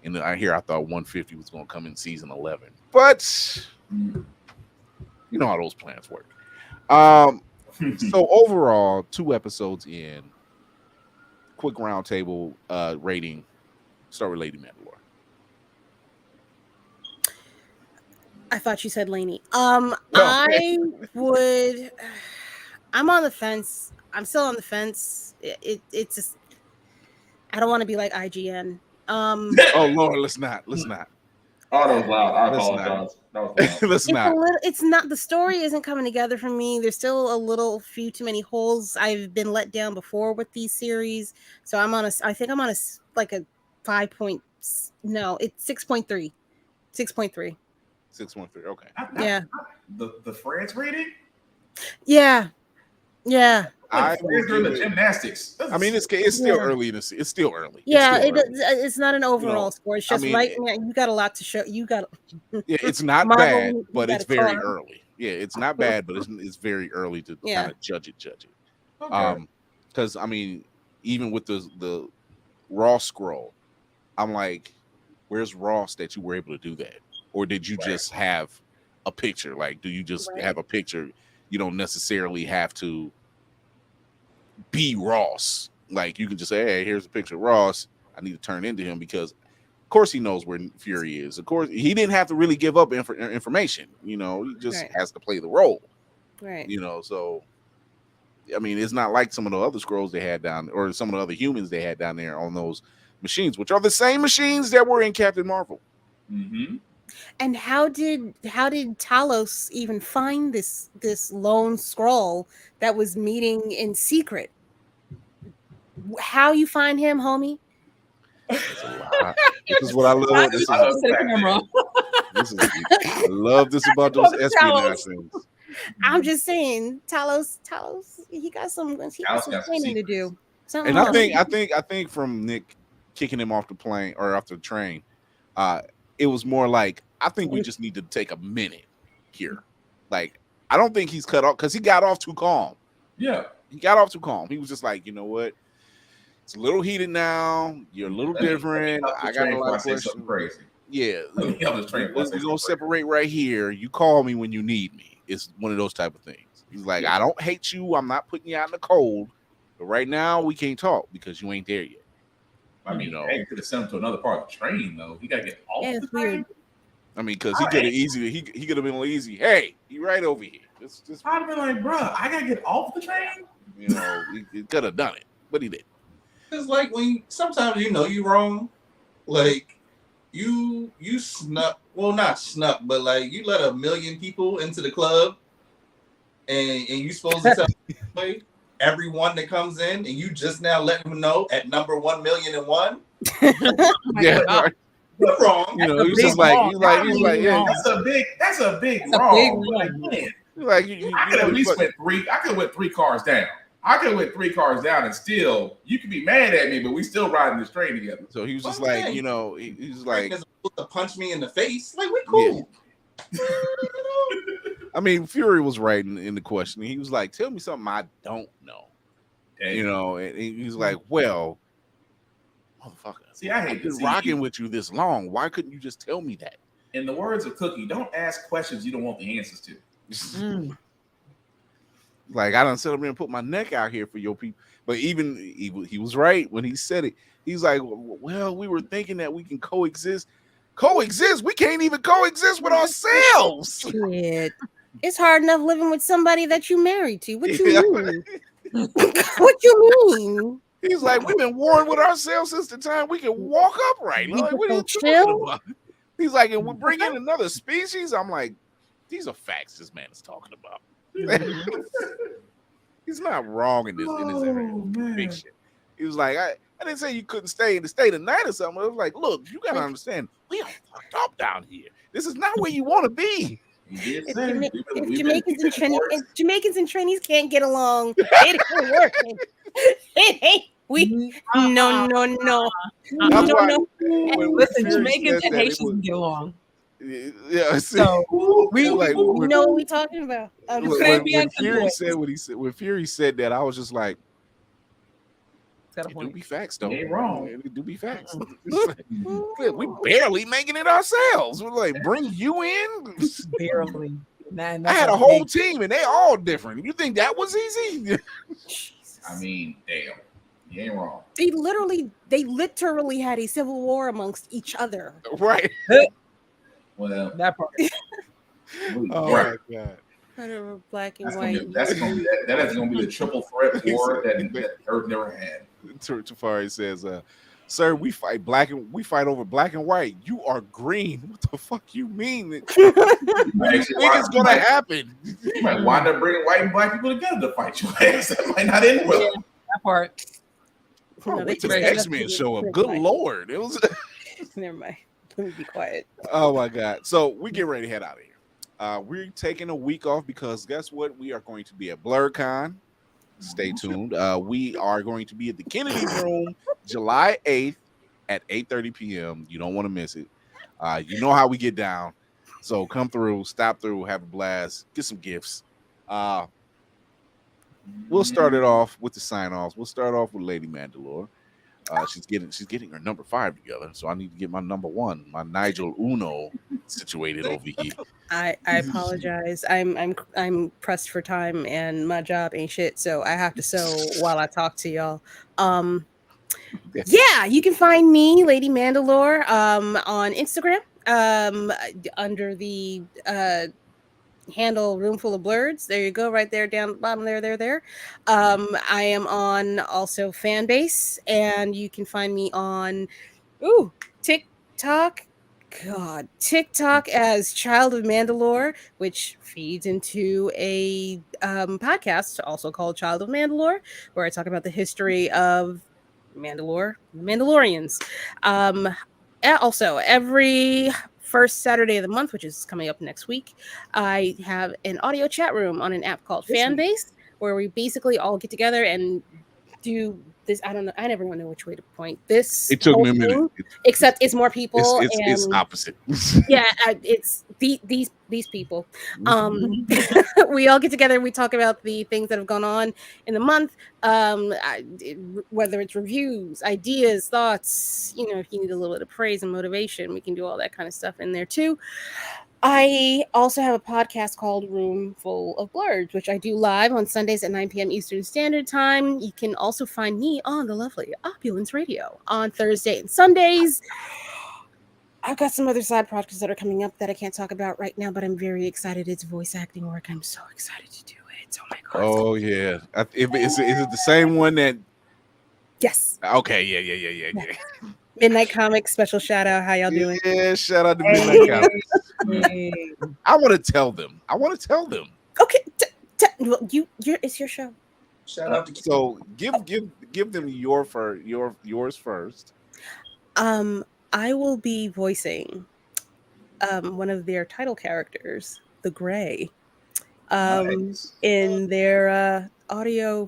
And I thought 150 was going to come in season 11, but you know how those plans work. So overall, 2 episodes in. Quick roundtable rating. Start with Lady Mandalore. I thought you said Lainey. I would. I'm on the fence. I'm still on the fence. It's just. I don't want to be like IGN. Oh Lord, let's not. Oh, that was loud. I apologize. Let's not. It's not. The story isn't coming together for me. There's still few too many holes. I've been let down before with these series, so I think I'm on a 5 point. No, it's 6.3. 6.3. 6.3. Okay. Yeah. The France rating. Yeah. During the gymnastics. I mean, it's still early. It's still early. Yeah, it's not an overall score. It's just you got a lot to show. You got. Yeah, it's not bad, but it's very early. Yeah, it's not bad, but it's very early to kind of judge it. Okay. Because I mean, even with the raw Skrull, I'm like, where's Ross that you were able to do that, or did you just have a picture? Like, do you just Right. have a picture? You don't necessarily have to be Ross. Like, you can just say, hey, here's a picture of Ross. I need to turn into him because, of course, he knows where Fury is. Of course, he didn't have to really give up information. You know, he just Right. has to play the role. Right. You know, so I mean, it's not like some of the other Skrulls they had down, or some of the other humans they had down there on those machines, which are the same machines that were in Captain Marvel. Mm-hmm. And how did Talos even find this lone Skrull that was meeting in secret? How you find him, homie? That's a lot. This is what I love. Not This is, close to the camera. I love this about those espionage Talos. things. I'm just saying, Talos, he got some Talos got some training to do. Something And wrong. I think from Nick kicking him off the plane or off the train, it was more like, I think we just need to take a minute here. Like, I don't think he's cut off because he got off too calm. Yeah. He got off too calm. He was just like, you know what? It's a little heated now. You're a little different. I got a lot of questions. Crazy. Yeah. We're gonna separate right here. You call me when you need me. It's one of those type of things. He's like, I don't hate you. I'm not putting you out in the cold. But right now we can't talk because you ain't there yet. I mean, hey, could have sent him to another part of the train though. He gotta get off the train. I mean, because he could have easy. He could have been easy. Hey, you right over here. Just I'd have been like, bro, I gotta get off the train. You know, he could have done it, but he didn't. It's like when sometimes you know you wrong, like you snuck, well not snuck, but like you let 1 million people into the club, and you supposed to tell everyone that comes in, and you just now letting them know at number 1,000,001. Yeah, right. You're wrong. You know, he's just like, yeah, that's a big wrong. Like, I could at least went 3. I could went 3 cars down. I could went 3 cars down, and still, you could be mad at me, but we still riding this train together. So he was just like, you know, he's like, to punch me in the face. Like, we cool. Yeah. I mean, Fury was right in the question. He was like, tell me something I don't know. Dang. You know, and he's like, well, motherfucker. See, I hate been rocking with you this long. Why couldn't you just tell me that? In the words of Cookie, don't ask questions you don't want the answers to. Like, I done sit up here and put my neck out here for your people. But even he was right when he said it. He's like, well, we were thinking that we can coexist. Coexist? We can't even coexist with ourselves. Shit. It's hard enough living with somebody that you married to. What you mean? What you mean? He's like, we've been warring with ourselves since the time we can walk upright. Like, what are you talking about? He's like, and we bring in another species. I'm like, these are facts this man is talking about. He's not wrong in this fiction. He was like, I didn't say you couldn't stay in the state of night or something. I was like, look, you gotta understand, we are fucked up down here. This is not where you want to be. If Jamaicans and Trainees can't get along, it ain't working. It ain't. No. Listen, Jamaicans and Haitians can get along. Yeah, so we know what we're talking about. When Fury said that, I was just like, it do be facts though. Ain't wrong. It do be facts. We barely making it ourselves. We're like, bring you in? Barely. I had a whole team and they all different. You think that was easy? I mean, damn. You ain't wrong. They literally had a civil war amongst each other. Right. Well, that part. Oh my god. Black and white. That is gonna be the triple threat war that Earth never had. Tafari says, sir, we fight over black and white. You are green. What the fuck you mean? What do you think is gonna happen? You might wind up bringing white and black people together to fight your ass. That might not end well. Yeah, that part. Wait till the X-Men show up. Good lord. It was never mind. Let me be quiet. Oh my god. So we get ready to head out of here. We're taking a week off because guess what? We are going to be at BlurCon. Stay tuned. We are going to be at the Kennedy Room July 8th at 8:30 p.m. You don't want to miss it. You know how we get down. So come through, stop through, have a blast, get some gifts. We'll start it off with the sign-offs. We'll start off with Lady Mandalore. She's getting her number 5 together, so I need to get my number 1, my Nigel Uno, situated over here. I apologize. I'm pressed for time and my job ain't shit, so I have to sew while I talk to y'all. Yeah, you can find me, Lady Mandalore, on Instagram, under the handle Roomful of Blurs. There you go, right there down the bottom there. I am on also Fanbase, and you can find me on TikTok. TikTok as Child of Mandalore, which feeds into a podcast also called Child of Mandalore, where I talk about the history of Mandalore, Mandalorians. And also, every first Saturday of the month, which is coming up next week, I have an audio chat room on an app called Fanbase, where we basically all get together and do this. I don't know. I never know which way to point this. It took me a minute. Except it's more people. It's opposite. Yeah, it's these people. We all get together. We talk about the things that have gone on in the month. Whether it's reviews, ideas, thoughts. If you need a little bit of praise and motivation, we can do all that kind of stuff in there too. I also have a podcast called Room Full of Blurs, which I do live on Sundays at 9 p.m. Eastern Standard Time. You can also find me on the lovely Opulence Radio on Thursday and Sundays. I've got some other side projects that are coming up that I can't talk about right now, but I'm very excited. It's voice acting work. I'm so excited to do it. Oh my god! Oh yeah, is it the same one that? Yes. Okay. Yeah. Midnight Comics special shout out. How y'all doing? Yeah, shout out to Midnight Comics. I want to tell them. Okay, well, it's your show. Shout out to So give them yours first. I will be voicing one of their title characters, the Gray, in their audio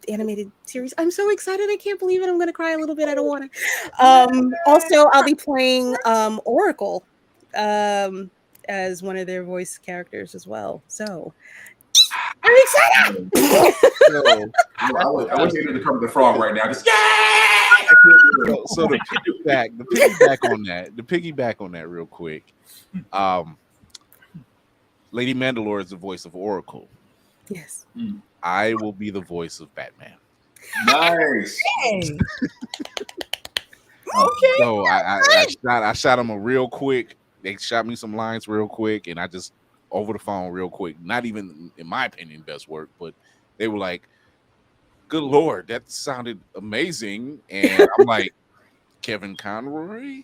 animated series. I'm so excited. I can't believe it. I'm going to cry a little bit. I don't want to. Also, I'll be playing Oracle as one of their voice characters as well. So I'm excited. I wish they did the frog right now. Just So the piggyback on that real quick. Lady Mandalore is the voice of Oracle. Yes. I will be the voice of Batman. Nice. Okay. So I shot them a real quick. They shot me some lines real quick, and I just over the phone real quick. Not even in my opinion best work, but they were like, "Good Lord, that sounded amazing!" And I'm like, Kevin Conroy.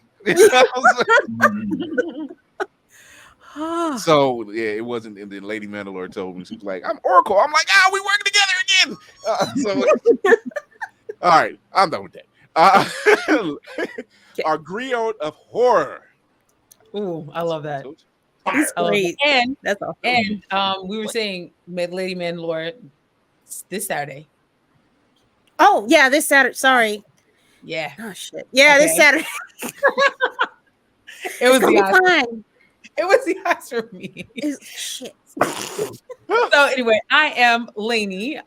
So yeah, it wasn't. And then Lady Mandalore told me, she was like, "I'm Oracle." I'm like, we working together again. All right, I'm done with that. Our griot of horror. Ooh, I love that. He's great. And that's awesome. And we were saying Lady Mandalore this Saturday. Oh yeah, this Saturday. Sorry. Yeah. Oh shit. Yeah, this Saturday. It was the eyes. Fine. It was the eyes for me. Shit. So anyway, I am Lainey.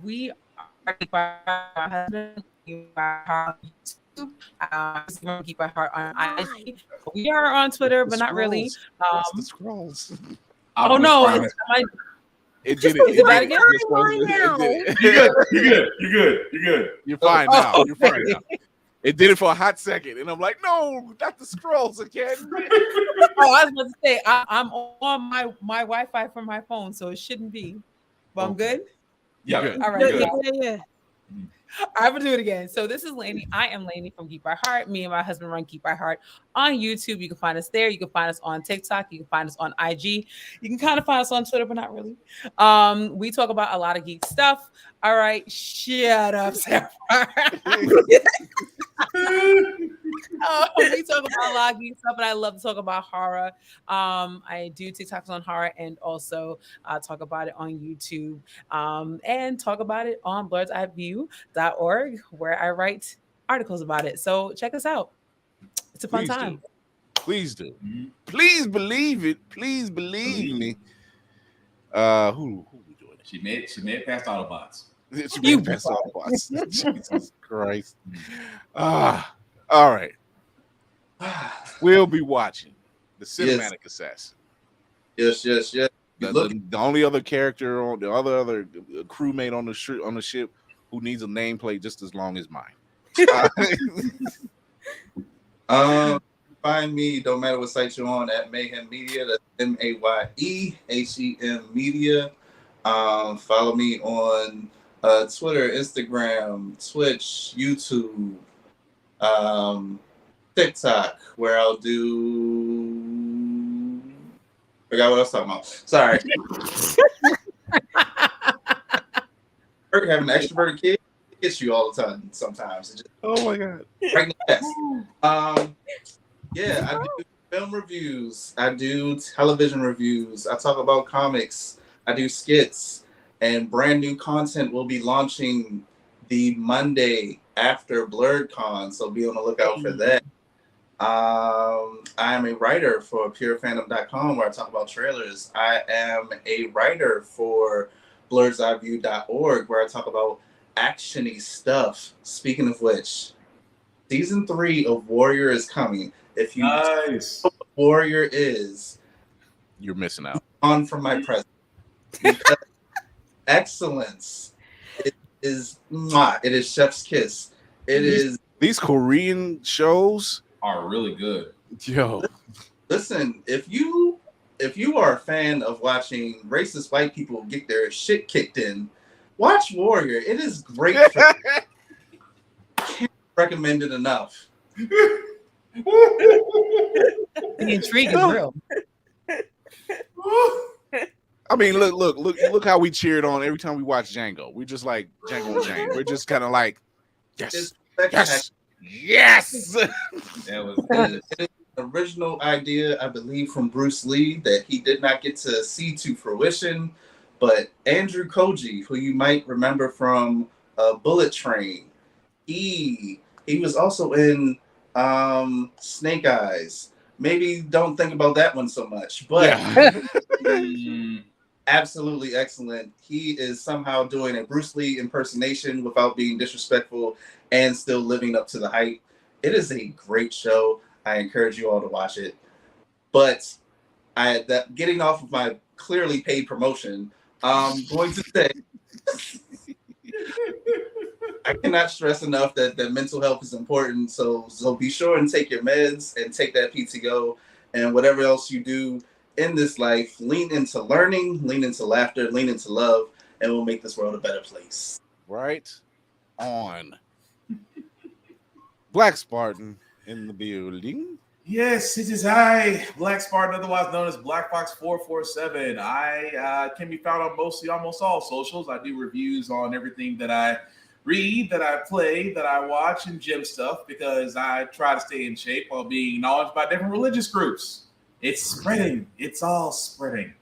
We are keep our husband, keep our heart on YouTube, keep our heart on IG. We are on Twitter, but not really. The scrolls. Oh no! It did Is it bad again? You're good. You're fine now. You're fine now. It did it for a hot second, and I'm like, no, not the scrolls again. Oh, I was about to say I'm on my Wi-Fi from my phone, so it shouldn't be. But I'm good. Yeah. Good. All right. Yeah. I will do it again. So this is Lainey. I am Lainey from Keep Our Heart. Me and my husband run Keep Our Heart on YouTube. You can find us there. You can find us on TikTok. You can find us on IG. You can kind of find us on Twitter, but not really. We talk about a lot of geek stuff. All right. Shut up, Sarah. We talk about a lot of geek stuff, but I love to talk about horror. I do TikToks on horror and also talk about it on YouTube and talk about it on blursedeyeview.org, where I write articles about it. So check us out. It's a fun time. Please do. Please believe it. Please believe me. Who we doing? She made it past Autobots. She made best Autobots. Jesus Christ. All right. We'll be watching the Cinematic Assassin. Yes. The only other character on the other crewmate on the ship who needs a nameplate just as long as mine. Find me, don't matter what site you're on, at Mayhem Media. That's MAYEHEM Media. Follow me on Twitter, Instagram, Twitch, YouTube, TikTok, where I'll do. Forgot what I was talking about. Sorry. Having an extroverted kid hits you all the time. Sometimes. Just, oh my god. Right in the chest. Yeah, I do film reviews. I do television reviews. I talk about comics. I do skits, and brand new content will be launching the Monday after BlurredCon, so be on the lookout for that. I am a writer for purefandom.com, where I talk about trailers. I am a writer for blurredeyeview.org, where I talk about action-y stuff. Speaking of which, season 3 of Warrior is coming. If you know what Warrior is, you're missing out. On from my presence. Because excellence. It is chef's kiss. It is. These Korean shows are really good. Yo. Listen, if you are a fan of watching racist white people get their shit kicked in, watch Warrior. It is great. Can't recommend it enough. The intrigue is real. I mean, look how we cheered on every time we watch Django. We're just like Django and Jane. We're just kind of like, yes. That was an original idea, I believe, from Bruce Lee that he did not get to see to fruition. But Andrew Koji, who you might remember from Bullet Train, he was also in Snake Eyes. Maybe don't think about that one so much, but absolutely excellent. He is somehow doing a Bruce Lee impersonation without being disrespectful and still living up to the hype. It is a great show. I encourage you all to watch it. But getting off of my clearly paid promotion, I'm going to say I cannot stress enough that mental health is important. So be sure and take your meds and take that PTO, and whatever else you do in this life, lean into learning, lean into laughter, lean into love, and we'll make this world a better place. Right on. Black Spartan in the building. Yes, it is I, Black Spartan, otherwise known as Black Fox 447. I can be found on almost all socials. I do reviews on everything that I read, that I play, that I watch, and gym stuff, because I try to stay in shape while being acknowledged by different religious groups. It's spreading. It's all spreading.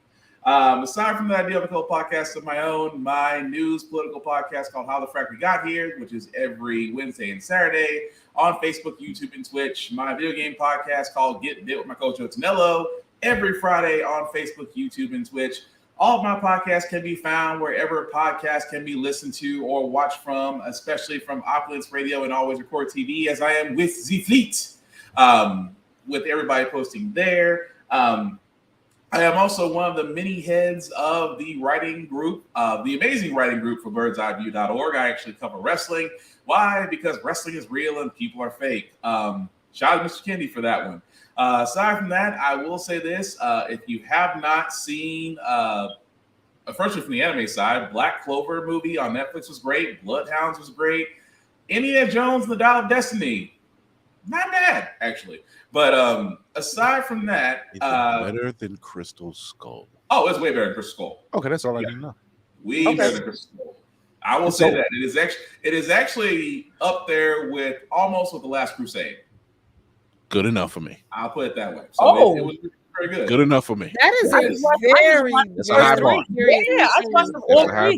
Aside from that, I do have a couple podcasts of my own. My news political podcast called How the Frack We Got Here, which is every Wednesday and Saturday on Facebook, YouTube, and Twitch. My video game podcast called Get Bit with my coach Otanello, every Friday on Facebook, YouTube, and Twitch. All of my podcasts can be found wherever podcasts can be listened to or watched from, especially from Opulence Radio and Always Record TV, as I am with the Fleet, with everybody posting there. I am also one of the many heads of the writing group, the amazing writing group for birdseyeview.org. I actually cover wrestling. Why? Because wrestling is real and people are fake. Shout out to Mr. Kendi for that one. Aside from that, I will say this. If you have not seen, firstly from the anime side, Black Clover movie on Netflix was great. Bloodhounds was great. Indiana Jones and the Dial of Destiny, not bad, actually. But aside from that, it's better than Crystal Skull. Oh, it's way better than Crystal Skull. Okay, that's all I need to know. Way better than Crystal Skull. I will say that it is actually up there with almost with The Last Crusade. Good enough for me. I'll put it that way. So it was very good. Good enough for me. That is a high bar. Yeah, I watched them all three.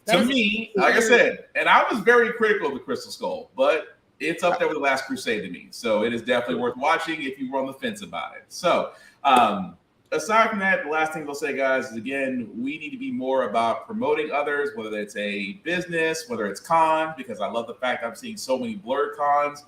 To me, like I said, and I was very critical of the Crystal Skull, but it's up there with The Last Crusade to me. So it is definitely worth watching if you were on the fence about it. So aside from that, the last thing I'll say, guys, is again, we need to be more about promoting others, whether it's a business, whether it's con, because I love the fact I'm seeing so many blurred cons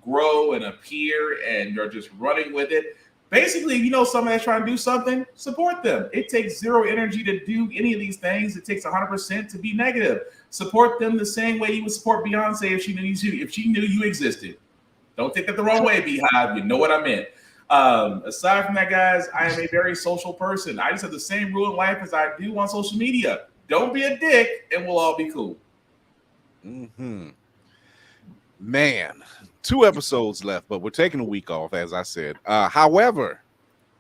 grow and appear, and they're just running with it. Basically, if you know somebody that's trying to do something, support them. It takes zero energy to do any of these things. It takes 100% to be negative. Support them the same way you would support Beyonce if she knew you existed. Don't take that the wrong way, Beehive. You know what I meant. Aside from that, guys, I am a very social person. I just have the same rule in life as I do on social media. Don't be a dick, and we'll all be cool. Mm-hmm. Man, 2 episodes left, but we're taking a week off, as I said. However,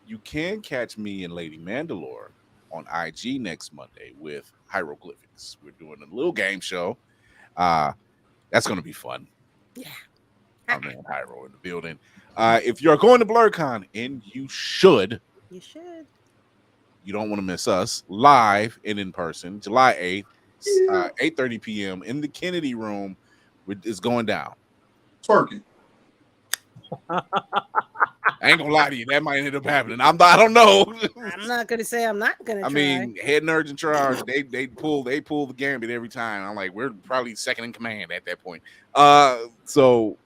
you can catch me and Lady Mandalore on IG next Monday with Hieroglyphics. We're doing a little game show. That's going to be fun. Yeah. My man Hyro in the building. If you're going to BlurCon, and you should, You you don't want to miss us live and in person, July 8th, 8:30 p.m. in the Kennedy Room. It's going down. Twerking. I ain't gonna lie to you, that might end up happening. I don't know. I'm not gonna say I'm not gonna. I mean, head nerds in charge. They pull the gambit every time. I'm like, we're probably second in command at that point. So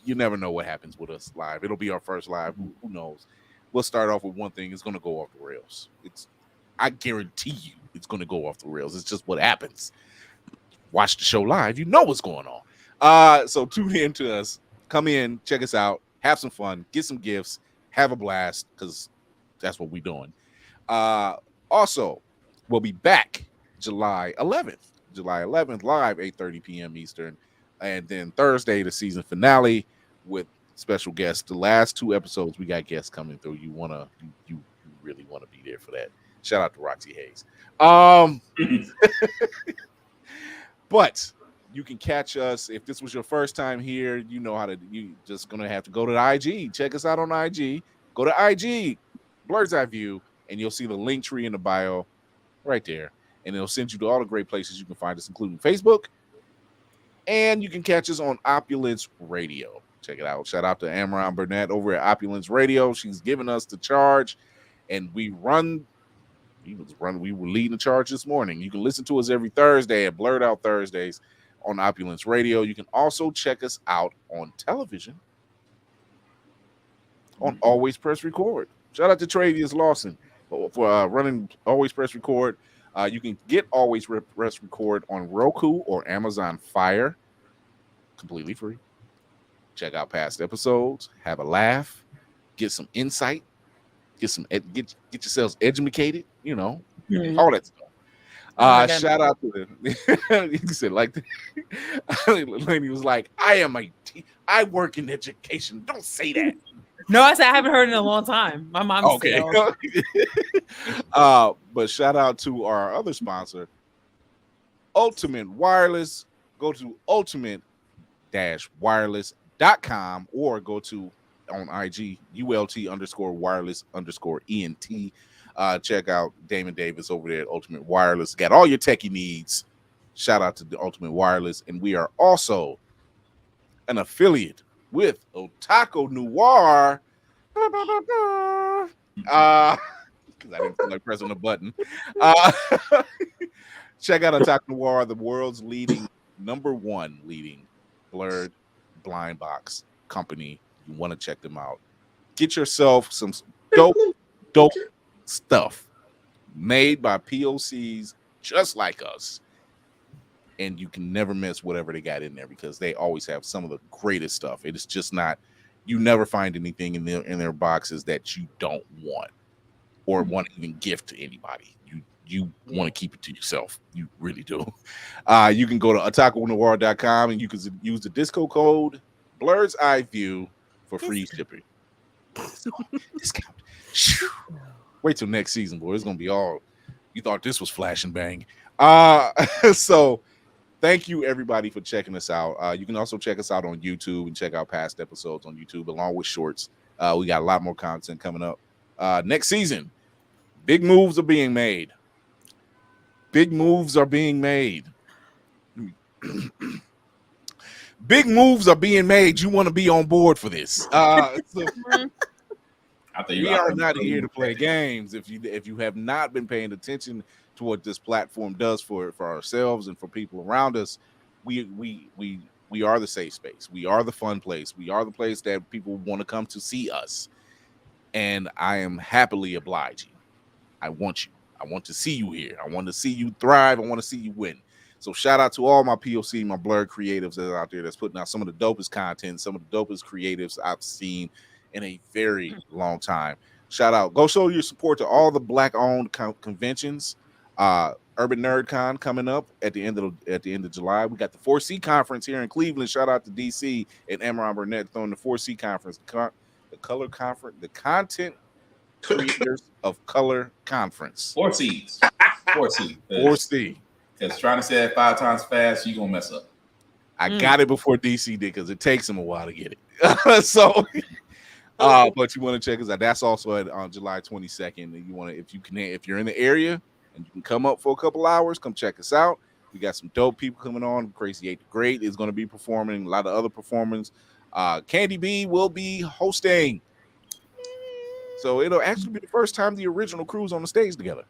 you never know what happens with us live. It'll be our first live. Who knows? We'll start off with one thing. It's gonna go off the rails. I guarantee you, it's gonna go off the rails. It's just what happens. Watch the show live. You know what's going on. So tune in to us. Come in, check us out, have some fun, get some gifts, have a blast, because that's what we're doing. Also, we'll be back July 11th, live, 8:30 p.m. Eastern. And then Thursday, the season finale with special guests. The last 2 episodes, we got guests coming through. You really want to be there for that. Shout out to Roxy Hayes. But you can catch us if this was your first time here. You know how to. You just gonna have to go to the IG. Check us out on IG. Go to IG, Blur's Eye View, and you'll see the link tree in the bio right there, and it'll send you to all the great places you can find us, including Facebook. And you can catch us on Opulence Radio. Check it out. Shout out to Amron Burnett over at Opulence Radio. She's giving us the charge, and we were leading the charge this morning. You can listen to us every Thursday at Blurred Out Thursdays on Opulence Radio. You can also check us out on television on Always Press Record. Shout out to Travius Lawson for running Always Press Record. You can get Always Press Record on Roku or Amazon Fire, completely free. Check out past episodes, have a laugh, get some insight, get yourselves educated, all that stuff. Shout out to the you said like the lady was like, I work in education. Don't say that. No, I said I haven't heard it in a long time. My mom okay. But shout out to our other sponsor, Ultimate Wireless. Go to ultimate-wireless.com or go to on IG ULT_wireless_ENT. Check out Damon Davis over there at Ultimate Wireless. Got all your techie needs. Shout out to the Ultimate Wireless. And we are also an affiliate with Otaku Noir. Because I didn't feel like pressing the button. Check out Otaku Noir, the world's number one leading blurred blind box company. You want to check them out. Get yourself some dope stuff made by POCs just like us, and you can never miss whatever they got in there because they always have some of the greatest stuff. It is just not, you never find anything in their boxes that you don't want or want to even gift to anybody. You want to keep it to yourself. You really do. You can go to otakunoir.com and you can use the disco code Blur's Eye View for free shipping. Discount. Wait till next season, boy. It's gonna be all. You thought this was flash and bang. So thank you everybody for checking us out. You can also check us out on YouTube and check out past episodes on YouTube along with shorts. We got a lot more content coming up next season. Big moves are being made. Big moves are being made. Big moves are being made. You want to be on board for this. I We are not here to play games. If you have not been paying attention to what this platform does for ourselves and for people around us, we are the safe space. We are the fun place. We are the place that people want to come to see us. And I am happily obliging. I want you. I want to see you here. I want to see you thrive. I want to see you win. So shout out to all my POC, my blurred creatives that are out there that's putting out some of the dopest content, some of the dopest creatives I've seen in a very long time. Shout out. Go show your support to all the Black-owned conventions. Urban Nerd Con coming up at the end of July. We got the 4C conference here in Cleveland. Shout out to DC and Emron Burnett throwing the 4C conference, the color conference, the content creators of color conference. 4Cs. 4C. 4C. Because trying to say it 5 times fast, you're gonna mess up. I got it before DC did because it takes them a while to get it. So but you want to check us out. That's also on July 22nd. And you want to, if you're in the area and you can come up for a couple hours, come check us out. We got some dope people coming on. Crazy 8 the Great is going to be performing, a lot of other performers. Candy B will be hosting. So it'll actually be the first time the original crew's on the stage together.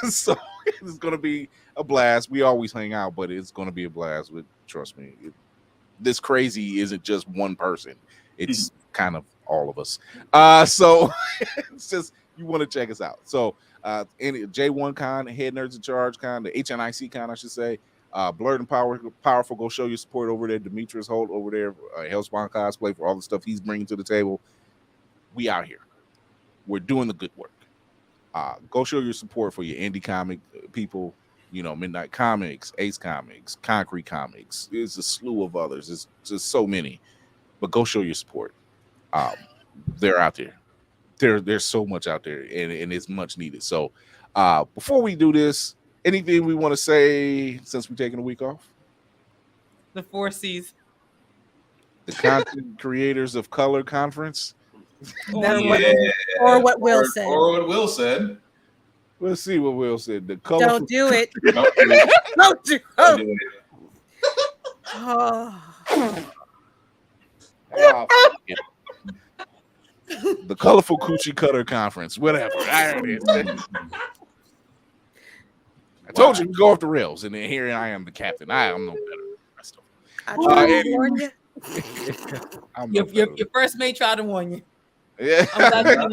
So it's going to be a blast. We always hang out, but it's going to be a blast. Trust me, this crazy isn't just one person. It's kind of all of us. So it's just, you want to check us out. So J1 Con, Head Nerds in Charge Con, the HNIC Con, I should say. Blurred and Powerful, go show your support over there. Demetrius Holt over there, Hellspawn Cosplay, for all the stuff he's bringing to the table. We out here. We're doing the good work. Go show your support for your indie comic people. You know, Midnight Comics, Ace Comics, Concrete Comics. There's a slew of others. There's just so many. But go show your support. They're out there. There's so much out there, and it's much needed. So before we do this, anything we want to say since we're taking a week off? The 4Cs. The Content Creators of Color Conference. Or what Will said. Or what Will said. Let's see what Will said. Don't do it. Don't do it. Don't do Don't do it. The Colorful Coochie Cutter Conference. Whatever. I told you we go off the rails, and then here I am, the captain. I am no better. I tried to warn you. Your first mate tried to warn you. Yeah.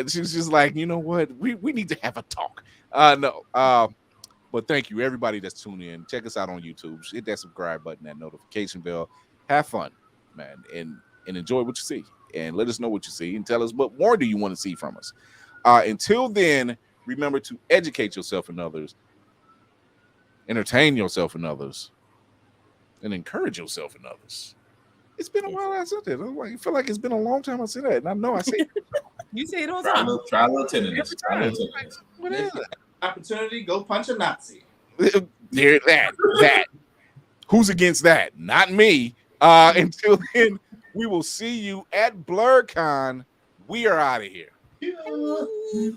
She's just like, you know what? We need to have a talk. But thank you, everybody that's tuning in. Check us out on YouTube. Hit that subscribe button, that notification bell. Have fun, man, and enjoy what you see. And let us know what you see and tell us what more do you want to see from us. Until then, remember to educate yourself and others, entertain yourself and others, and encourage yourself and others. It's been a while I said that. I feel like it's been a long time I said that, and I know I say it. You say it all the time. Try a little tenderness. What is it? Opportunity, go punch a Nazi. There, that. Who's against that? Not me. Until then, we will see you at BlurCon. We are out of here. Yeah.